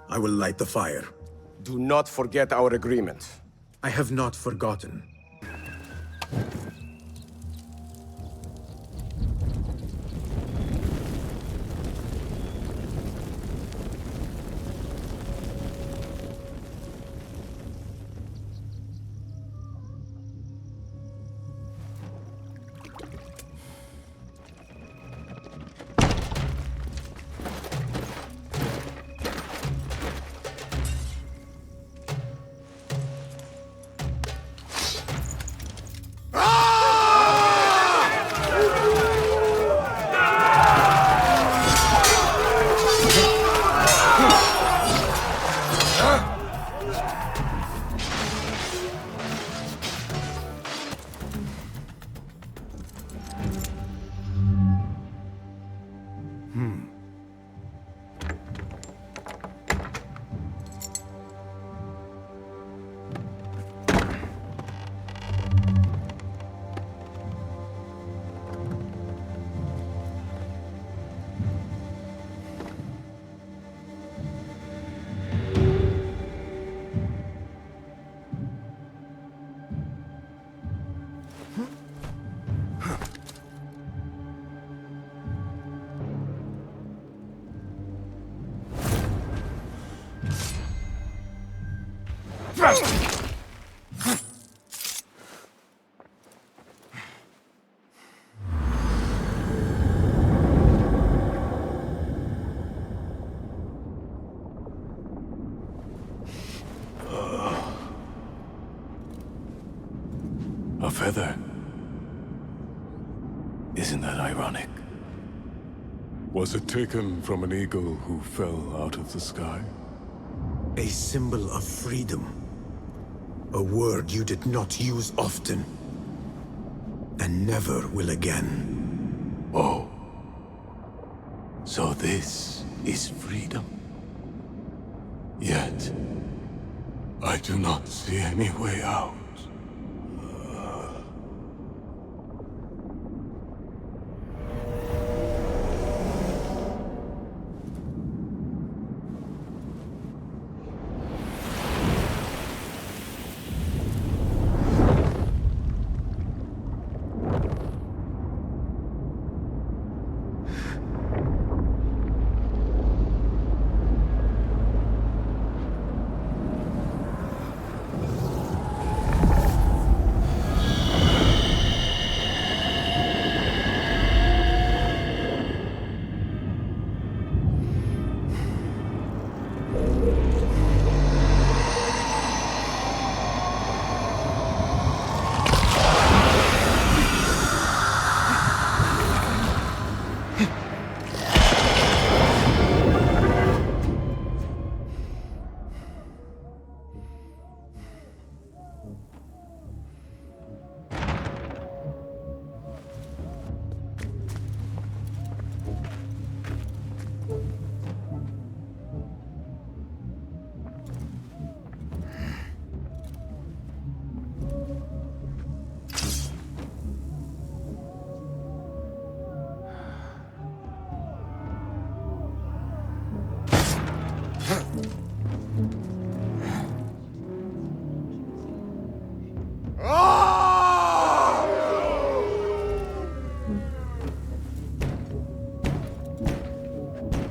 [SPEAKER 3] I will light the fire.
[SPEAKER 12] Do not forget our agreement.
[SPEAKER 3] I have not forgotten.
[SPEAKER 19] A feather. Isn't that ironic? Was it taken from an eagle who fell out of the sky?
[SPEAKER 3] A symbol of freedom. A word you did not use often. And never will again.
[SPEAKER 19] Oh. So this is freedom. Yet, I do not see any way out.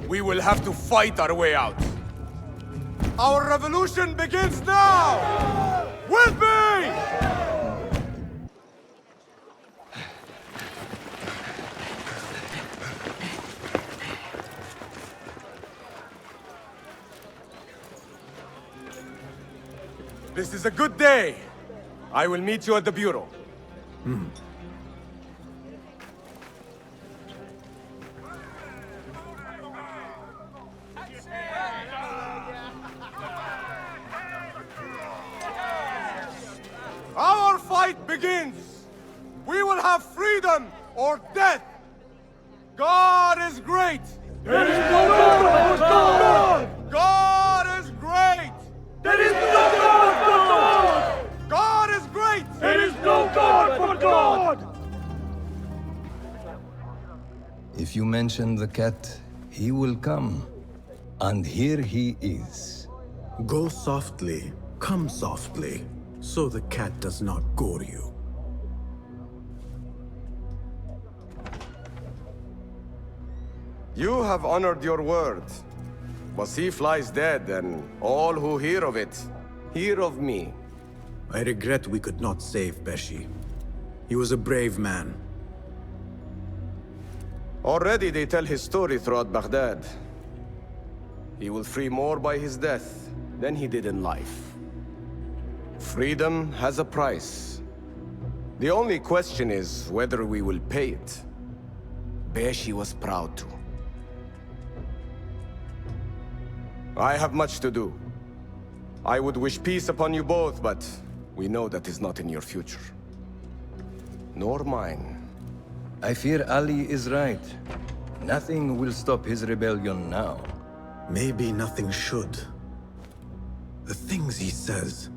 [SPEAKER 5] We will have to fight our way out. Our revolution begins now! With me! This is a good day. I will meet you at the bureau. Our fight begins! We will have freedom or death! God is great!
[SPEAKER 9] There is no God but God!
[SPEAKER 5] God is great!
[SPEAKER 9] There is no God but God!
[SPEAKER 5] God is great!
[SPEAKER 9] There is no God but God!
[SPEAKER 16] If you mention the cat, he will come. And here he is.
[SPEAKER 3] Go softly, come softly, so the cat does not gore you.
[SPEAKER 12] You have honored your word. Wasif lies dead, and all who hear of it, hear of me.
[SPEAKER 3] I regret we could not save Beshi. He was a brave man.
[SPEAKER 12] Already they tell his story throughout Baghdad. He will free more by his death than he did in life. Freedom has a price. The only question is whether we will pay it. Beshi was proud to. I have much to do. I would wish peace upon you both, but we know that is not in your future. Nor mine.
[SPEAKER 16] I fear Ali is right. Nothing will stop his rebellion now.
[SPEAKER 3] Maybe nothing should. The things he says.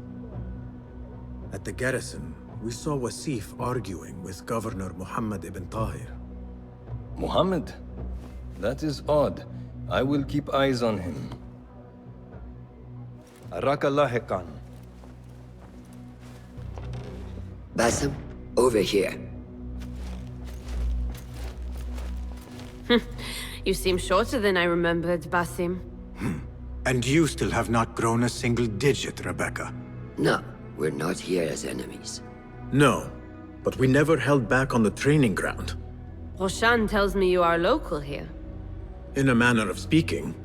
[SPEAKER 3] At the garrison, we saw Wasif arguing with Governor Muhammad ibn Tahir.
[SPEAKER 16] Muhammad? That is odd. I will keep eyes on him. Arakallah Khan.
[SPEAKER 1] Basim, over here.
[SPEAKER 22] You seem shorter than I remembered, Basim.
[SPEAKER 3] And you still have not grown a single digit, Rebecca.
[SPEAKER 1] No, we're not here as enemies.
[SPEAKER 3] No, but we never held back on the training ground.
[SPEAKER 22] Roshan tells me you are local here.
[SPEAKER 3] In a manner of speaking.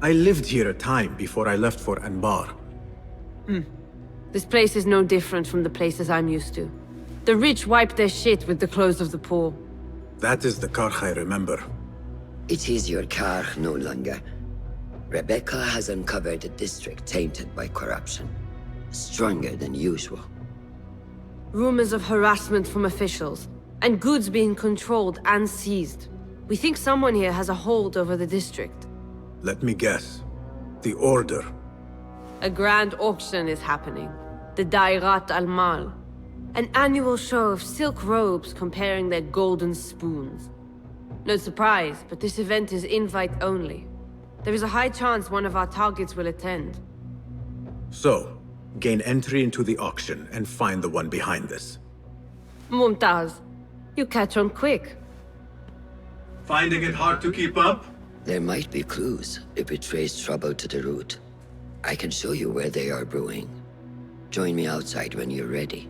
[SPEAKER 3] I lived here a time before I left for Anbar.
[SPEAKER 22] This place is no different from the places I'm used to. The rich wipe their shit with the clothes of the poor.
[SPEAKER 3] That is the Karch I remember.
[SPEAKER 1] It is your Karch no longer. Rebecca has uncovered a district tainted by corruption. Stronger than usual.
[SPEAKER 22] Rumors of harassment from officials, and goods being controlled and seized. We think someone here has a hold over the district.
[SPEAKER 3] Let me guess. The Order.
[SPEAKER 22] A grand auction is happening. The Dairat al-Mal. An annual show of silk robes comparing their golden spoons. No surprise, but this event is invite only. There is a high chance one of our targets will attend.
[SPEAKER 3] So, gain entry into the auction and find the one behind this.
[SPEAKER 22] Mumtaz, you catch on quick.
[SPEAKER 3] Finding it hard to keep up?
[SPEAKER 1] There might be clues if it traces trouble to the root. I can show you where they are brewing. Join me outside when you're ready.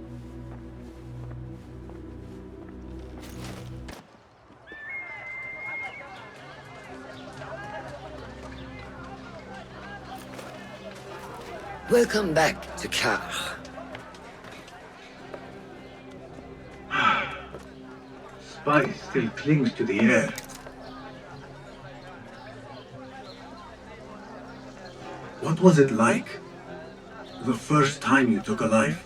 [SPEAKER 1] Welcome back to Karch.
[SPEAKER 3] Spice still clings to the air. What was it like? The first time you took a life?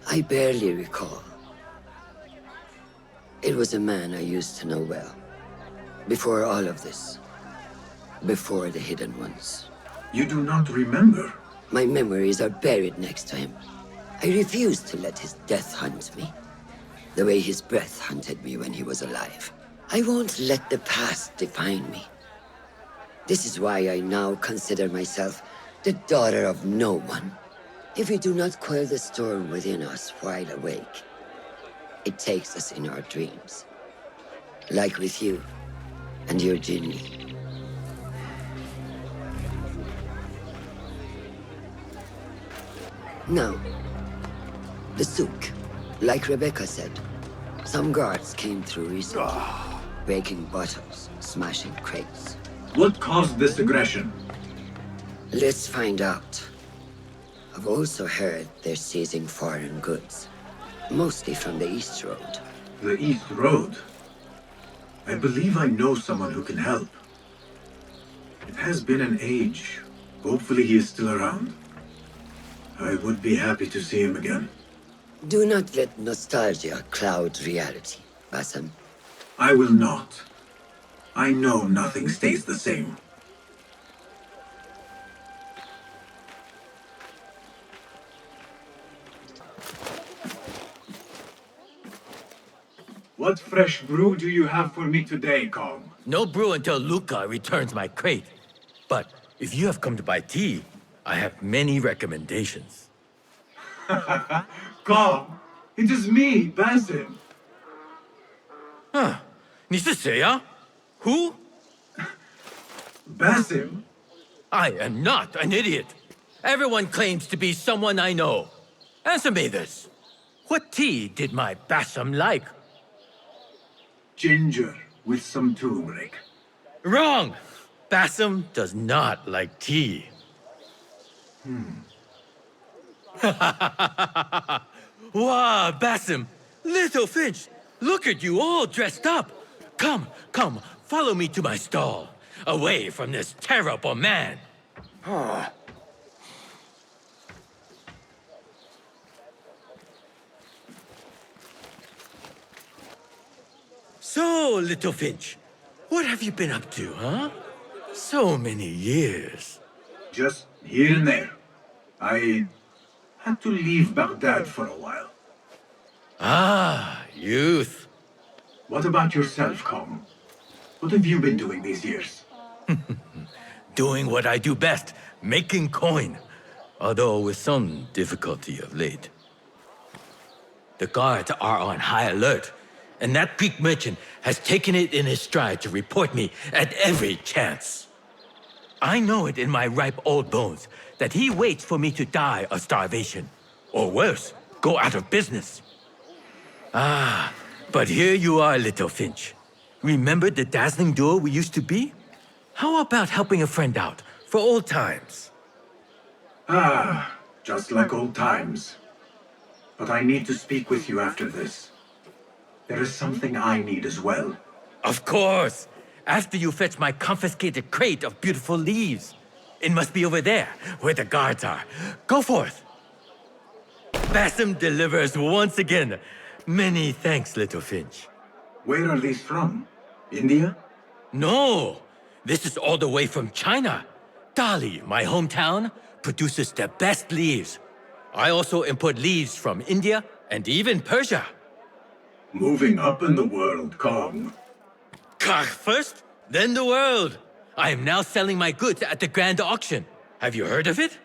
[SPEAKER 1] I barely recall. It was a man I used to know well. Before all of this. Before the Hidden Ones.
[SPEAKER 3] You do not remember?
[SPEAKER 1] My memories are buried next to him. I refuse to let his death hunt me. The way his breath hunted me when he was alive. I won't let the past define me. This is why I now consider myself the daughter of no one. If we do not quell the storm within us while awake, it takes us in our dreams. Like with you and your Jinni. Now, the souk, like Rebecca said, some guards came through recently, breaking bottles, smashing crates.
[SPEAKER 3] What caused this aggression?
[SPEAKER 1] Let's find out. I've also heard they're seizing foreign goods, mostly from the East Road.
[SPEAKER 3] The East Road? I believe I know someone who can help. It has been an age. Hopefully he is still around. I would be happy to see him again.
[SPEAKER 1] Do not let nostalgia cloud reality, Bassam.
[SPEAKER 3] I will not. I know nothing stays the same. What fresh brew do you have for me today, CAÄ?
[SPEAKER 2] No brew until Luca returns my crate. But if you have come to buy tea, I have many recommendations.
[SPEAKER 3] CAÄ, it is me, Basim.
[SPEAKER 2] Huh. 你是谁啊? Who?
[SPEAKER 3] Basim?
[SPEAKER 2] I am not an idiot. Everyone claims to be someone I know. Answer me this. What tea did my Basim like?
[SPEAKER 3] Ginger with some turmeric.
[SPEAKER 2] Wrong! Basim does not like tea. Wow, Basim! Little Finch, look at you all dressed up. Come, come, follow me to my stall. Away from this terrible man. So, Little Finch, what have you been up to, huh? So many years.
[SPEAKER 3] Just here and there. I had to leave Baghdad for a while.
[SPEAKER 2] Ah, youth.
[SPEAKER 3] What about yourself, CAÄ? What have you been doing these years?
[SPEAKER 2] Doing what I do best, making coin. Although with some difficulty of late. The guards are on high alert, and that Greek merchant has taken it in his stride to report me at every chance. I know it in my ripe old bones that he waits for me to die of starvation. Or worse, go out of business. Ah, but here you are, Little Finch. Remember the dazzling duo we used to be? How about helping a friend out, for old times?
[SPEAKER 3] Ah, just like old times. But I need to speak with you after this. There is something I need as well.
[SPEAKER 2] Of course! After you fetch my confiscated crate of beautiful leaves. It must be over there, where the guards are. Go forth! Basim delivers once again. Many thanks, little Finch.
[SPEAKER 3] Where are these from? India?
[SPEAKER 2] No! This is all the way from China. Dali, my hometown, produces the best leaves. I also import leaves from India and even Persia.
[SPEAKER 3] Moving up in the world, Kong.
[SPEAKER 2] Kah first, then the world. I am now selling my goods at the grand auction. Have you heard of it?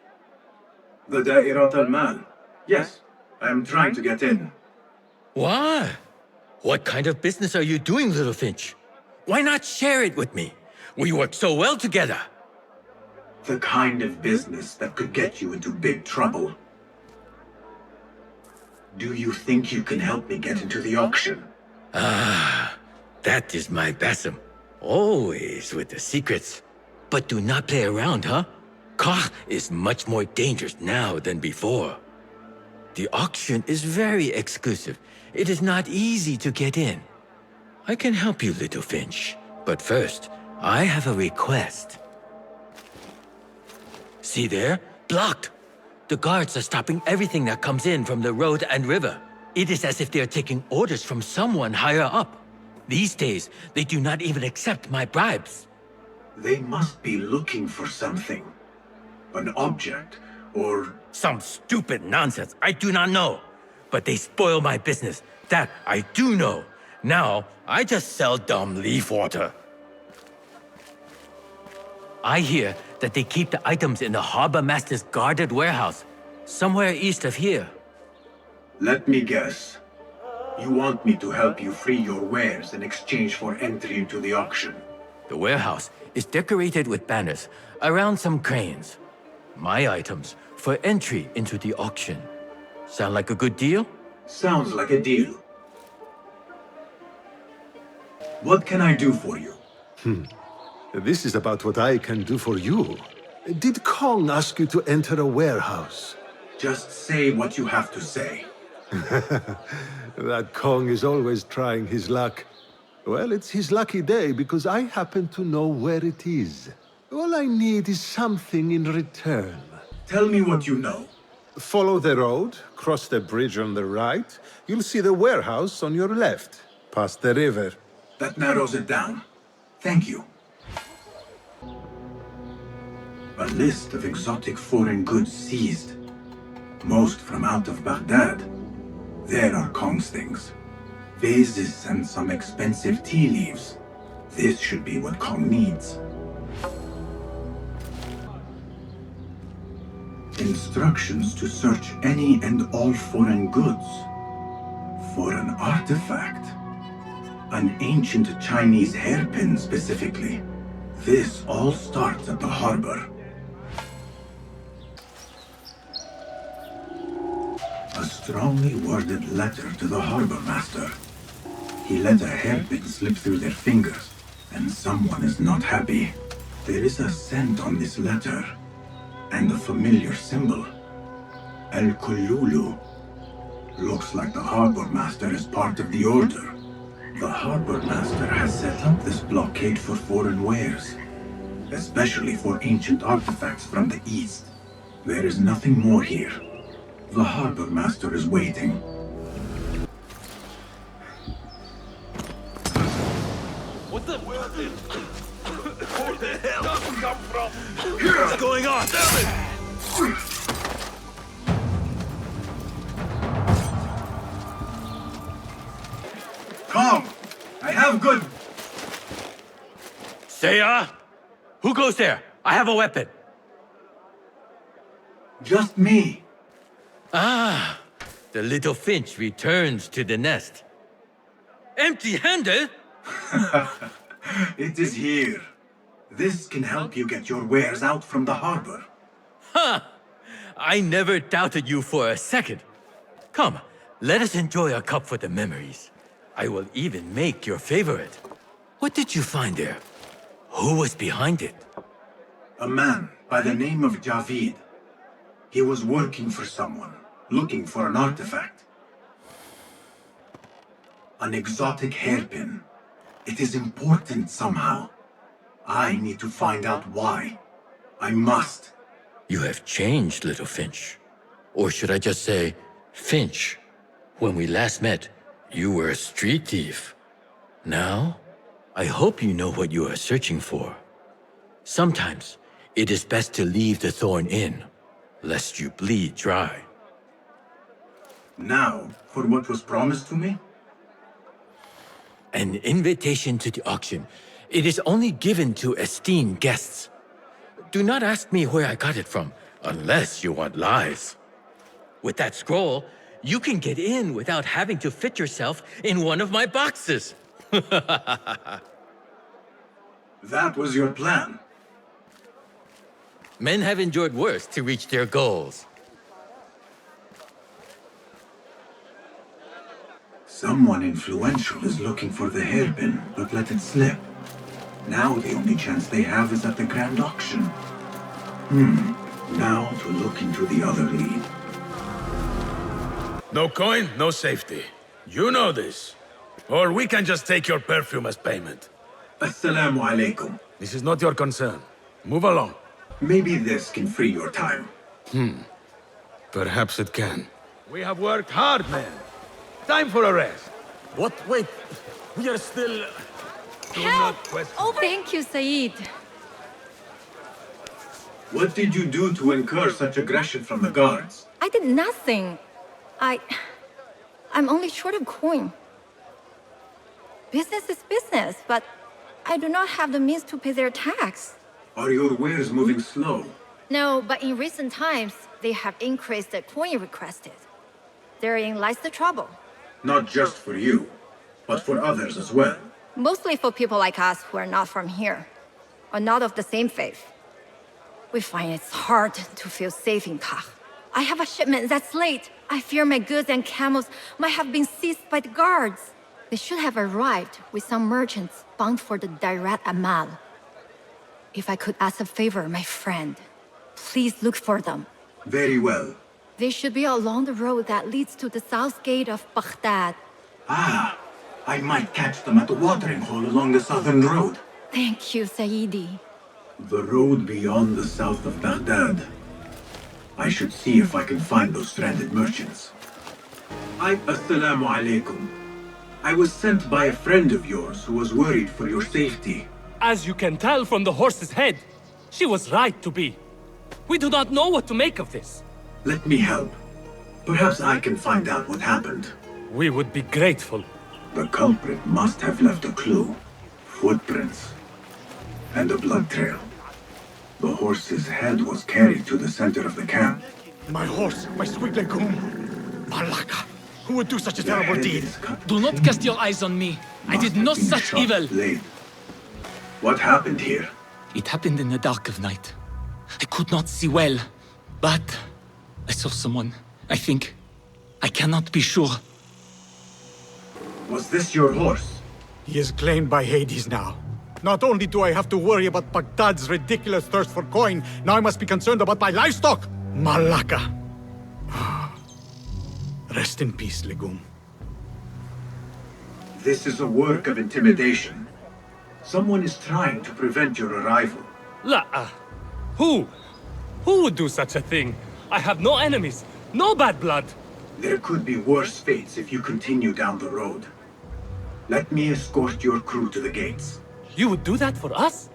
[SPEAKER 3] The Da'irat al-Mal. Yes, I am trying to get in.
[SPEAKER 2] Why? What kind of business are you doing, little Finch? Why not share it with me? We work so well together.
[SPEAKER 3] The kind of business that could get you into big trouble. Do you think you can help me get into the auction?
[SPEAKER 2] Ah, that is my Basim. Always with the secrets. But do not play around, huh? Kah is much more dangerous now than before. The auction is very exclusive. It is not easy to get in. I can help you, little Finch. But first, I have a request. See there? Blocked. The guards are stopping everything that comes in from the road and river. It is as if they are taking orders from someone higher up. These days, they do not even accept my bribes.
[SPEAKER 3] They must be looking for something. An object, or...
[SPEAKER 2] Some stupid nonsense, I do not know. But they spoil my business, that I do know. Now, I just sell dumb leaf water. I hear that they keep the items in the harbor master's guarded warehouse, somewhere east of here.
[SPEAKER 3] Let me guess. You want me to help you free your wares in exchange for entry into the auction.
[SPEAKER 2] The warehouse is decorated with banners around some cranes. My items for entry into the auction. Sound like a good deal?
[SPEAKER 3] Sounds like a deal. What can I do for you?
[SPEAKER 16] This is about what I can do for you. Did Kong ask you to enter a warehouse?
[SPEAKER 3] Just say what you have to say.
[SPEAKER 16] That Kong is always trying his luck. Well, it's his lucky day because I happen to know where it is. All I need is something in return.
[SPEAKER 3] Tell me what you know.
[SPEAKER 16] Follow the road, cross the bridge on the right. You'll see the warehouse on your left, past the river.
[SPEAKER 3] That narrows it down. Thank you. A list of exotic foreign goods seized. Most from out of Baghdad. There are Kong's things. Vases and some expensive tea leaves. This should be what Kong needs. Instructions to search any and all foreign goods. For an artifact. An ancient Chinese hairpin specifically. This all starts at the harbor. A strongly worded letter to the harbor master. He let a hairpin slip through their fingers, and someone is not happy. There is a scent on this letter, and a familiar symbol. El-Kululu. Looks like the harbor master is part of the order. The harbor master has set up this blockade for foreign wares, especially for ancient artifacts from the east. There is nothing more here. The harbor master is waiting.
[SPEAKER 9] What the? Where the hell does it come from? What's going on? Damn it!
[SPEAKER 3] Come! I have good...
[SPEAKER 2] Seiya? Who goes there? I have a weapon.
[SPEAKER 3] Just me.
[SPEAKER 2] Ah, the little Finch returns to the nest. Empty-handed?
[SPEAKER 3] It is here. This can help you get your wares out from the harbor.
[SPEAKER 2] Ha! I never doubted you for a second. Come, let us enjoy a cup for the memories. I will even make your favorite. What did you find there? Who was behind it?
[SPEAKER 3] A man by the name of Javid. He was working for someone, looking for an artifact. An exotic hairpin. It is important somehow. I need to find out why. I must.
[SPEAKER 2] You have changed, little Finch. Or should I just say, Finch? When we last met, you were a street thief. Now, I hope you know what you are searching for. Sometimes, it is best to leave the thorn in, lest you bleed dry.
[SPEAKER 3] Now, for what was promised to me?
[SPEAKER 2] An invitation to the auction. It is only given to esteemed guests. Do not ask me where I got it from, unless you want lies. With that scroll, you can get in without having to fit yourself in one of my boxes.
[SPEAKER 3] That was your plan.
[SPEAKER 2] Men have endured worse to reach their goals.
[SPEAKER 3] Someone influential is looking for the hairpin, but let it slip. Now the only chance they have is at the grand auction. Now to look into the other lead.
[SPEAKER 7] No coin, no safety. You know this. Or we can just take your perfume as payment.
[SPEAKER 3] Assalamu alaikum.
[SPEAKER 7] This is not your concern. Move along.
[SPEAKER 3] Maybe this can free your time.
[SPEAKER 7] Perhaps it can. We have worked hard, man. Time for a rest.
[SPEAKER 6] What? Wait. We are still...
[SPEAKER 7] Do not question.
[SPEAKER 8] Oh, thank you, Saeed.
[SPEAKER 3] What did you do to incur such aggression from the guards?
[SPEAKER 8] I did nothing. I'm only short of coin. Business is business, but I do not have the means to pay their tax.
[SPEAKER 3] Are your wares moving slow?
[SPEAKER 8] No, but in recent times, they have increased the coin requested. Therein lies the trouble.
[SPEAKER 3] Not just for you, but for others as well.
[SPEAKER 8] Mostly for people like us who are not from here, or not of the same faith. We find it's hard to feel safe in Kach. I have a shipment that's late. I fear my goods and camels might have been seized by the guards. They should have arrived with some merchants bound for the Dairat Amal. If I could ask a favor, my friend, please look for them.
[SPEAKER 3] Very well.
[SPEAKER 8] They should be along the road that leads to the south gate of Baghdad.
[SPEAKER 3] Ah, I might catch them at the watering hole along the southern road.
[SPEAKER 8] Thank you, Saidi.
[SPEAKER 3] The road beyond the south of Baghdad. I should see if I can find those stranded merchants. Assalamu alaikum. I was sent by a friend of yours who was worried for your safety.
[SPEAKER 18] As you can tell from the horse's head, she was right to be. We do not know what to make of this.
[SPEAKER 3] Let me help. Perhaps I can find out what happened.
[SPEAKER 18] We would be grateful.
[SPEAKER 3] The culprit must have left a clue. Footprints. And a blood trail. The horse's head was carried to the center of the camp.
[SPEAKER 14] My horse, my sweet legume. Malaka. Who would do such a terrible deed?
[SPEAKER 10] Do not cast your eyes on me. I did no such evil.
[SPEAKER 3] What happened here?
[SPEAKER 10] It happened in the dark of night. I could not see well, but I saw someone. I think. I cannot be sure.
[SPEAKER 3] Was this your horse?
[SPEAKER 14] He is claimed by Hades now. Not only do I have to worry about Baghdad's ridiculous thirst for coin, now I must be concerned about my livestock! Malaka! Rest in peace, Legume.
[SPEAKER 3] This is a work of intimidation. Someone is trying to prevent your arrival.
[SPEAKER 18] Who? Who would do such a thing? I have no enemies, no bad blood.
[SPEAKER 3] There could be worse fates if you continue down the road. Let me escort your crew to the gates.
[SPEAKER 18] You would do that for us?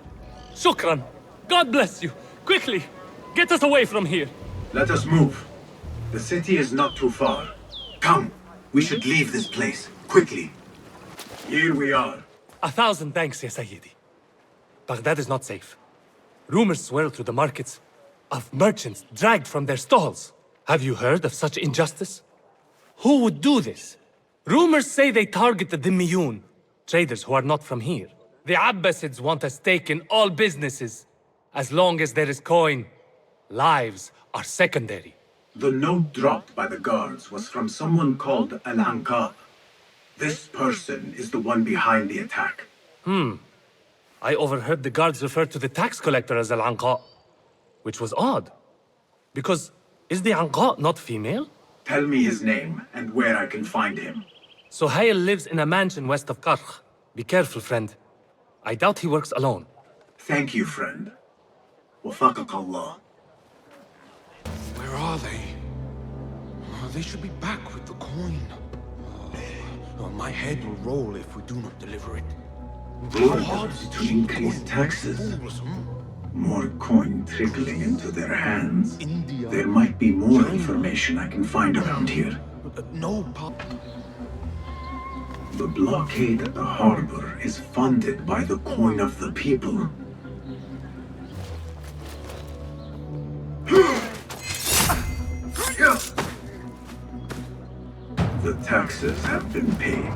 [SPEAKER 18] Shukran. God bless you. Quickly, get us away from here.
[SPEAKER 3] Let us move. The city is not too far. Come, we should leave this place, quickly. Here we are.
[SPEAKER 18] 1,000 thanks, Ya Sayyidi. Baghdad is not safe. Rumors swirl through the markets of merchants dragged from their stalls. Have you heard of such injustice? Who would do this? Rumors say they target the Dhimmiyun, traders who are not from here. The Abbasids want a stake in all businesses. As long as there is coin, lives are secondary.
[SPEAKER 3] The note dropped by the guards was from someone called Al-Ankab. This person is the one behind the attack.
[SPEAKER 18] I overheard the guards refer to the tax collector as Al-Anqa, which was odd. Because Is the Anqa not female?
[SPEAKER 3] Tell me his name and where I can find him.
[SPEAKER 18] Sohail lives in a mansion west of Karkh. Be careful, friend. I doubt he works alone.
[SPEAKER 3] Thank you, friend. Wafaqak Allah.
[SPEAKER 9] Where are they? They should be back with the coin. My head will roll if we do not deliver it.
[SPEAKER 3] Orders to increase taxes. More coin trickling into their hands. There might be more information I can find around here.
[SPEAKER 9] No, Pop.
[SPEAKER 3] The blockade at the harbor is funded by the coin of the people. The taxes have been paid.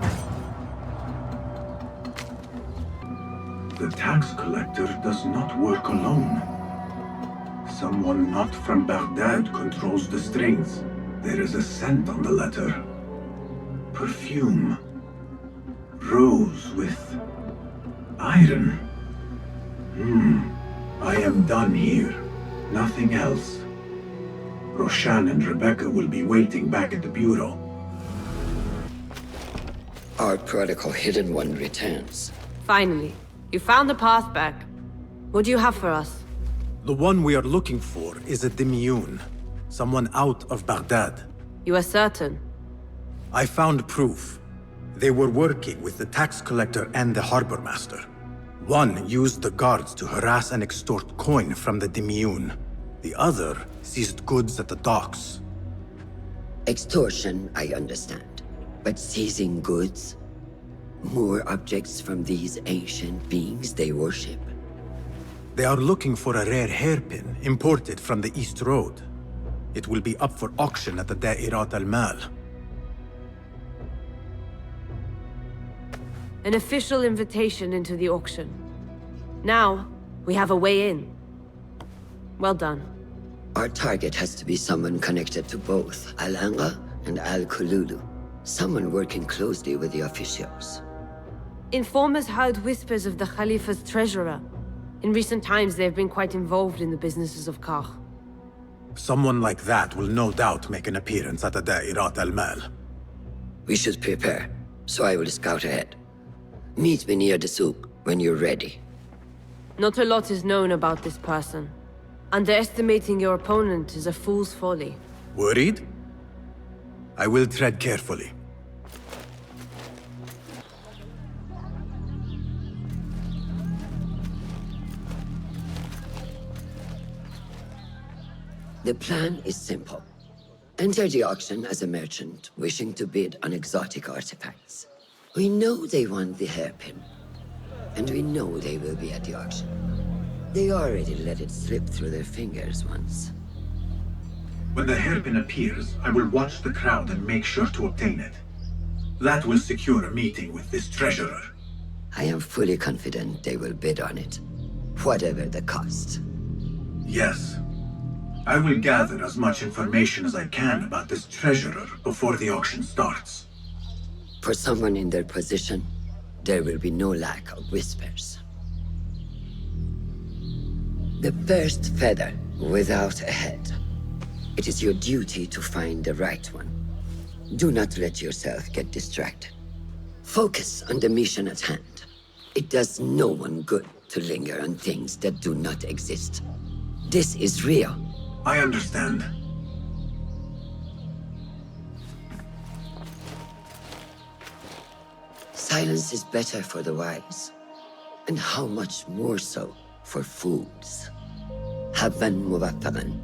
[SPEAKER 3] The tax collector does not work alone. Someone not from Baghdad controls the strings. There is a scent on the letter. Perfume. Rose with iron. I am done here. Nothing else. Roshan and Rebecca will be waiting back at the bureau.
[SPEAKER 1] Our prodigal hidden one returns.
[SPEAKER 22] Finally, you found the path back. What do you have for us?
[SPEAKER 3] The one we are looking for is a Dimiyun. Someone out of Baghdad.
[SPEAKER 22] You are certain?
[SPEAKER 3] I found proof. They were working with the tax collector and the harbor master. One used the guards to harass and extort coin from the Dimiyun. The other seized goods at the docks.
[SPEAKER 1] Extortion, I understand. But seizing goods? More objects from these ancient beings they worship?
[SPEAKER 3] They are looking for a rare hairpin imported from the East Road. It will be up for auction at the Da'irat al-Mal.
[SPEAKER 22] An official invitation into the auction. Now, we have a way in. Well done.
[SPEAKER 1] Our target has to be someone connected to both Al-Anga and Al-Kululu. Someone working closely with the officials.
[SPEAKER 22] Informers heard whispers of the Khalifa's treasurer. In recent times, they have been quite involved in the businesses of Karkh.
[SPEAKER 3] Someone like that will no doubt make an appearance at the Da'irat al-Mal.
[SPEAKER 1] We should prepare, so I will scout ahead. Meet me near the souk when you're ready.
[SPEAKER 22] Not a lot is known about this person. Underestimating your opponent is a fool's folly.
[SPEAKER 3] Worried? I will tread carefully.
[SPEAKER 1] The plan is simple. Enter the auction as a merchant wishing to bid on exotic artifacts. We know they want the hairpin, and we know they will be at the auction. They already let it slip through their fingers once.
[SPEAKER 3] When the hairpin appears, I will watch the crowd and make sure to obtain it. That will secure a meeting with this treasurer.
[SPEAKER 1] I am fully confident they will bid on it, whatever the cost.
[SPEAKER 3] Yes. I will gather as much information as I can about this treasurer before the auction starts.
[SPEAKER 1] For someone in their position, there will be no lack of whispers. The first feather without a head. It is your duty to find the right one. Do not let yourself get distracted. Focus on the mission at hand. It does no one good to linger on things that do not exist. This is real.
[SPEAKER 3] I understand.
[SPEAKER 1] Silence is better for the wise, and how much more so for fools. Habban muwaffaqan.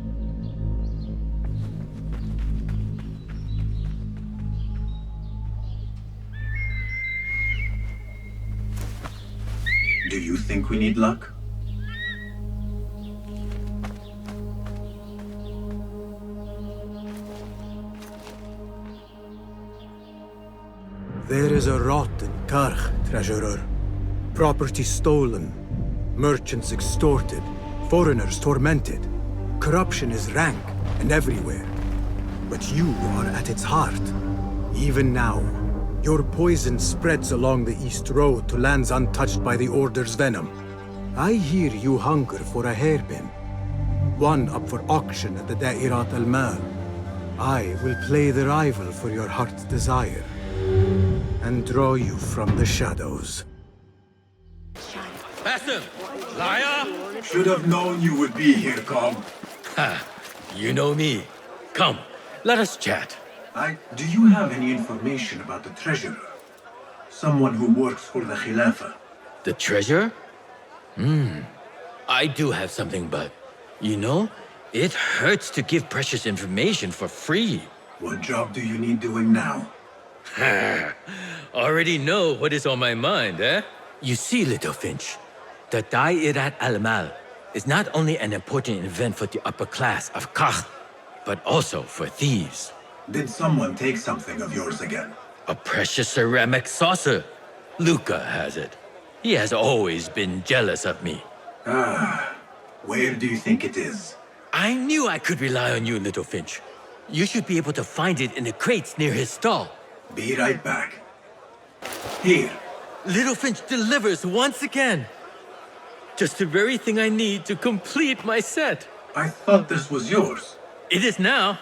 [SPEAKER 3] Do you think we need luck? There is a rot in Karkh, treasurer. Property stolen, merchants extorted, foreigners tormented. Corruption is rank and everywhere. But you are at its heart. Even now, your poison spreads along the East Road to lands untouched by the Order's venom. I hear you hunger for a hairpin. one up for auction at the Da'irat al-Mal. I will play the rival for your heart's desire and draw you from the shadows.
[SPEAKER 2] Pass him! Liar!
[SPEAKER 3] Should have known you would be here, Kong.
[SPEAKER 2] Ha! You know me. Come, let us chat.
[SPEAKER 3] Do you have any information about the treasurer? Someone who works for the Khilafah.
[SPEAKER 2] The treasure? I do have something, but, you know, it hurts to give precious information for free.
[SPEAKER 3] What job do you need doing now?
[SPEAKER 2] Already know what is on my mind, eh? You see, little Finch, the Da'irat al-Mal is not only an important event for the upper class of Kagh, but also for thieves.
[SPEAKER 3] Did someone take something of yours again?
[SPEAKER 2] A precious ceramic saucer. Luca has it. He has always been jealous of me.
[SPEAKER 3] Where do you think it is?
[SPEAKER 2] I knew I could rely on you, little Finch. You should be able to find it in the crates near his stall.
[SPEAKER 3] Be right back. Here.
[SPEAKER 2] Little Finch delivers once again. Just the very thing I need to complete my set.
[SPEAKER 3] I thought this was yours.
[SPEAKER 2] It is now.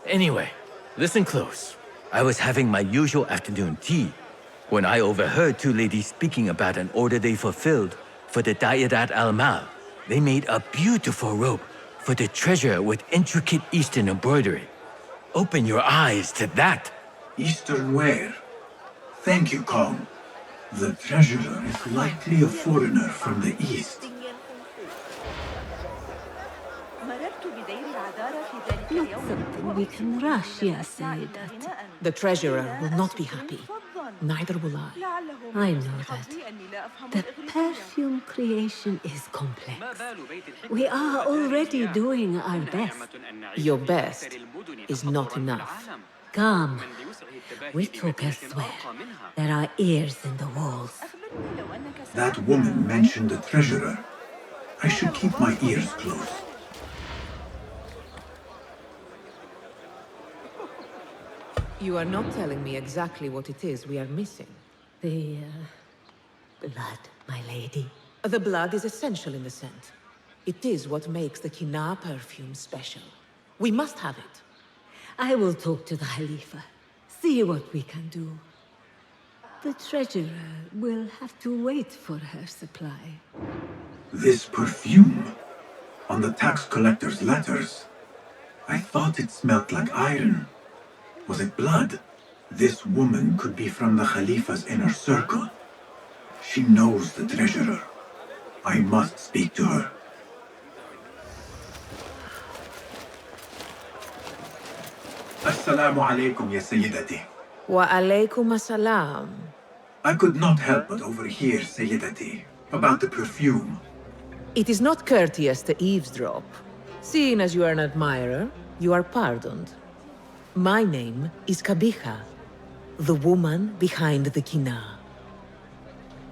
[SPEAKER 2] Anyway, listen close. I was having my usual afternoon tea when I overheard two ladies speaking about an order they fulfilled for the Da'irat al-Mal. They made a beautiful robe for the treasure with intricate Eastern embroidery. Open your eyes to that.
[SPEAKER 3] Eastern ware. Thank you, Kong. The treasurer is likely a foreigner from the East.
[SPEAKER 4] Not something we can rush, ya Sayyidat.
[SPEAKER 15] The treasurer will not be happy. Neither will I.
[SPEAKER 4] I know that. The perfume creation is complex. We are already doing our best.
[SPEAKER 15] Your best is not enough.
[SPEAKER 4] Come. We talk elsewhere. There are ears in the walls.
[SPEAKER 3] That woman mentioned the treasurer. I should keep my ears closed.
[SPEAKER 15] You are not telling me exactly what it is we are missing.
[SPEAKER 4] The blood, my lady.
[SPEAKER 15] The blood is essential in the scent. It is what makes the Kina perfume special. We must have it.
[SPEAKER 4] I will talk to the Khalifa. See what we can do. The treasurer will have to wait for her supply.
[SPEAKER 3] This perfume? On the tax collector's letters? I thought it smelled like iron. Was it blood? This woman could be from the Khalifa's inner circle. She knows the treasurer. I must speak to her. Assalamu alaikum, ya Sayyidati.
[SPEAKER 15] Wa alaykum assalam.
[SPEAKER 3] I could not help but overhear, Sayyidati, about the perfume.
[SPEAKER 15] It is not courteous to eavesdrop. Seeing as you are an admirer, you are pardoned. My name is Kabiha, the woman behind the Kina.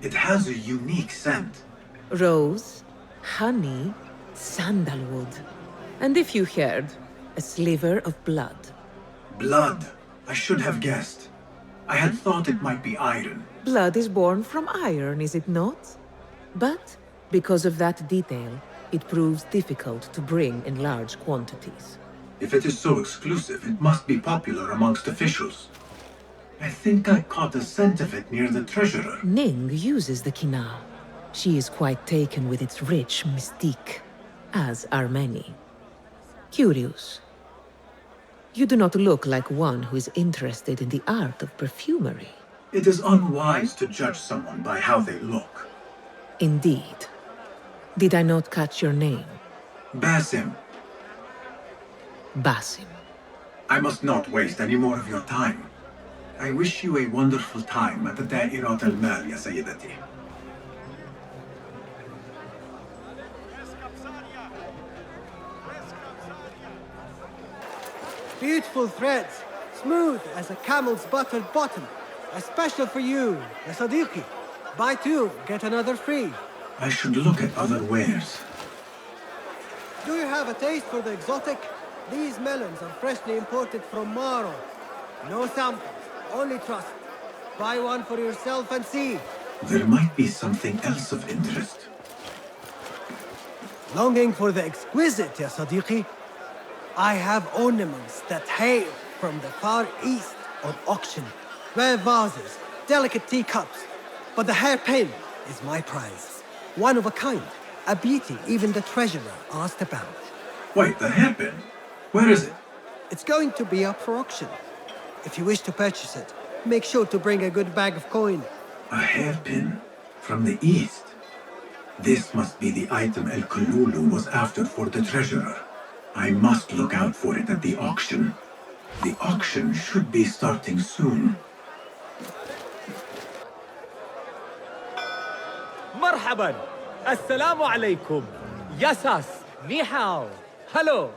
[SPEAKER 3] It has a unique scent.
[SPEAKER 15] Rose, honey, sandalwood. And if you heard, a sliver of blood.
[SPEAKER 3] Blood. I should have guessed. I had thought it might be iron.
[SPEAKER 15] Blood is born from iron, is it not? But because of that detail, it proves difficult to bring in large quantities.
[SPEAKER 3] If it is so exclusive, it must be popular amongst officials. I think I caught a scent of it near the treasurer.
[SPEAKER 15] Ning uses the Kina. She is quite taken with its rich mystique, as are many. Curious. You do not look like one who is interested in the art of perfumery.
[SPEAKER 3] It is unwise to judge someone by how they look.
[SPEAKER 15] Indeed. Did I not catch your name?
[SPEAKER 3] Basim.
[SPEAKER 15] Basim.
[SPEAKER 3] I must not waste any more of your time. I wish you a wonderful time at the Da'irat al-Mal, ya Sayyidati.
[SPEAKER 23] Beautiful threads, smooth as a camel's buttered bottom. A special for you, ya Sadiqi. Buy two, get another free.
[SPEAKER 3] I should look at other wares.
[SPEAKER 23] Do you have a taste for the exotic? These melons are freshly imported from Maro. No samples, only trust. Buy one for yourself and see.
[SPEAKER 3] There might be something else of interest.
[SPEAKER 23] Longing for the exquisite, ya Sadiqi? I have ornaments that hail from the Far East on auction. Rare vases, delicate teacups. But the hairpin is my prize. One of a kind. A beauty even the treasurer asked about.
[SPEAKER 3] Wait, the hairpin? Where is it?
[SPEAKER 23] It's going to be up for auction. If you wish to purchase it, make sure to bring a good bag of coin.
[SPEAKER 3] A hairpin? From the east? This must be the item El Kululu was after for the treasurer. I must look out for it at the auction. The auction should be starting soon.
[SPEAKER 6] مرحبا. السلام عليكم. Yasas. Ni hao. Hello.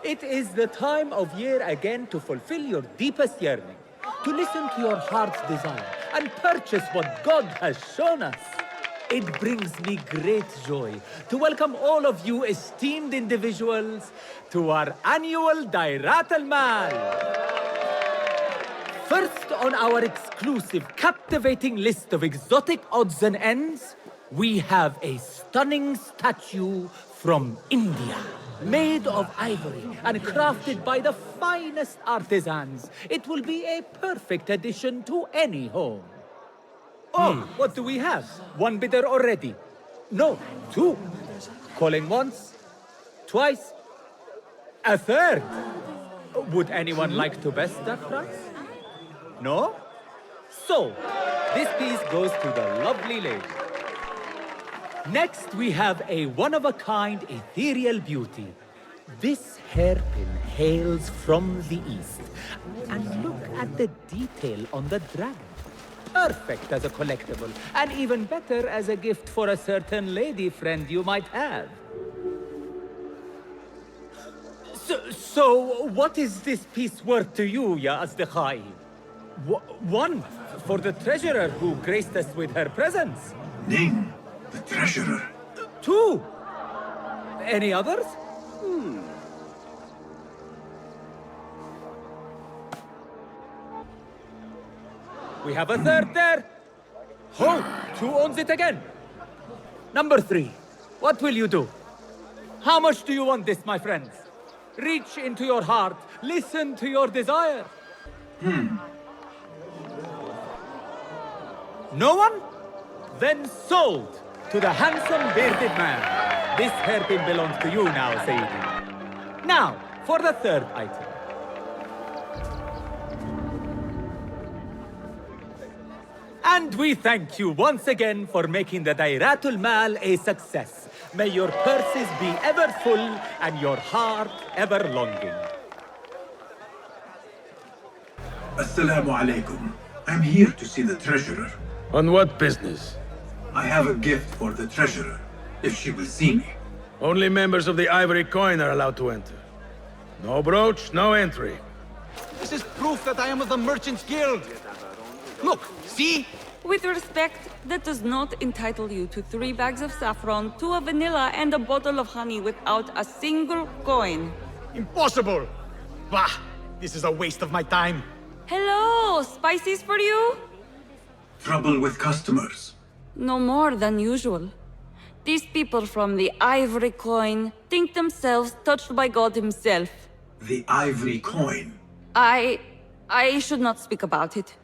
[SPEAKER 6] It is the time of year again to fulfill your deepest yearning, to listen to your heart's desire, and purchase what God has shown us. It brings me great joy to welcome all of you esteemed individuals to our annual Dairat al-Mal. First on our exclusive, captivating list of exotic odds and ends, we have a stunning statue from India. Made of ivory and crafted by the finest artisans, it will be a perfect addition to any home. Oh, what do we have? One bidder already. No, two. Calling once, twice, a third. Would anyone like to best that price? No? So, this piece goes to the lovely lady. Next, we have a one-of-a-kind ethereal beauty. This hairpin hails from the east. And look at the detail on the dragon. Perfect as a collectible, and even better as a gift for a certain lady friend you might have. So what is this piece worth to you, Ya Asdiqai? One, for the treasurer who graced us with her presence.
[SPEAKER 3] Ning, the treasurer.
[SPEAKER 6] Two. Any others? We have a third there. Oh, who owns it again? Number three. What will you do? How much do you want this, my friends? Reach into your heart. Listen to your desire. No one? Then sold to the handsome bearded man. This hairpin belongs to you now, Sayyidi. Now, for the third item. And we thank you once again for making the Dairatul Mal a success. May your purses be ever full and your heart ever longing.
[SPEAKER 3] Assalamu alaikum. I'm here to see the treasurer.
[SPEAKER 14] On what business?
[SPEAKER 3] I have a gift for the treasurer, if she will see me.
[SPEAKER 14] Only members of the Ivory Coin are allowed to enter. No brooch, no entry.
[SPEAKER 13] This is proof that I am of the Merchants Guild. Look, see?
[SPEAKER 17] With respect, that does not entitle you to 3 bags of saffron, 2 of vanilla, and a bottle of honey without a single coin.
[SPEAKER 13] Impossible! Bah! This is a waste of my time.
[SPEAKER 17] Hello! Spices for you?
[SPEAKER 3] Trouble with customers.
[SPEAKER 17] No more than usual. These people from the Ivory Coin think themselves touched by God himself.
[SPEAKER 3] The Ivory Coin?
[SPEAKER 17] I should not speak about it.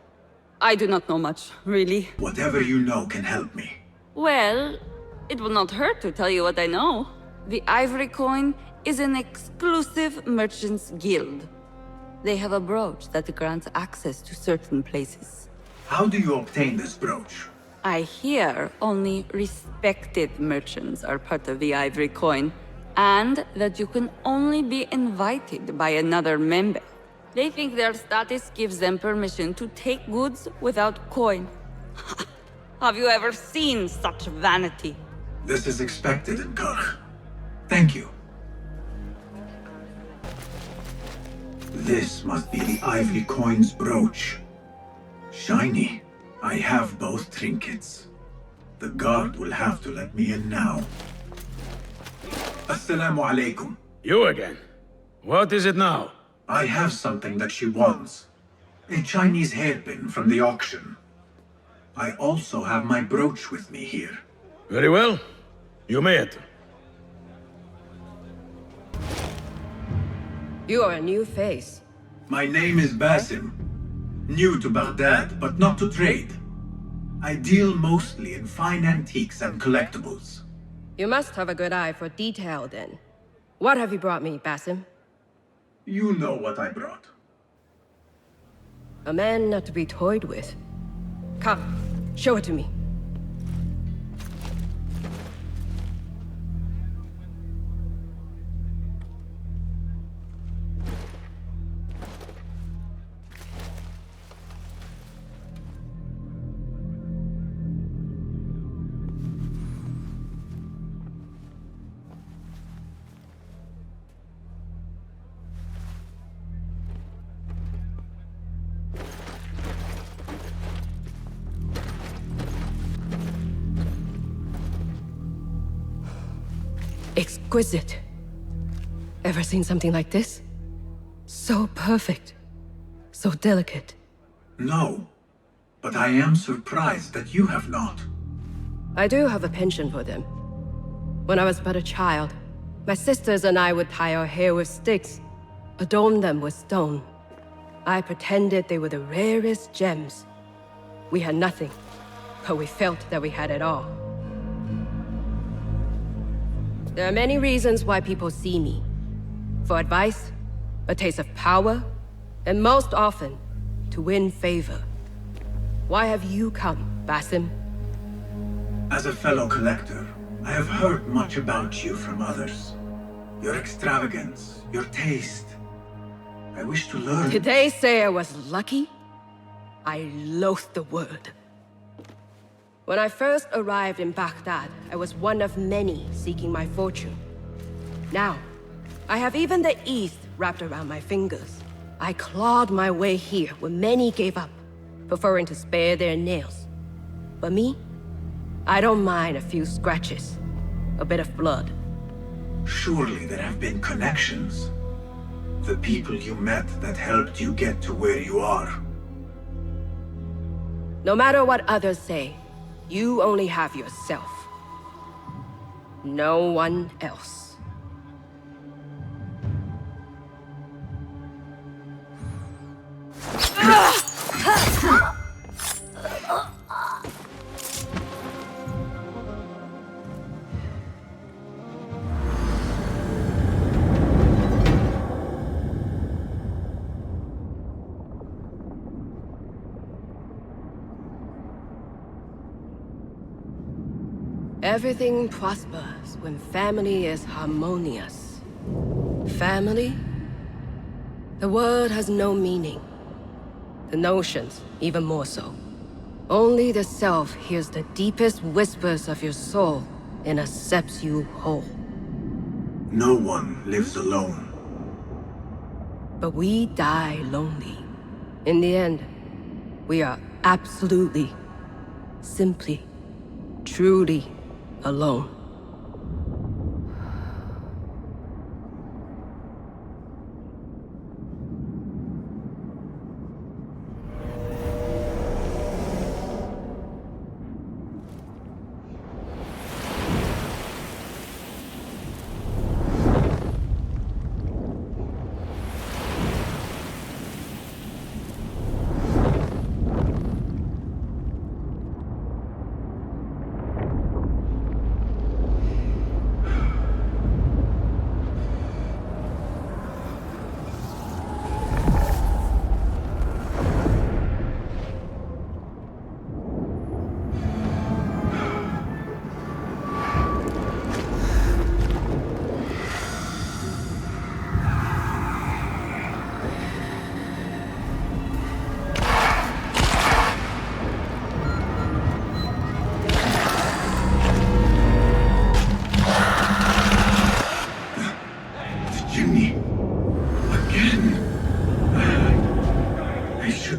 [SPEAKER 17] I do not know much, really.
[SPEAKER 3] Whatever you know can help me.
[SPEAKER 17] Well, it will not hurt to tell you what I know. The Ivory Coin is an exclusive merchants guild. They have a brooch that grants access to certain places.
[SPEAKER 3] How do you obtain this brooch?
[SPEAKER 17] I hear only respected merchants are part of the Ivory Coin, and that you can only be invited by another member. They think their status gives them permission to take goods without coin. Have you ever seen such vanity?
[SPEAKER 3] This is expected in Karch. Thank you. This must be the Ivory Coin's brooch. Shiny. I have both trinkets. The guard will have to let me in now. Assalamu alaikum.
[SPEAKER 14] You again? What is it now?
[SPEAKER 3] I have something that she wants. A Chinese hairpin from the auction. I also have my brooch with me here.
[SPEAKER 14] Very well. You may enter.
[SPEAKER 22] You are a new face.
[SPEAKER 3] My name is Basim. New to Baghdad, but not to trade. I deal mostly in fine antiques and collectibles.
[SPEAKER 22] You must have a good eye for detail, then. What have you brought me, Basim?
[SPEAKER 3] You know what I brought.
[SPEAKER 22] A man not to be toyed with. Come, show it to me. Exquisite. Ever seen something like this? So perfect. So delicate.
[SPEAKER 3] No, but I am surprised that you have not.
[SPEAKER 22] I do have a penchant for them. When I was but a child, my sisters and I would tie our hair with sticks, adorn them with stone. I pretended they were the rarest gems. We had nothing, but we felt that we had it all. There are many reasons why people see me. For advice, a taste of power, and most often, to win favor. Why have you come, Basim?
[SPEAKER 3] As a fellow collector, I have heard much about you from others. Your extravagance, your taste. I wish to learn.
[SPEAKER 22] Did they say I was lucky? I loathe the word. When I first arrived in Baghdad, I was one of many seeking my fortune. Now, I have even the East wrapped around my fingers. I clawed my way here when many gave up, preferring to spare their nails. But me? I don't mind a few scratches, a bit of blood.
[SPEAKER 3] Surely there have been connections. The people you met that helped you get to where you are.
[SPEAKER 22] No matter what others say, you only have yourself. No one else. Everything prospers when family is harmonious. Family? The word has no meaning. The notions, even more so. Only the self hears the deepest whispers of your soul and accepts you whole.
[SPEAKER 3] No one lives alone.
[SPEAKER 22] But we die lonely. In the end, we are absolutely, simply, truly alone.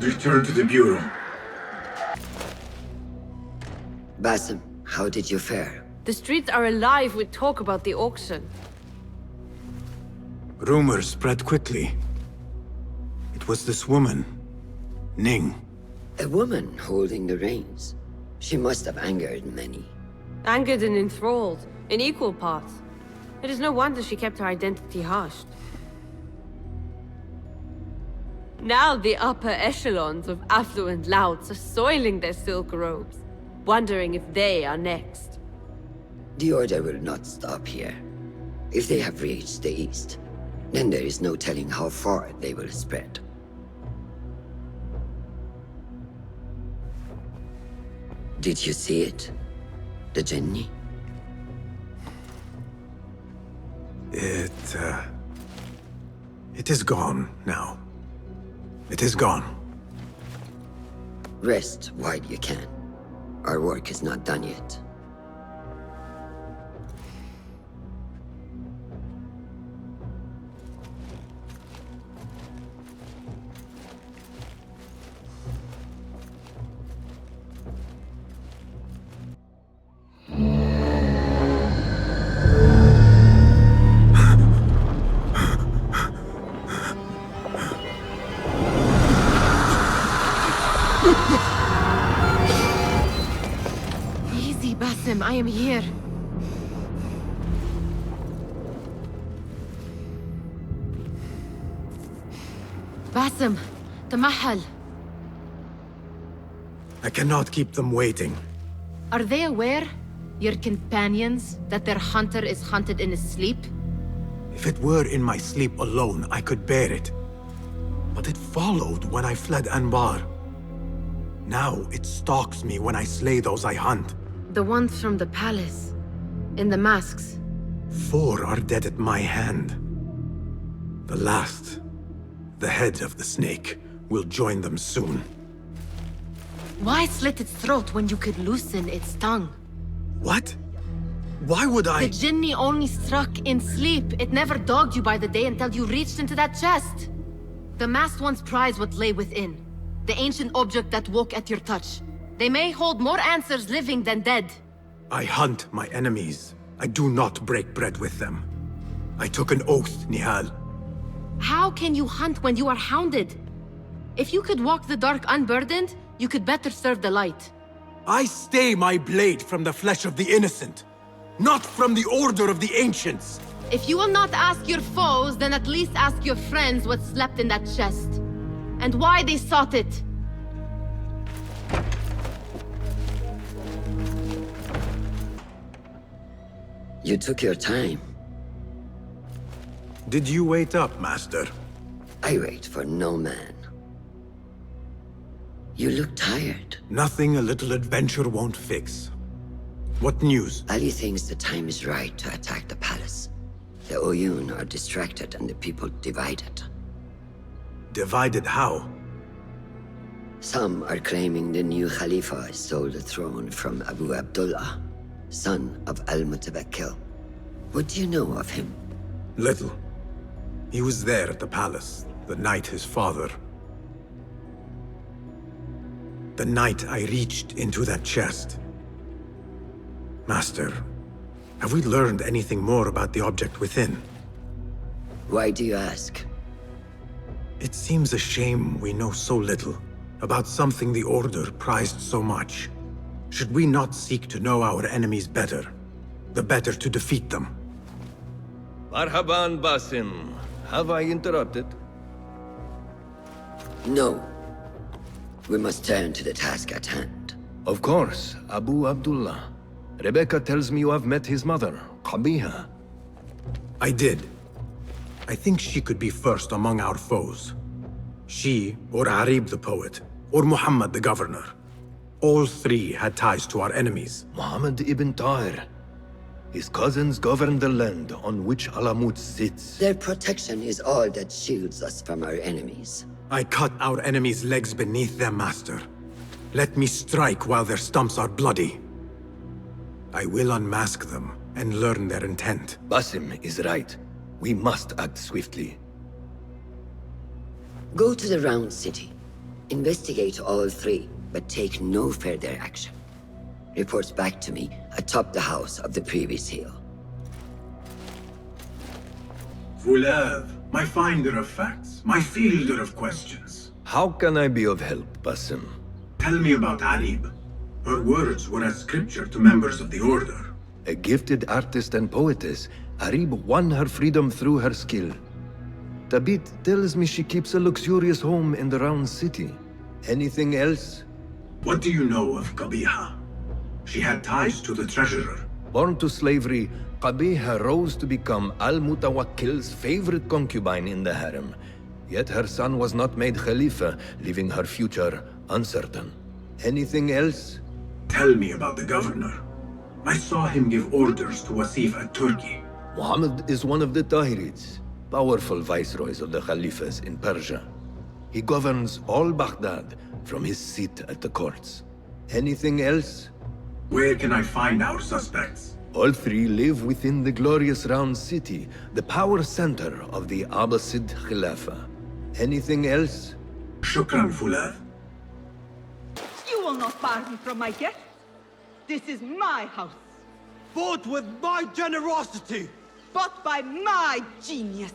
[SPEAKER 3] Return to the Bureau.
[SPEAKER 1] Basim, how did you fare?
[SPEAKER 22] The streets are alive with talk about the auction.
[SPEAKER 3] Rumors spread quickly. It was this woman, Ning.
[SPEAKER 1] A woman holding the reins. She must have angered many.
[SPEAKER 22] Angered and enthralled, in equal parts. It is no wonder she kept her identity hushed. Now the upper echelons of affluent louts are soiling their silk robes, wondering if they are next.
[SPEAKER 1] The Order will not stop here. If they have reached the east, then there is no telling how far they will spread. Did you see it? The Jinni?
[SPEAKER 3] It is gone now. It is gone.
[SPEAKER 1] Rest while you can. Our work is not done yet.
[SPEAKER 22] Easy, Basim, I am here. Basim, the Mahal.
[SPEAKER 3] I cannot keep them waiting.
[SPEAKER 22] Are they aware, your companions, that their hunter is hunted in his sleep?
[SPEAKER 3] If it were in my sleep alone, I could bear it. But it followed when I fled Anbar. Now it stalks me when I slay those I hunt.
[SPEAKER 22] The ones from the palace, in the masks.
[SPEAKER 3] 4 are dead at my hand. The last, the head of the snake, will join them soon.
[SPEAKER 22] Why slit its throat when you could loosen its tongue?
[SPEAKER 3] What? Why would I?
[SPEAKER 22] The Jinni only struck in sleep. It never dogged you by the day until you reached into that chest. The masked ones prize what lay within. The ancient object that woke at your touch. They may hold more answers living than dead.
[SPEAKER 3] I hunt my enemies. I do not break bread with them. I took an oath, Nihal.
[SPEAKER 22] How can you hunt when you are hounded? If you could walk the dark unburdened, you could better serve the light.
[SPEAKER 3] I stay my blade from the flesh of the innocent, not from the order of the ancients.
[SPEAKER 22] If you will not ask your foes, then at least ask your friends what slept in that chest. And why they sought it.
[SPEAKER 1] You took your time.
[SPEAKER 3] Did you wait up, Master?
[SPEAKER 1] I wait for no man. You look tired.
[SPEAKER 3] Nothing a little adventure won't fix. What news?
[SPEAKER 1] Ali thinks the time is right to attack the palace. The Oyun are distracted and the people divided.
[SPEAKER 3] Divided how?
[SPEAKER 1] Some are claiming the new Khalifa stole the throne from Abu Abdullah, son of Al-Mutawakkil. What do you know of him?
[SPEAKER 3] Little. He was there at the palace, the night his father... The night I reached into that chest. Master, have we learned anything more about the object within?
[SPEAKER 1] Why do you ask?
[SPEAKER 3] It seems a shame we know so little about something the Order prized so much. Should we not seek to know our enemies better, the better to defeat them?
[SPEAKER 11] Marhaban, Basim. Have I interrupted?
[SPEAKER 1] No. We must turn to the task at hand.
[SPEAKER 11] Of course, Abu Abdullah. Rebecca tells me you have met his mother, Qabiha.
[SPEAKER 3] I did. I think she could be first among our foes. She, or Arib the poet, or Muhammad the governor. All 3 had ties to our enemies.
[SPEAKER 11] Muhammad ibn Tahir. His cousins govern the land on which Alamut sits.
[SPEAKER 1] Their protection is all that shields us from our enemies.
[SPEAKER 3] I cut our enemies' legs beneath them, Master. Let me strike while their stumps are bloody. I will unmask them and learn their intent.
[SPEAKER 11] Basim is right. We must act swiftly.
[SPEAKER 1] Go to the Round City. Investigate all 3, but take no further action. Reports back to me atop the house of the previous hill.
[SPEAKER 3] Vulav, my finder of facts, my fielder of questions.
[SPEAKER 11] How can I be of help, Basim?
[SPEAKER 3] Tell me about Arib. Her words were as scripture to members of the Order.
[SPEAKER 11] A gifted artist and poetess, Arib won her freedom through her skill.
[SPEAKER 16] Tabit tells me she keeps a luxurious home in the round city. Anything else?
[SPEAKER 19] What do you know of Qabiha? She had ties to the treasurer.
[SPEAKER 16] Born to slavery, Qabiha rose to become Al-Mutawakkil's favorite concubine in the harem. Yet her son was not made Khalifa, leaving her future uncertain. Anything else?
[SPEAKER 19] Tell me about the governor. I saw him give orders to Wasif at Turkey.
[SPEAKER 16] Muhammad is one of the Tahirids, powerful viceroys of the Khalifas in Persia. He governs all Baghdad from his seat at the courts. Anything else?
[SPEAKER 19] Where can I find our suspects?
[SPEAKER 16] All three live within the glorious round city, the power center of the Abbasid Khilafah. Anything else?
[SPEAKER 19] Shukran, Fulad.
[SPEAKER 20] You will not bar me from my guests. This is my house.
[SPEAKER 23] Bought with my generosity.
[SPEAKER 20] Bought by my genius.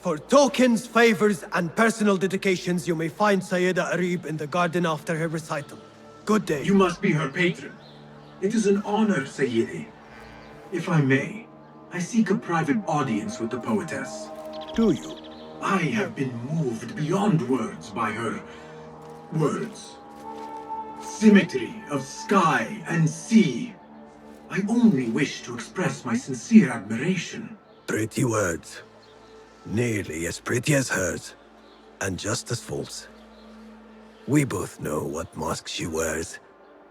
[SPEAKER 23] For tokens, favors, and personal dedications, you may find Sayyida Arib in the garden after her recital. Good day.
[SPEAKER 19] You must be her patron. It is an honor, Sayyidi. If I may, I seek a private audience with the poetess.
[SPEAKER 23] Do you?
[SPEAKER 19] I have been moved beyond words by her words. Symmetry of sky and sea. I only wish to express my sincere admiration.
[SPEAKER 23] Pretty words. Nearly as pretty as hers, and just as false. We both know what mask she wears,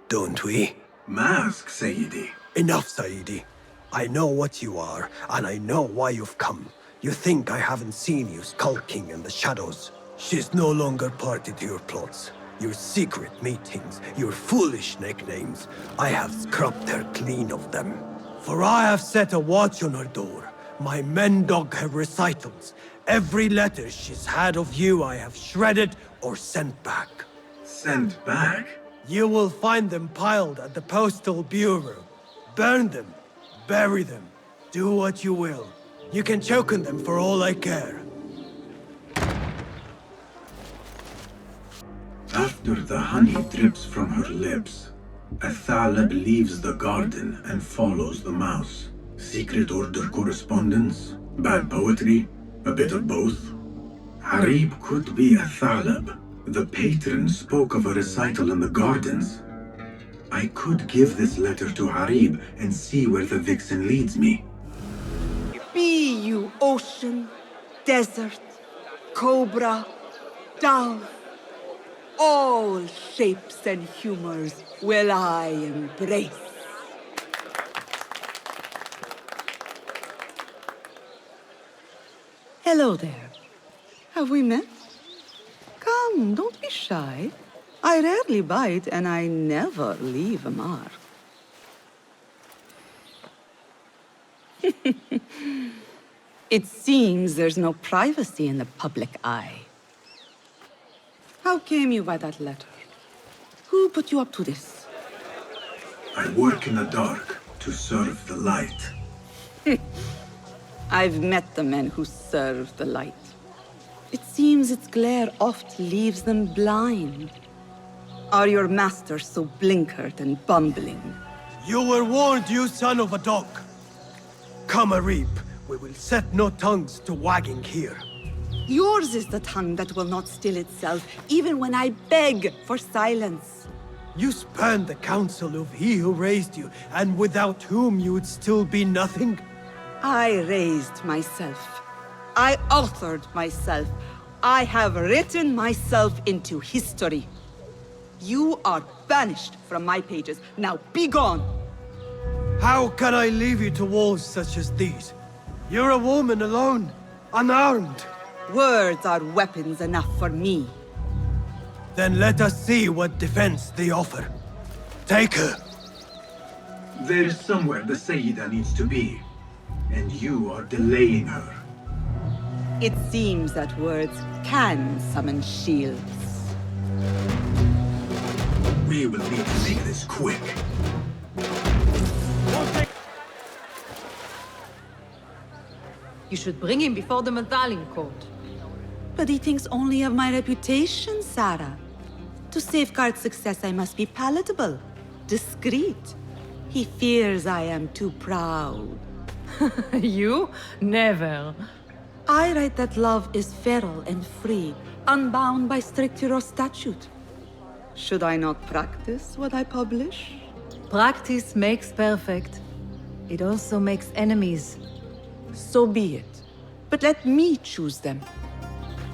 [SPEAKER 23] don't we?
[SPEAKER 19] Mask, Sayyidi?
[SPEAKER 23] Enough, Sayyidi. I know what you are, and I know why you've come. You think I haven't seen you skulking in the shadows. She's no longer party to your plots. Your secret meetings, your foolish nicknames. I have scrubbed her clean of them. For I have set a watch on her door. My men dog her recitals. Every letter she's had of you I have shredded or sent back.
[SPEAKER 19] Sent back?
[SPEAKER 23] You will find them piled at the Postal Bureau. Burn them. Bury them. Do what you will. You can choke on them for all I care.
[SPEAKER 19] After the honey drips from her lips, a thalib leaves the garden and follows the mouse. Secret order correspondence? Bad poetry? A bit of both? Harib could be a thalib. The patron spoke of a recital in the gardens. I could give this letter to Harib and see where the vixen leads me.
[SPEAKER 20] Be you ocean, desert, cobra, dove, all shapes and humors will I embrace. Hello there. Have we met? Come, don't be shy. I rarely bite and I never leave a mark. It seems there's no privacy in the public eye. How came you by that letter? Who put you up to this?
[SPEAKER 19] I work in the dark to serve the light.
[SPEAKER 20] I've met the men who serve the light. It seems its glare oft leaves them blind. Are your masters so blinkered and bumbling?
[SPEAKER 23] You were warned, you son of a dog. Come, Arib. We will set no tongues to wagging here.
[SPEAKER 20] Yours is the tongue that will not still itself, even when I beg for silence.
[SPEAKER 23] You spurned the counsel of he who raised you, and without whom you would still be nothing?
[SPEAKER 20] I raised myself. I authored myself. I have written myself into history. You are banished from my pages. Now be gone!
[SPEAKER 23] How can I leave you to wolves such as these? You're a woman alone, unarmed.
[SPEAKER 20] Words are weapons enough for me.
[SPEAKER 23] Then let us see what defense they offer. Take her.
[SPEAKER 19] There is somewhere the Sayyida needs to be, and you are delaying her.
[SPEAKER 20] It seems that words can summon shields.
[SPEAKER 19] We will need to make this quick.
[SPEAKER 21] You should bring him before the Medallion Court.
[SPEAKER 20] But he thinks only of my reputation, Sarah. To safeguard success, I must be palatable, discreet. He fears I am too proud.
[SPEAKER 21] You? Never.
[SPEAKER 20] I write that love is feral and free, unbound by stricture or statute. Should I not practice what I publish?
[SPEAKER 21] Practice makes perfect. It also makes enemies.
[SPEAKER 20] So be it. But let me choose them.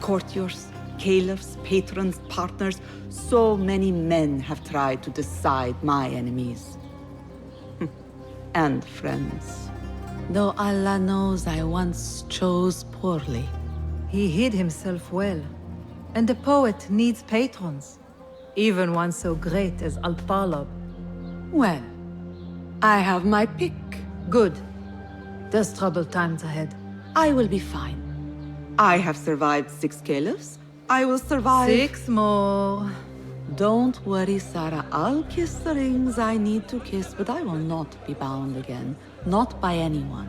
[SPEAKER 20] Courtiers, caliphs, patrons, partners. So many men have tried to decide my enemies. And friends. Though Allah knows I once chose poorly.
[SPEAKER 21] He hid himself well. And the poet needs patrons. Even one so great as Al-Talab.
[SPEAKER 20] Well, I have my pick.
[SPEAKER 21] Good. There's troubled times ahead.
[SPEAKER 20] I will be fine. I have survived 6 caliphs. I will survive
[SPEAKER 21] 6 more.
[SPEAKER 20] Don't worry, Sarah. I'll kiss the rings I need to kiss, but I will not be bound again. Not by anyone.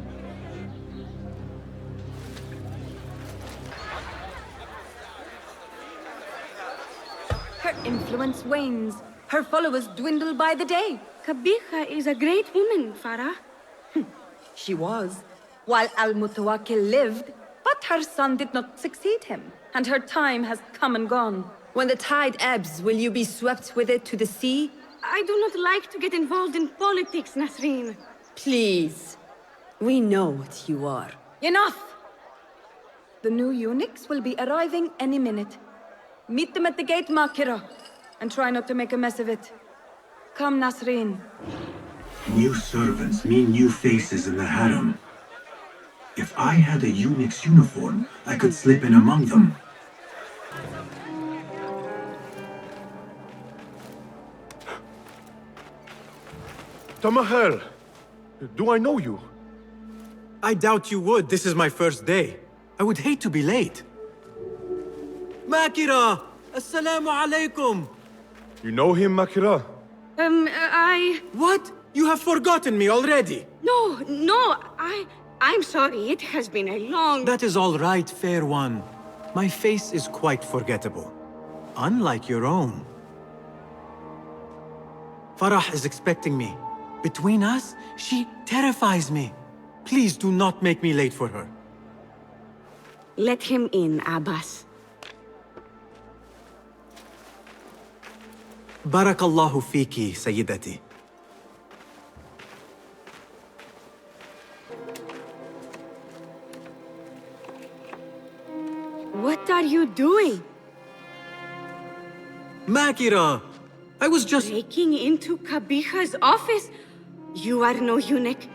[SPEAKER 5] Her influence wanes. Her followers dwindle by the day. Kabiha is a great woman, Farah. She was, while Al-Mutawakkil lived, but her son did not succeed him, and her time has come and gone. When the tide ebbs, will you be swept with it to the sea? I do not like to get involved in politics, Nasreen.
[SPEAKER 7] Please. We know what you are.
[SPEAKER 5] Enough! The new eunuchs will be arriving any minute. Meet them at the gate, Makira, and try not to make a mess of it. Come, Nasreen.
[SPEAKER 19] New servants mean new faces in the harem. If I had a eunuch's uniform, I could slip in among them.
[SPEAKER 11] Tamahel, do I know you?
[SPEAKER 3] I doubt you would. This is my first day. I would hate to be late. Makira! Assalamu alaikum!
[SPEAKER 11] You know him, Makira?
[SPEAKER 3] What? You have forgotten me already!
[SPEAKER 5] No, I'm sorry. It has been a long...
[SPEAKER 3] That is all right, fair one. My face is quite forgettable. Unlike your own. Farah is expecting me. Between us, she terrifies me. Please do not make me late for her.
[SPEAKER 5] Let him in, Abbas.
[SPEAKER 3] Barakallahu fiki, Sayyidati.
[SPEAKER 5] What are you doing?
[SPEAKER 3] Makira! I was just...
[SPEAKER 5] Breaking into Kabiha's office? You are no eunuch.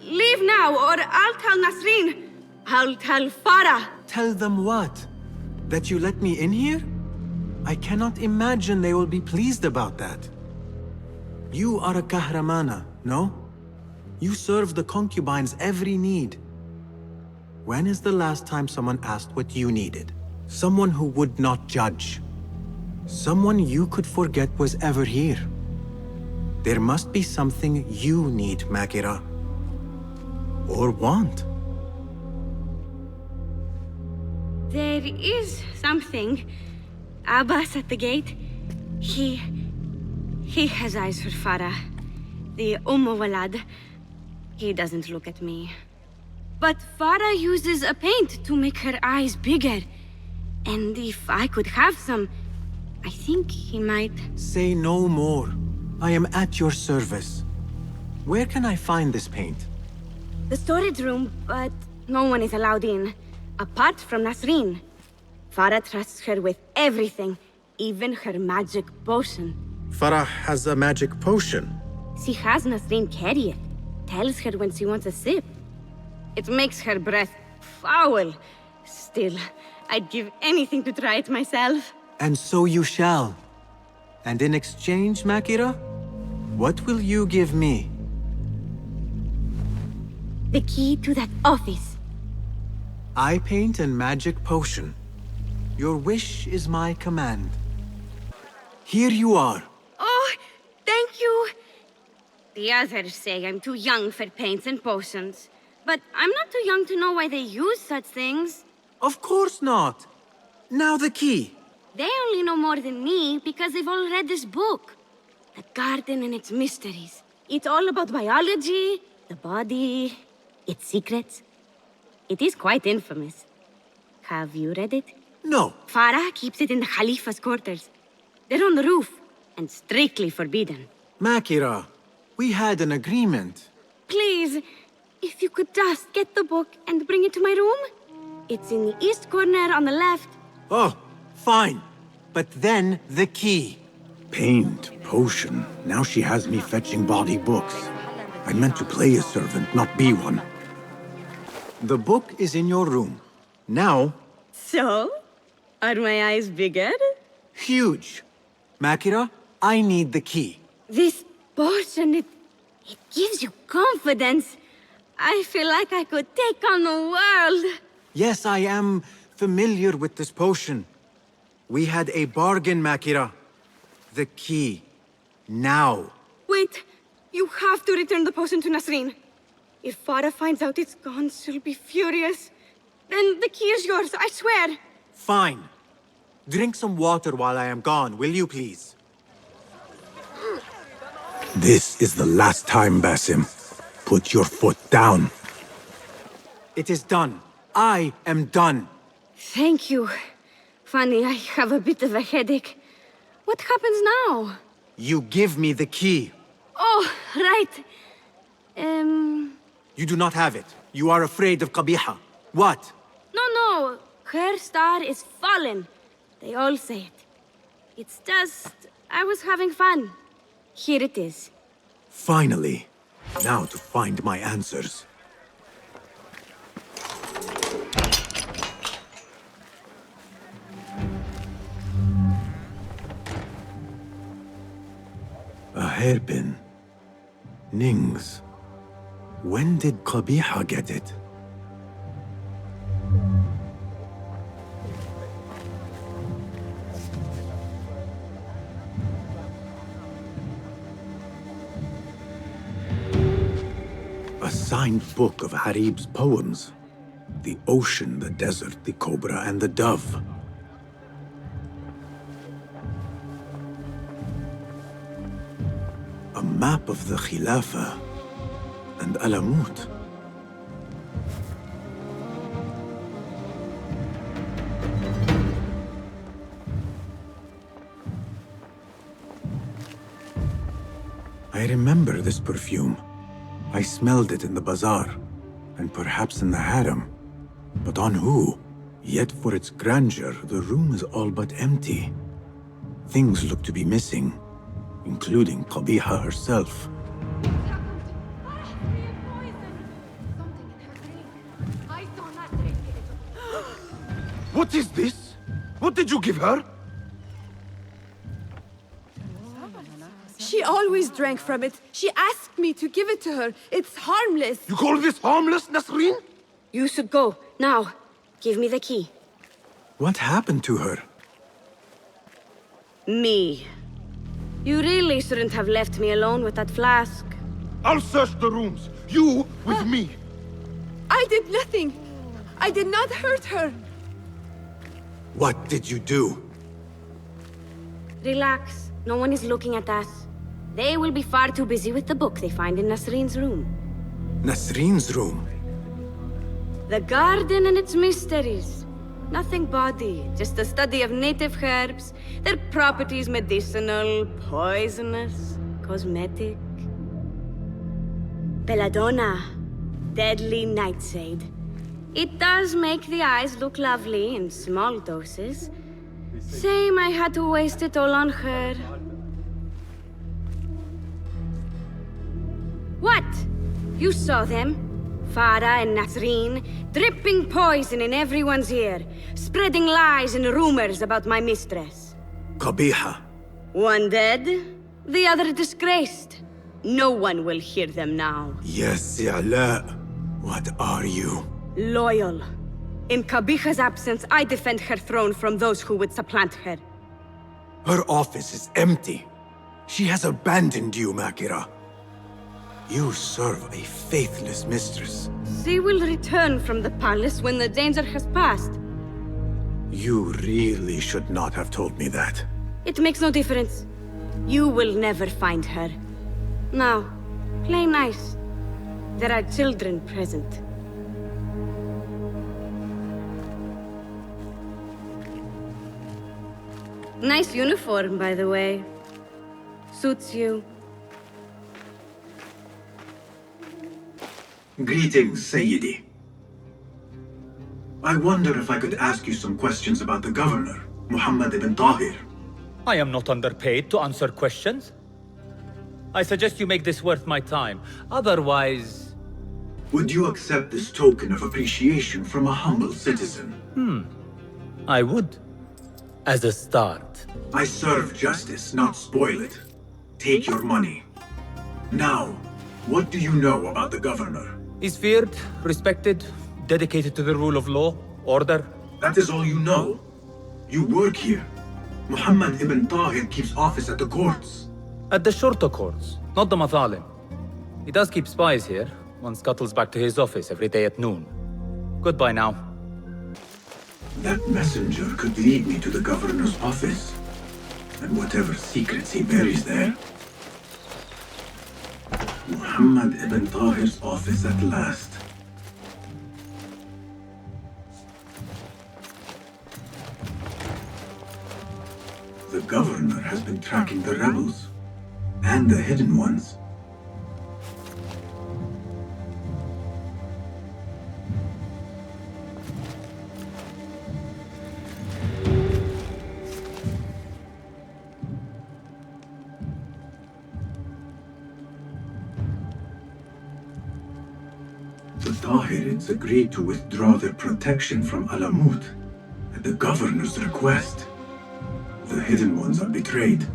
[SPEAKER 5] Leave now, or I'll tell Nasreen. I'll tell Farah.
[SPEAKER 3] Tell them what? That you let me in here? I cannot imagine they will be pleased about that. You are a kahramana, no? You serve the concubines every need. When is the last time someone asked what you needed? Someone who would not judge. Someone you could forget was ever here. There must be something you need, Makira. Or want.
[SPEAKER 5] There is something. Abbas at the gate. He has eyes for Farah. The Walad. He doesn't look at me. But Farah uses a paint to make her eyes bigger. And if I could have some, I think he might...
[SPEAKER 3] Say no more. I am at your service. Where can I find this paint?
[SPEAKER 5] The storage room, but no one is allowed in. Apart from Nasreen. Farah trusts her with everything, even her magic potion.
[SPEAKER 3] Farah has a magic potion.
[SPEAKER 5] She has Nasreen carry it. Tells her when she wants a sip. It makes her breath foul. Still, I'd give anything to try it myself.
[SPEAKER 3] And so you shall. And in exchange, Makira, what will you give me?
[SPEAKER 5] The key to that office.
[SPEAKER 3] Eye paint and magic potion. Your wish is my command. Here you are.
[SPEAKER 5] Oh, thank you. The others say I'm too young for paints and potions. But I'm not too young to know why they use such things.
[SPEAKER 3] Of course not. Now the key.
[SPEAKER 5] They only know more than me because they've all read this book. The garden and its mysteries. It's all about biology, the body, its secrets. It is quite infamous. Have you read it?
[SPEAKER 3] No.
[SPEAKER 5] Farah keeps it in the Khalifa's quarters. They're on the roof, and strictly forbidden.
[SPEAKER 3] Makira, we had an agreement.
[SPEAKER 5] Please, if you could just get the book and bring it to my room? It's in the east corner on the left.
[SPEAKER 3] Oh, fine. But then the key.
[SPEAKER 19] Paint, potion. Now she has me fetching body books. I meant to play a servant, not be one.
[SPEAKER 3] The book is in your room. Now...
[SPEAKER 5] So? Are my eyes bigger?
[SPEAKER 3] Huge. Makira, I need the key.
[SPEAKER 5] This potion, it gives you confidence. I feel like I could take on the world.
[SPEAKER 3] Yes, I am familiar with this potion. We had a bargain, Makira. The key. Now.
[SPEAKER 5] Wait, you have to return the potion to Nasreen. If Farah finds out it's gone, she'll be furious. Then the key is yours, I swear.
[SPEAKER 3] Fine. Drink some water while I am gone, will you please?
[SPEAKER 19] This is the last time, Basim. Put your foot down.
[SPEAKER 3] It is done. I am done.
[SPEAKER 5] Thank you. Funny, I have a bit of a headache. What happens now?
[SPEAKER 3] You give me the key.
[SPEAKER 5] Oh, right.
[SPEAKER 3] You do not have it. You are afraid of Qabiha. What?
[SPEAKER 5] No. Her star is fallen. They all say it. It's just... I was having fun. Here it is.
[SPEAKER 19] Finally. Now to find my answers. A hairpin. Nings. When did Qabiha get it? A signed book of Harib's poems. The ocean, the desert, the cobra, and the dove. A map of the Khilafah and Alamut. I remember this perfume. I smelled it in the bazaar, and perhaps in the harem. But on who? Yet for its grandeur, the room is all but empty. Things look to be missing, including Qabiha herself.
[SPEAKER 13] What is this? What did you give her?
[SPEAKER 21] She always drank from it. She asked me to give it to her. It's harmless.
[SPEAKER 13] You call this harmless, Nasreen?
[SPEAKER 5] You should go. Now. Give me the key.
[SPEAKER 19] What happened to her?
[SPEAKER 5] Me. You really shouldn't have left me alone with that flask.
[SPEAKER 13] I'll search the rooms. You with me.
[SPEAKER 21] I did nothing. I did not hurt her.
[SPEAKER 19] What did you do?
[SPEAKER 5] Relax. No one is looking at us. They will be far too busy with the book they find in Nasreen's room.
[SPEAKER 19] Nasreen's room?
[SPEAKER 5] The garden and its mysteries. Nothing bawdy, just a study of native herbs, their properties medicinal, poisonous, cosmetic. Belladonna, deadly nightshade. It does make the eyes look lovely in small doses. Shame I had to waste it all on her. What? You saw them? Farah and Nasreen, dripping poison in everyone's ear, spreading lies and rumors about my mistress.
[SPEAKER 19] Qabiha.
[SPEAKER 5] One dead, the other disgraced. No one will hear them now.
[SPEAKER 19] Yes, Ala. What are you?
[SPEAKER 5] Loyal. In Qabiha's absence, I defend her throne from those who would supplant her.
[SPEAKER 19] Her office is empty. She has abandoned you, Makira. You serve a faithless mistress.
[SPEAKER 5] She will return from the palace when the danger has passed.
[SPEAKER 19] You really should not have told me that.
[SPEAKER 5] It makes no difference. You will never find her. Now,
[SPEAKER 22] Play nice. There are children present. Nice uniform, by the way. Suits you.
[SPEAKER 19] Greetings, Sayyidi. I wonder if I could ask you some questions about the governor, Muhammad ibn Tahir.
[SPEAKER 6] I am not underpaid to answer questions. I suggest you make this worth my time. Otherwise...
[SPEAKER 19] Would you accept this token of appreciation from a humble citizen?
[SPEAKER 6] I would. As a start.
[SPEAKER 19] I serve justice, not spoil it. Take your money. Now, what do you know about the governor?
[SPEAKER 6] He's feared, respected, dedicated to the rule of law, order.
[SPEAKER 19] That is all you know? You work here. Muhammad ibn Tahir keeps office at the courts.
[SPEAKER 6] At the shorter courts, not the Mathalim. He does keep spies here. One scuttles back to his office every day at noon. Goodbye now.
[SPEAKER 19] That messenger could lead me to the governor's office, and whatever secrets he buries there. Muhammad ibn Tahir's office at last. The governor has been tracking the rebels, and the hidden ones. The Tahirids agreed to withdraw their protection from Alamut at the governor's request. The hidden ones are betrayed.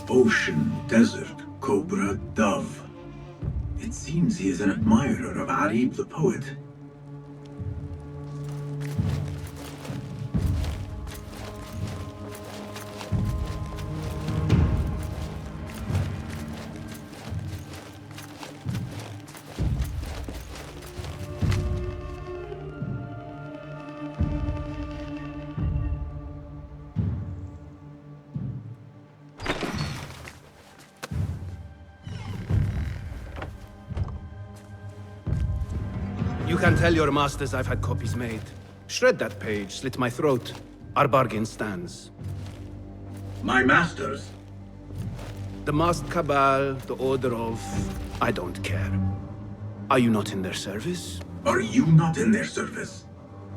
[SPEAKER 19] Ocean, desert, cobra, dove. It seems he is an admirer of Arib the poet.
[SPEAKER 13] You can tell your masters I've had copies made. Shred that page, slit my throat. Our bargain stands.
[SPEAKER 19] My masters?
[SPEAKER 13] The masked cabal, the order of... I don't care. Are you not in their service?
[SPEAKER 19] Are you not in their service?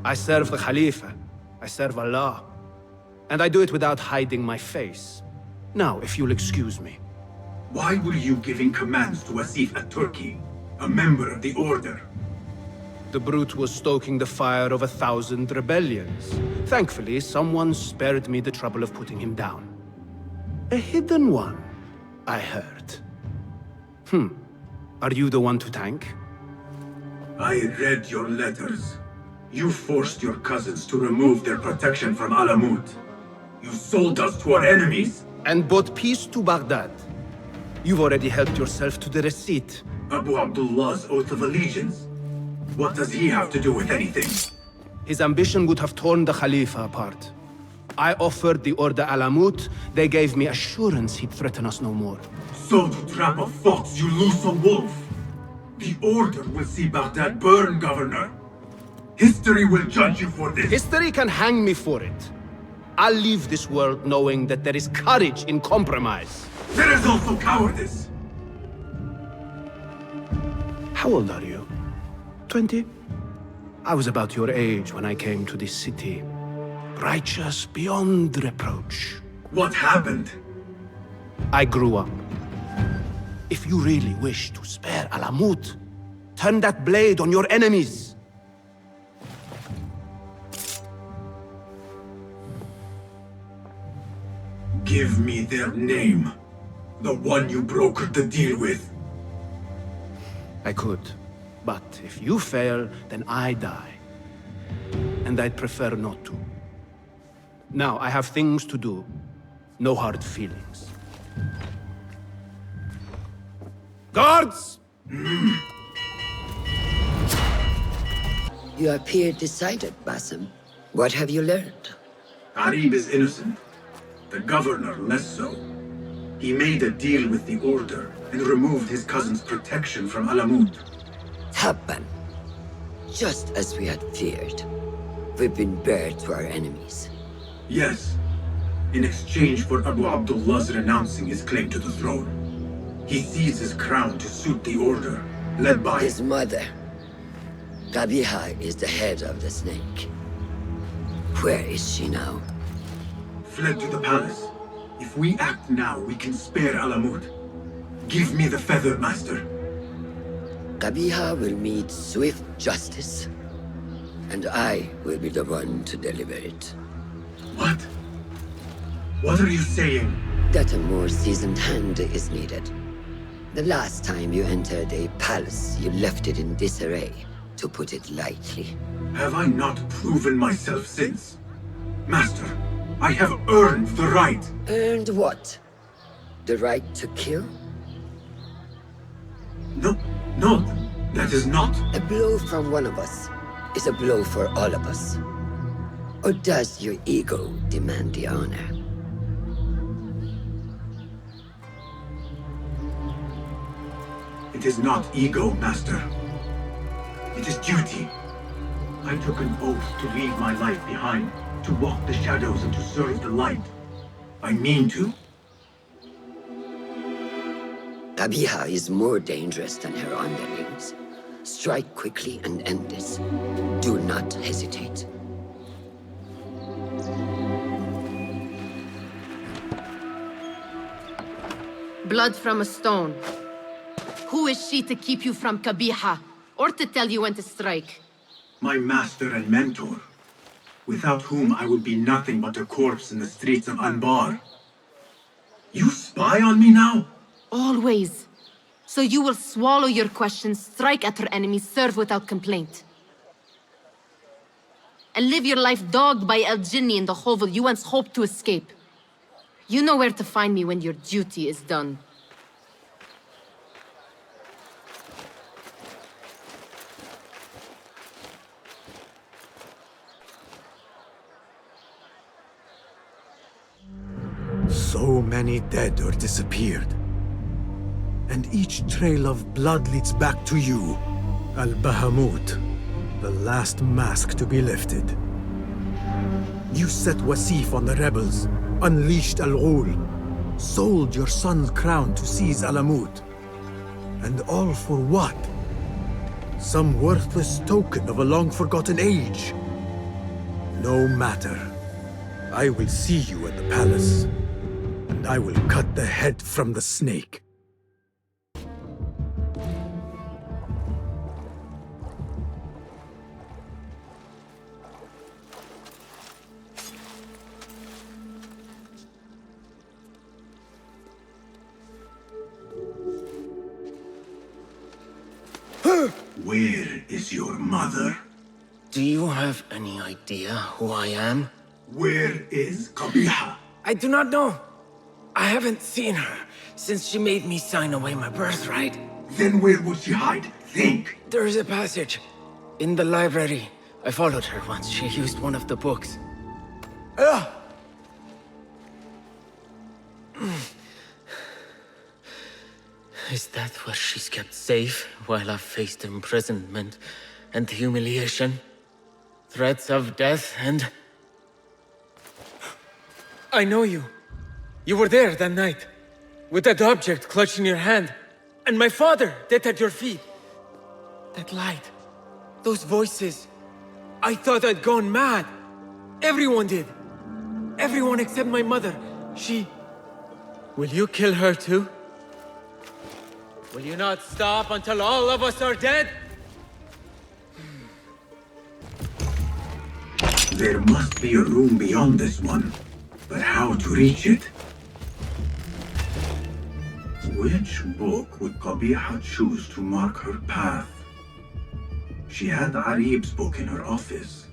[SPEAKER 13] I serve the Khalifa. I serve Allah. And I do it without hiding my face. Now, if you'll excuse me.
[SPEAKER 19] Why were you giving commands to Asif at-Turki, a member of the Order?
[SPEAKER 13] The brute was stoking the fire of 1,000 rebellions. Thankfully, someone spared me the trouble of putting him down. A hidden one, I heard. Are you the one to thank?
[SPEAKER 19] I read your letters. You forced your cousins to remove their protection from Alamut. You sold us to our enemies.
[SPEAKER 13] And brought peace to Baghdad. You've already helped yourself to the receipt.
[SPEAKER 19] Abu Abdullah's oath of allegiance. What does he have to do with anything?
[SPEAKER 13] His ambition would have torn the Khalifa apart. I offered the Order Alamut. They gave me assurance he'd threaten us no more.
[SPEAKER 19] So to trap a fox, you loose a wolf. The Order will see Baghdad burn, Governor. History will judge you for this.
[SPEAKER 13] History can hang me for it. I'll leave this world knowing that there is courage in compromise.
[SPEAKER 19] There is also cowardice.
[SPEAKER 13] How old are you? 20? I was about your age when I came to this city. Righteous beyond reproach.
[SPEAKER 19] What happened?
[SPEAKER 13] I grew up. If you really wish to spare Alamut, turn that blade on your enemies.
[SPEAKER 19] Give me their name. The one you brokered the deal with.
[SPEAKER 13] I could. But if you fail, then I die. And I'd prefer not to. Now, I have things to do. No hard feelings. Guards!
[SPEAKER 1] You appear decided, Basim. What have you learned?
[SPEAKER 19] Arib is innocent. The governor less so. He made a deal with the Order and removed his cousin's protection from Alamut.
[SPEAKER 1] Tabban. Just as we had feared. We've been bared to our enemies.
[SPEAKER 19] Yes. In exchange for Abu Abdullah's renouncing his claim to the throne. He seized his crown to suit the Order, led by
[SPEAKER 1] his mother. Qabiha is the head of the snake. Where is she now?
[SPEAKER 19] Fled to the palace. If we act now, we can spare Alamut. Give me the feather, Master.
[SPEAKER 1] Qabiha will meet swift justice, and I will be the one to deliver it.
[SPEAKER 19] What? What are you saying?
[SPEAKER 1] That a more seasoned hand is needed. The last time you entered a palace, you left it in disarray, to put it lightly.
[SPEAKER 19] Have I not proven myself since? Master, I have earned the right.
[SPEAKER 1] Earned what? The right to kill?
[SPEAKER 19] No, that is not.
[SPEAKER 1] A blow from one of us is a blow for all of us. Or does your ego demand the honor?
[SPEAKER 19] It is not ego, Master. It is duty. I took an oath to leave my life behind, to walk the shadows and to serve the light. I mean to.
[SPEAKER 1] Qabiha is more dangerous than her underlings. Strike quickly and end this. Do not hesitate.
[SPEAKER 22] Blood from a stone. Who is she to keep you from Qabiha, or to tell you when to strike?
[SPEAKER 19] My master and mentor, without whom I would be nothing but a corpse in the streets of Anbar. You spy on me now?
[SPEAKER 22] Always. So you will swallow your questions, strike at her enemies, serve without complaint. And live your life dogged by El Jinni in the hovel you once hoped to escape. You know where to find me when your duty is done.
[SPEAKER 3] So many dead or disappeared. And each trail of blood leads back to you, Al-Bahamut, the last mask to be lifted. You set Wasif on the rebels, unleashed Al-Ghul, sold your son's crown to seize Alamut. And all for what? Some worthless token of a long-forgotten age. No matter. I will see you at the palace, and I will cut the head from the snake.
[SPEAKER 19] Where is your mother?
[SPEAKER 8] Do you have any idea who I am?
[SPEAKER 19] Where is Qabiha?
[SPEAKER 8] I do not know. I haven't seen her since she made me sign away my birthright.
[SPEAKER 19] Then where would she hide? Think!
[SPEAKER 8] There is a passage in the library. I followed her once. She used one of the books. Is that where she's kept safe while I've faced imprisonment and humiliation? Threats of death and... I know you. You were there that night, with that object clutched in your hand, and my father dead at your feet. That light, those voices. I thought I'd gone mad. Everyone did. Everyone except my mother. She... Will you kill her too? Will you not stop until all of us are dead?
[SPEAKER 19] There must be a room beyond this one. But how to reach it? Which book would Qabiha choose to mark her path? She had Arib's book in her office.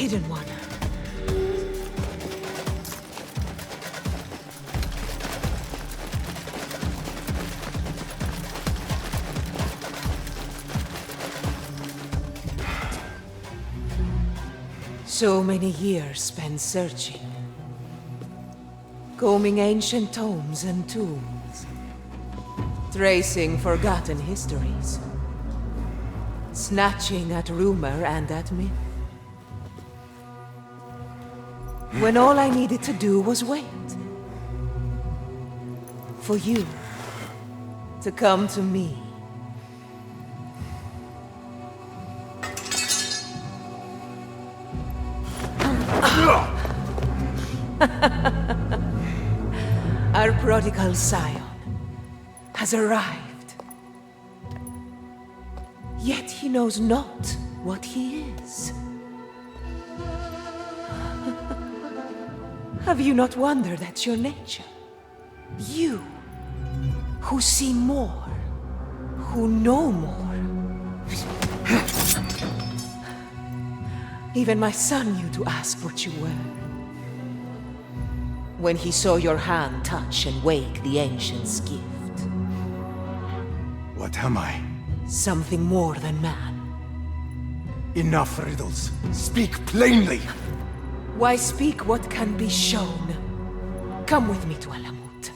[SPEAKER 15] Hidden One. So many years spent searching. Combing ancient tomes and tombs. Tracing forgotten histories. Snatching at rumor and at myth. When all I needed to do was wait. For you to come to me. Our prodigal scion has arrived. Yet he knows not what he is. Have you not wondered at your nature? You, who see more, who know more. Even my son knew to ask what you were. When he saw your hand touch and wake the ancient's gift.
[SPEAKER 10] What am I?
[SPEAKER 15] Something more than man.
[SPEAKER 10] Enough riddles. Speak plainly!
[SPEAKER 15] Why speak what can be shown? Come with me to Alamut.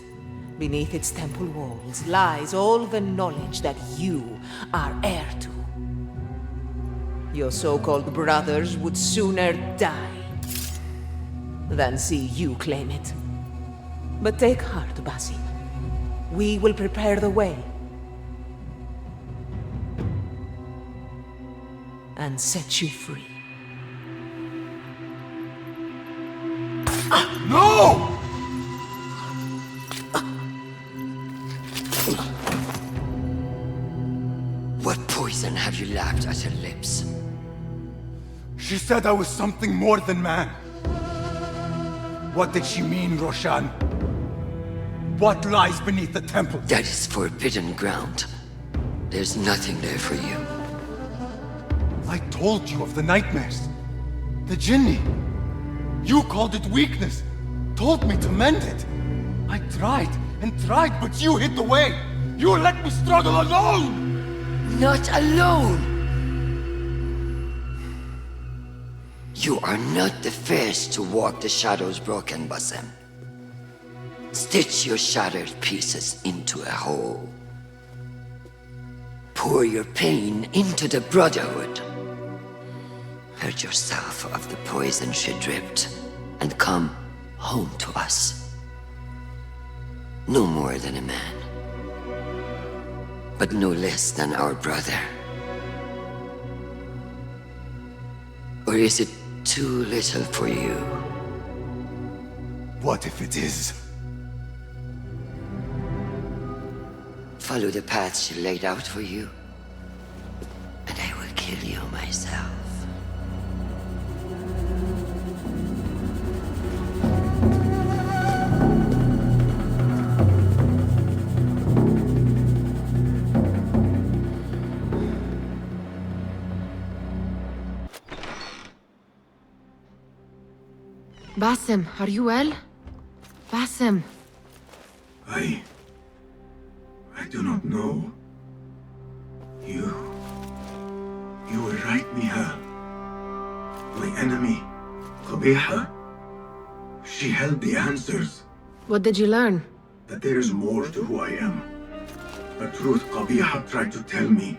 [SPEAKER 15] Beneath its temple walls lies all the knowledge that you are heir to. Your so-called brothers would sooner die than see you claim it. But take heart, Basim. We will prepare the way. And set you free.
[SPEAKER 10] No!
[SPEAKER 1] What poison have you lapped at her lips?
[SPEAKER 10] She said I was something more than man. What did she mean, Roshan? What lies beneath the temple?
[SPEAKER 1] That is forbidden ground. There's nothing there for you.
[SPEAKER 10] I told you of the nightmares. The jinni. You called it weakness. Told me to mend it. I tried and tried, but you hid the way. You let me struggle alone!
[SPEAKER 1] Not alone! You are not the first to walk the shadows broken, Basim. Stitch your shattered pieces into a whole. Pour your pain into the Brotherhood. Purge yourself of the poison she dripped, and come home to us. No more than a man, but no less than our brother. Or is it too little for you?
[SPEAKER 10] What if it is?
[SPEAKER 1] Follow the path she laid out for you, and I will kill you myself.
[SPEAKER 22] Basim, are you well? Basim.
[SPEAKER 19] I do not know. You were right, Nihal. My enemy, Qabiha, she held the answers.
[SPEAKER 22] What did you learn?
[SPEAKER 19] That there is more to who I am. A truth Qabiha tried to tell me.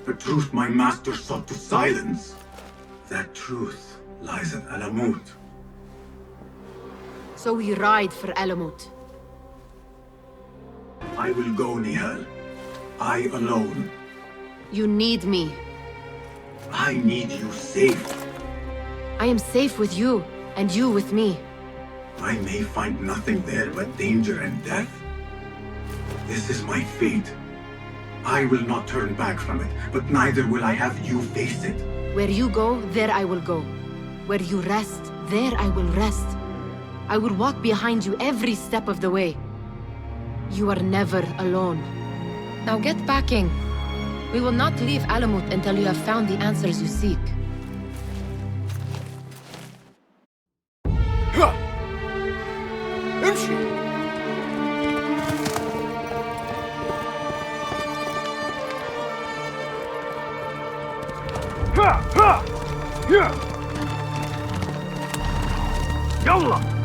[SPEAKER 19] A truth my master sought to silence. That truth lies at Alamut.
[SPEAKER 22] So we ride for Alamut.
[SPEAKER 19] I will go, Nihal. I alone.
[SPEAKER 22] You need me.
[SPEAKER 19] I need you safe.
[SPEAKER 22] I am safe with you, and you with me.
[SPEAKER 19] I may find nothing there but danger and death. This is my fate. I will not turn back from it, but neither will I have you face it.
[SPEAKER 22] Where you go, there I will go. Where you rest, there I will rest. I will walk behind you every step of the way. You are never alone. Now get packing. We will not leave Alamut until you have found the answers you seek.
[SPEAKER 9] يلا.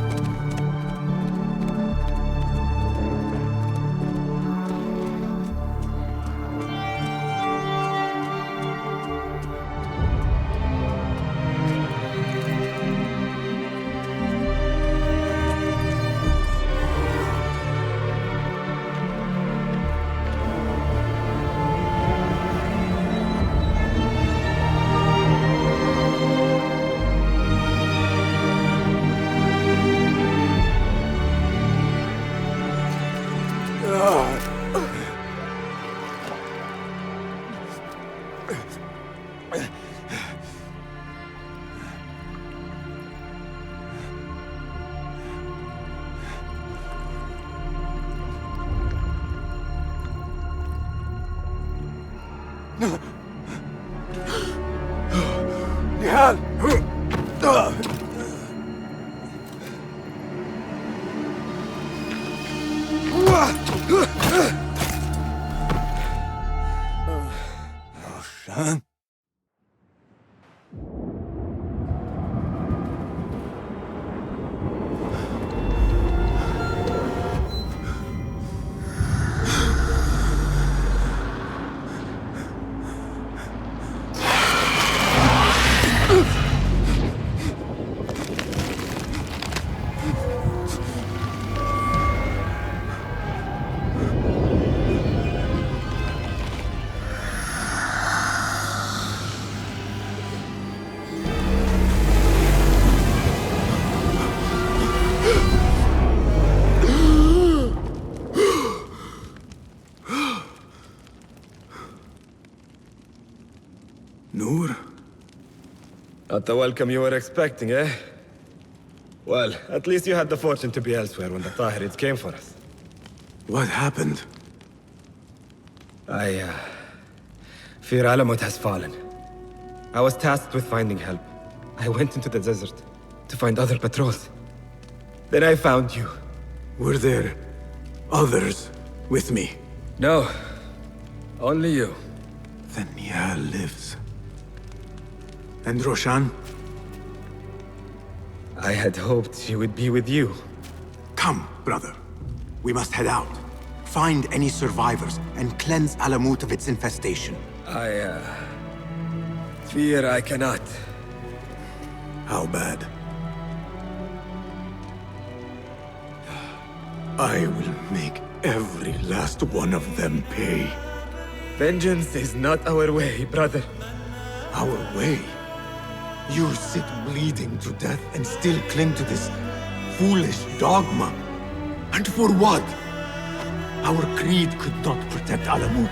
[SPEAKER 10] نهال روشان
[SPEAKER 12] Noor? Not the welcome you were expecting, eh? Well, at least you had the fortune to be elsewhere when the Tahirids came for us.
[SPEAKER 3] What happened?
[SPEAKER 12] I fear Alamut has fallen. I was tasked with finding help. I went into the desert to find other patrols. Then I found you.
[SPEAKER 3] Were there others with me?
[SPEAKER 12] No. Only you.
[SPEAKER 3] Then Nia lives. And Roshan?
[SPEAKER 12] I had hoped she would be with you.
[SPEAKER 3] Come, brother. We must head out. Find any survivors and cleanse Alamut of its infestation.
[SPEAKER 12] I fear I cannot.
[SPEAKER 3] How bad? I will make every last one of them pay.
[SPEAKER 12] Vengeance is not our way, brother.
[SPEAKER 3] Our way? You sit bleeding to death and still cling to this foolish dogma. And for what? Our creed could not protect Alamut.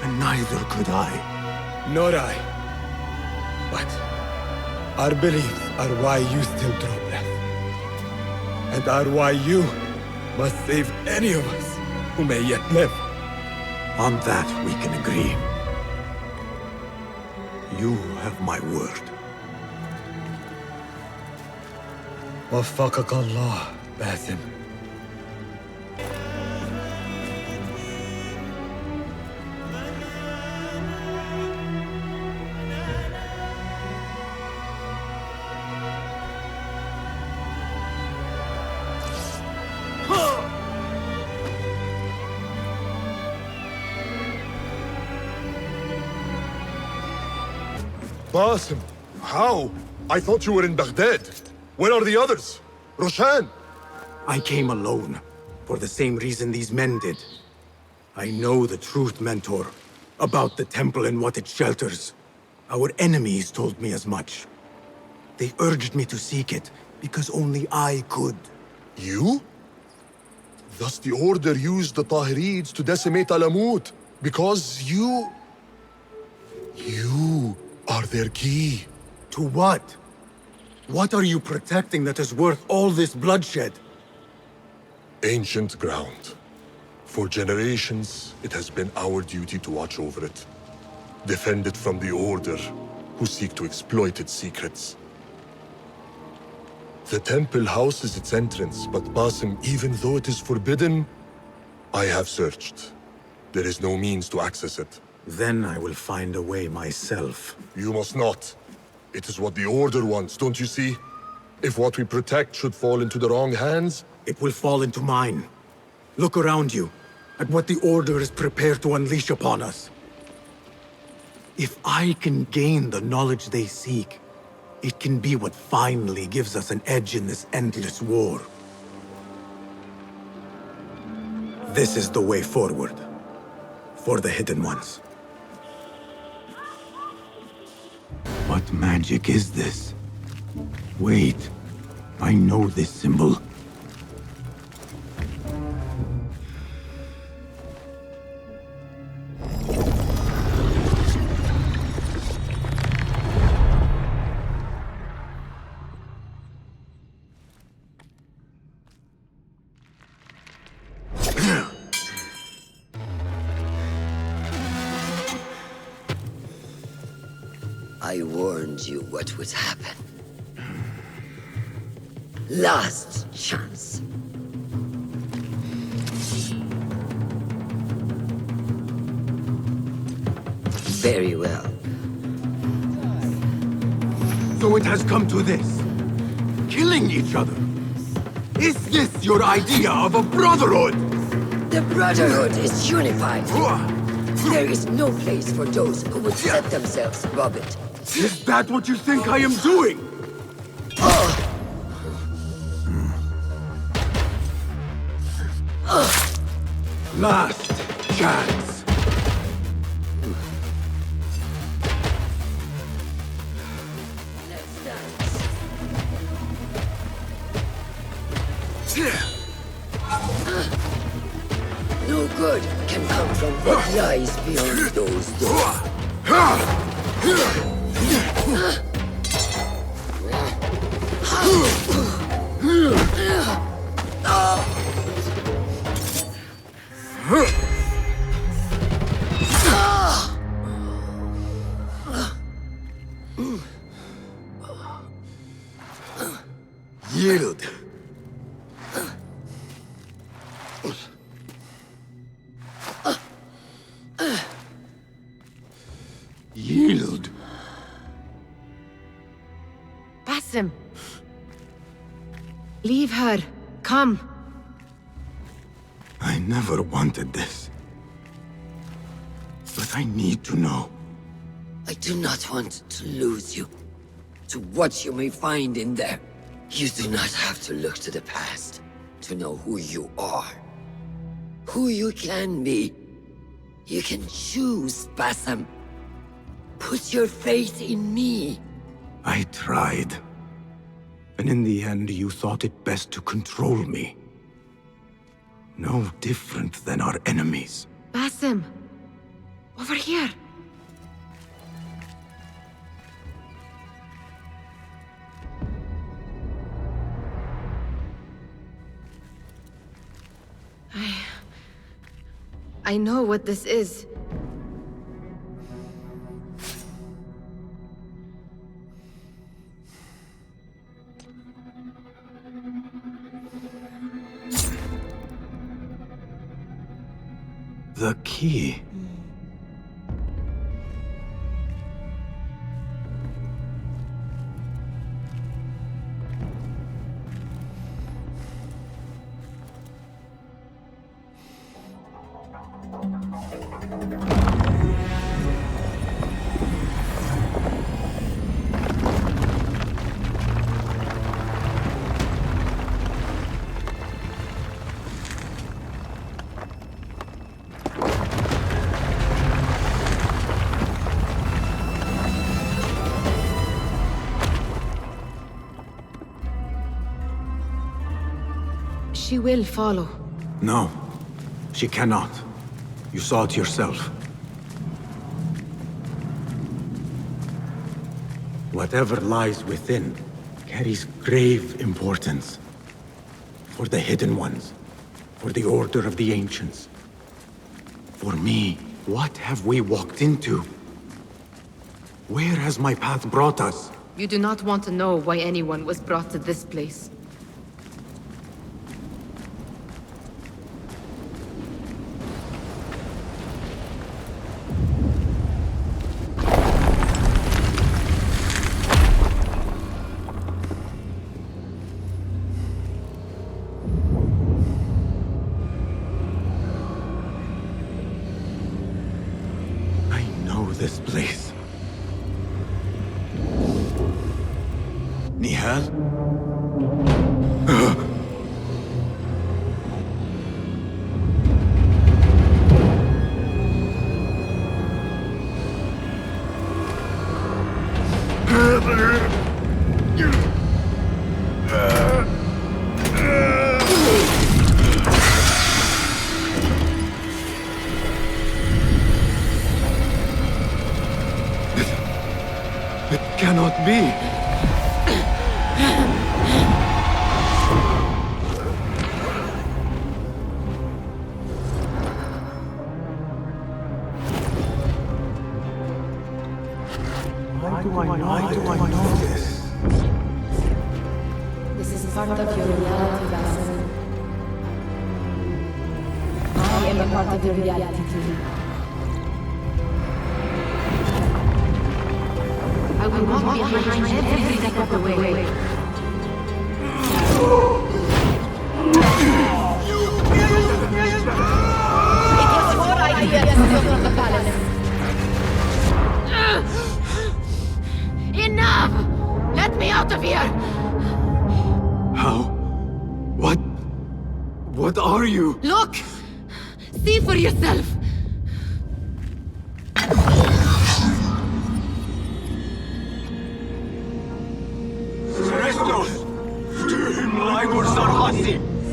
[SPEAKER 3] And neither could I.
[SPEAKER 12] Nor I. But our beliefs are why you still draw breath. And are why you must save any of us who may yet live.
[SPEAKER 3] On that we can agree. You have my word.
[SPEAKER 12] وفقك الله باسم.
[SPEAKER 10] Basim, how? I thought you were in Baghdad. Where are the others? Roshan!
[SPEAKER 3] I came alone, for the same reason these men did. I know the truth, Mentor, about the temple and what it shelters. Our enemies told me as much. They urged me to seek it, because only I could.
[SPEAKER 10] You? Thus the Order used the Tahirids to decimate Alamut, because you are their key.
[SPEAKER 3] To what? What are you protecting that is worth all this bloodshed?
[SPEAKER 10] Ancient ground. For generations, it has been our duty to watch over it. Defend it from the Order, who seek to exploit its secrets. The temple houses its entrance, but Basim, even though it is forbidden, I have searched. There is no means to access it.
[SPEAKER 3] Then I will find a way myself.
[SPEAKER 2] You must not. It is what the Order wants, don't you see? If what we protect should fall into the wrong hands...
[SPEAKER 3] It will fall into mine. Look around you, at what the Order is prepared to unleash upon us. If I can gain the knowledge they seek, it can be what finally gives us an edge in this endless war. This is the way forward. For the Hidden Ones. What magic is this? Wait, I know this symbol.
[SPEAKER 1] I warned you what would happen. Last chance. Very well.
[SPEAKER 3] So it has come to this. Killing each other. Is this your idea of a brotherhood?
[SPEAKER 1] The Brotherhood is unified. There is no place for those who would set themselves above it.
[SPEAKER 3] Is that what you think I am doing? Last chance.
[SPEAKER 1] No good can come from what lies beyond those doors.
[SPEAKER 3] Yield. Yield.
[SPEAKER 22] Basim. Leave her. Come.
[SPEAKER 3] I never wanted this. But I need to know.
[SPEAKER 1] I do not want to lose you to what you may find in there. You do not have to look to the past to know who you are. Who you can be. You can choose, Basim. Put your faith in me.
[SPEAKER 3] I tried. And in the end, you thought it best to control me. No different than our enemies.
[SPEAKER 22] Basim. Over here. I know what this is.
[SPEAKER 3] The key.
[SPEAKER 22] She will follow.
[SPEAKER 3] No, she cannot. You saw it yourself. Whatever lies within carries grave importance. For the Hidden Ones, for the Order of the Ancients. For me, what have we walked into? Where has my path brought us?
[SPEAKER 22] You do not want to know why anyone was brought to this place.
[SPEAKER 3] this place? Nihal? It cannot be. Why do I know this?
[SPEAKER 4] This is part of your reality, Vassal. I am a part of your reality too. I will walk behind every step of the way. It was your idea to go from the palace. Enough! Let me out of here!
[SPEAKER 3] How? What are you?
[SPEAKER 4] Look! See for yourself!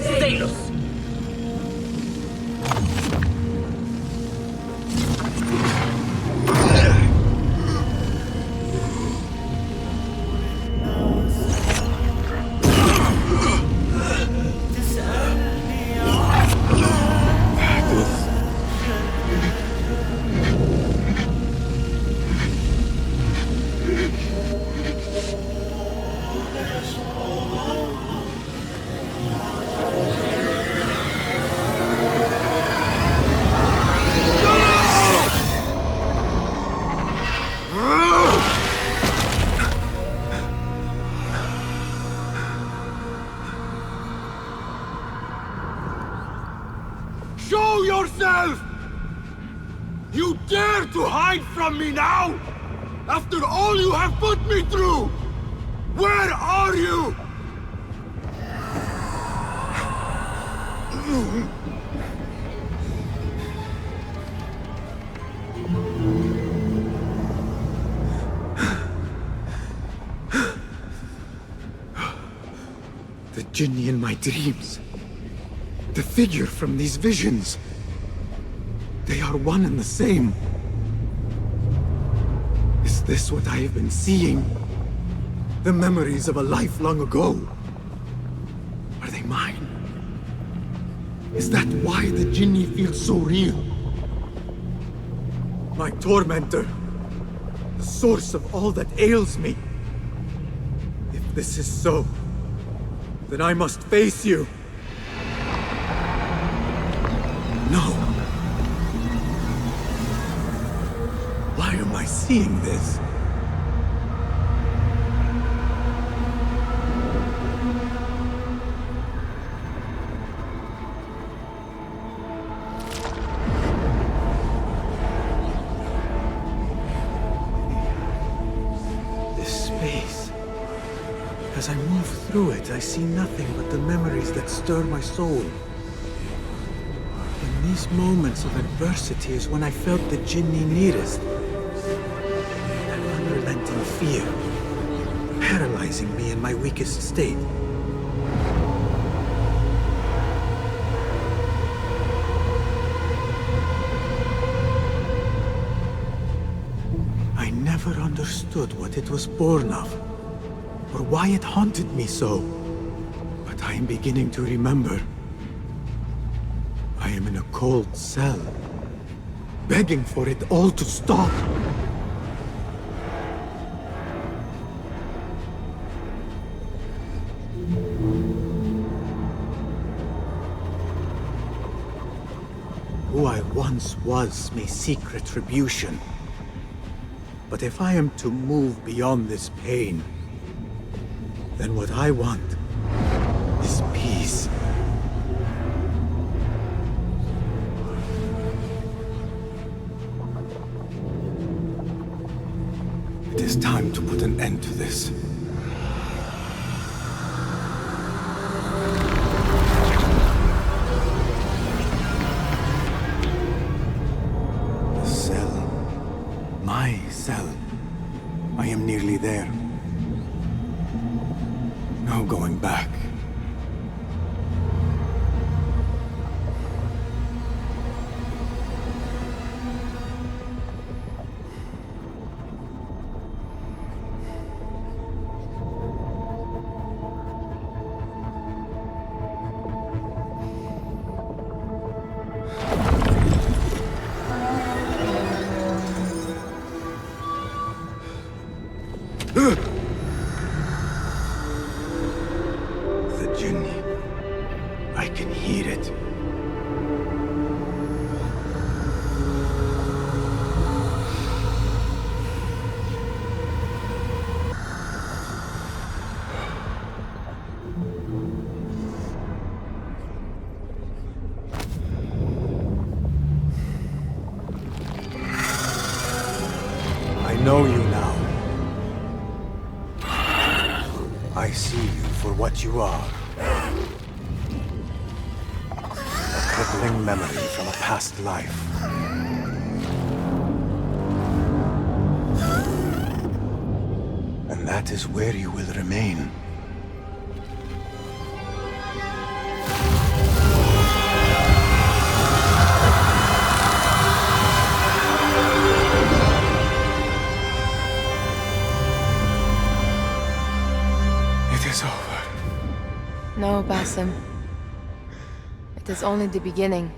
[SPEAKER 6] Stalos!
[SPEAKER 12] Show yourself! You dare to hide from me now? After all you have put me through! Where are you?
[SPEAKER 3] The Jinni in my dreams. The figure from these visions. They are one and the same. Is this what I have been seeing? The memories of a life long ago? Are they mine? Is that why the Jinni feels so real? My tormentor. The source of all that ails me. If this is so, then I must face you. No. Why am I seeing this? This space. As I move through it, I see nothing but the memories that stir my soul. These moments of adversity is when I felt the Jinni nearest. That unrelenting fear, paralyzing me in my weakest state. I never understood what it was born of, or why it haunted me so. But I am beginning to remember. I am in a cold cell, begging for it all to stop. Who I once was may seek retribution. But if I am to move beyond this pain, then what I want is peace.
[SPEAKER 12] It is time to put an end to this. The cell. My cell. I am nearly there. No going back. The Jinni. I can hear it. I know you now. I see you for what you are. A crippling memory from a past life. And that is where you will remain. It is over.
[SPEAKER 14] No, Basim. It is only the beginning.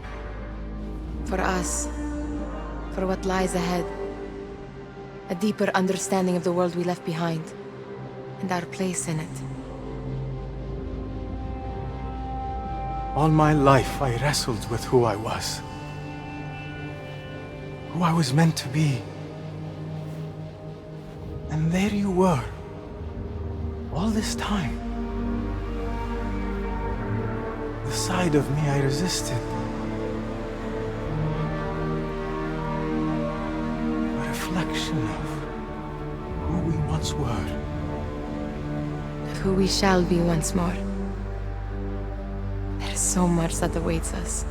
[SPEAKER 14] For us. For what lies ahead. A deeper understanding of the world we left behind. And our place in it.
[SPEAKER 12] All my life I wrestled with who I was. Who I was meant to be. And there you were. All this time. The side of me I resisted. A reflection of who we once were.
[SPEAKER 14] Of who we shall be once more. There is so much that awaits us.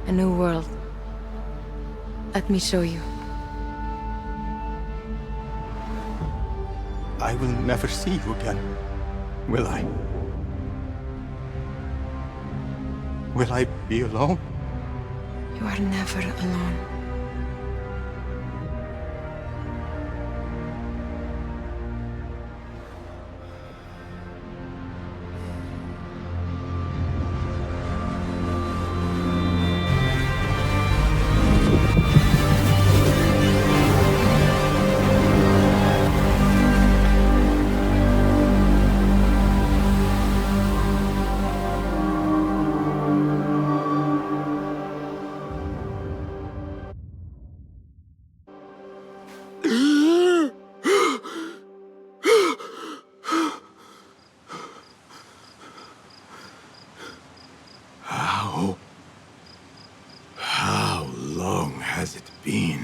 [SPEAKER 14] A new world. Let me show you.
[SPEAKER 12] I will never see you again, will I? Will I be alone?
[SPEAKER 14] You are never alone.
[SPEAKER 12] How long has it been?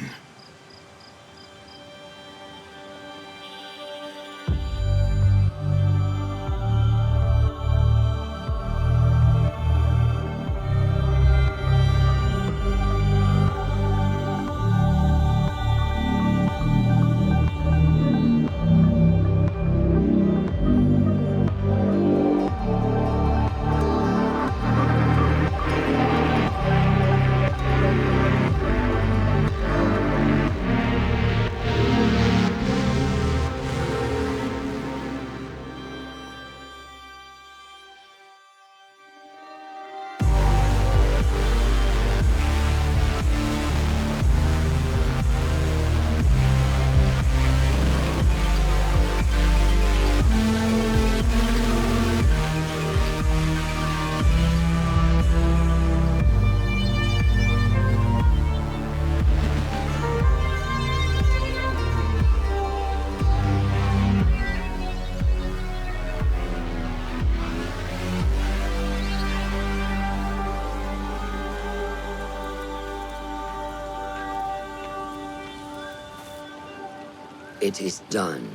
[SPEAKER 1] It is done.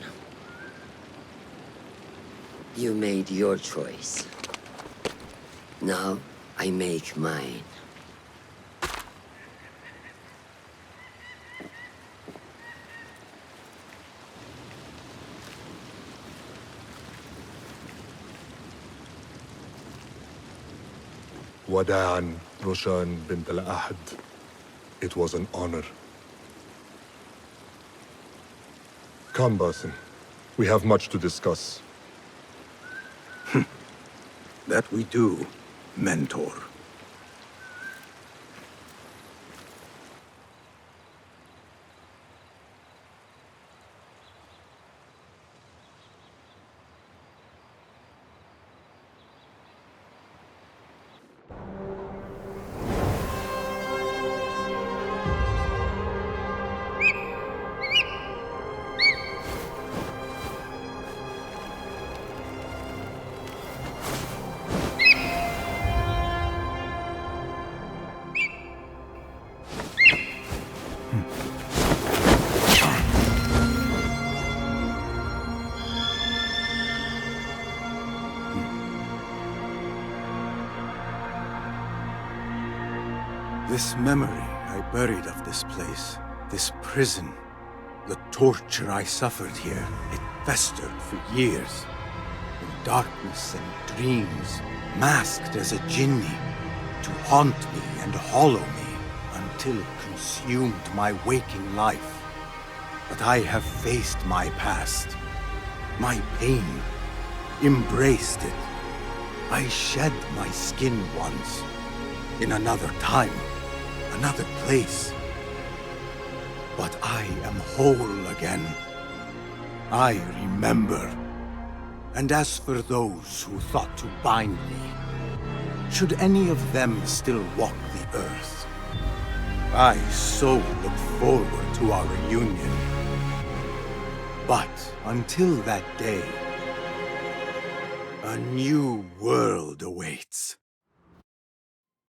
[SPEAKER 1] You made your choice. Now, I make mine.
[SPEAKER 2] وداعاً روشان بنت الأحد. It was an honor. Come, Basim. We have much to discuss.
[SPEAKER 11] That we do, mentor.
[SPEAKER 3] This memory I buried of this place, this prison, the torture I suffered here, it festered for years. In darkness and dreams, masked as a jinni, to haunt me and hollow me, until it consumed my waking life. But I have faced my past, my pain, embraced it. I shed my skin once, in another time, another place. But I am whole again. I remember. And as for those who thought to bind me, should any of them still walk the earth, I so look forward to our reunion. But until that day, a new world awaits.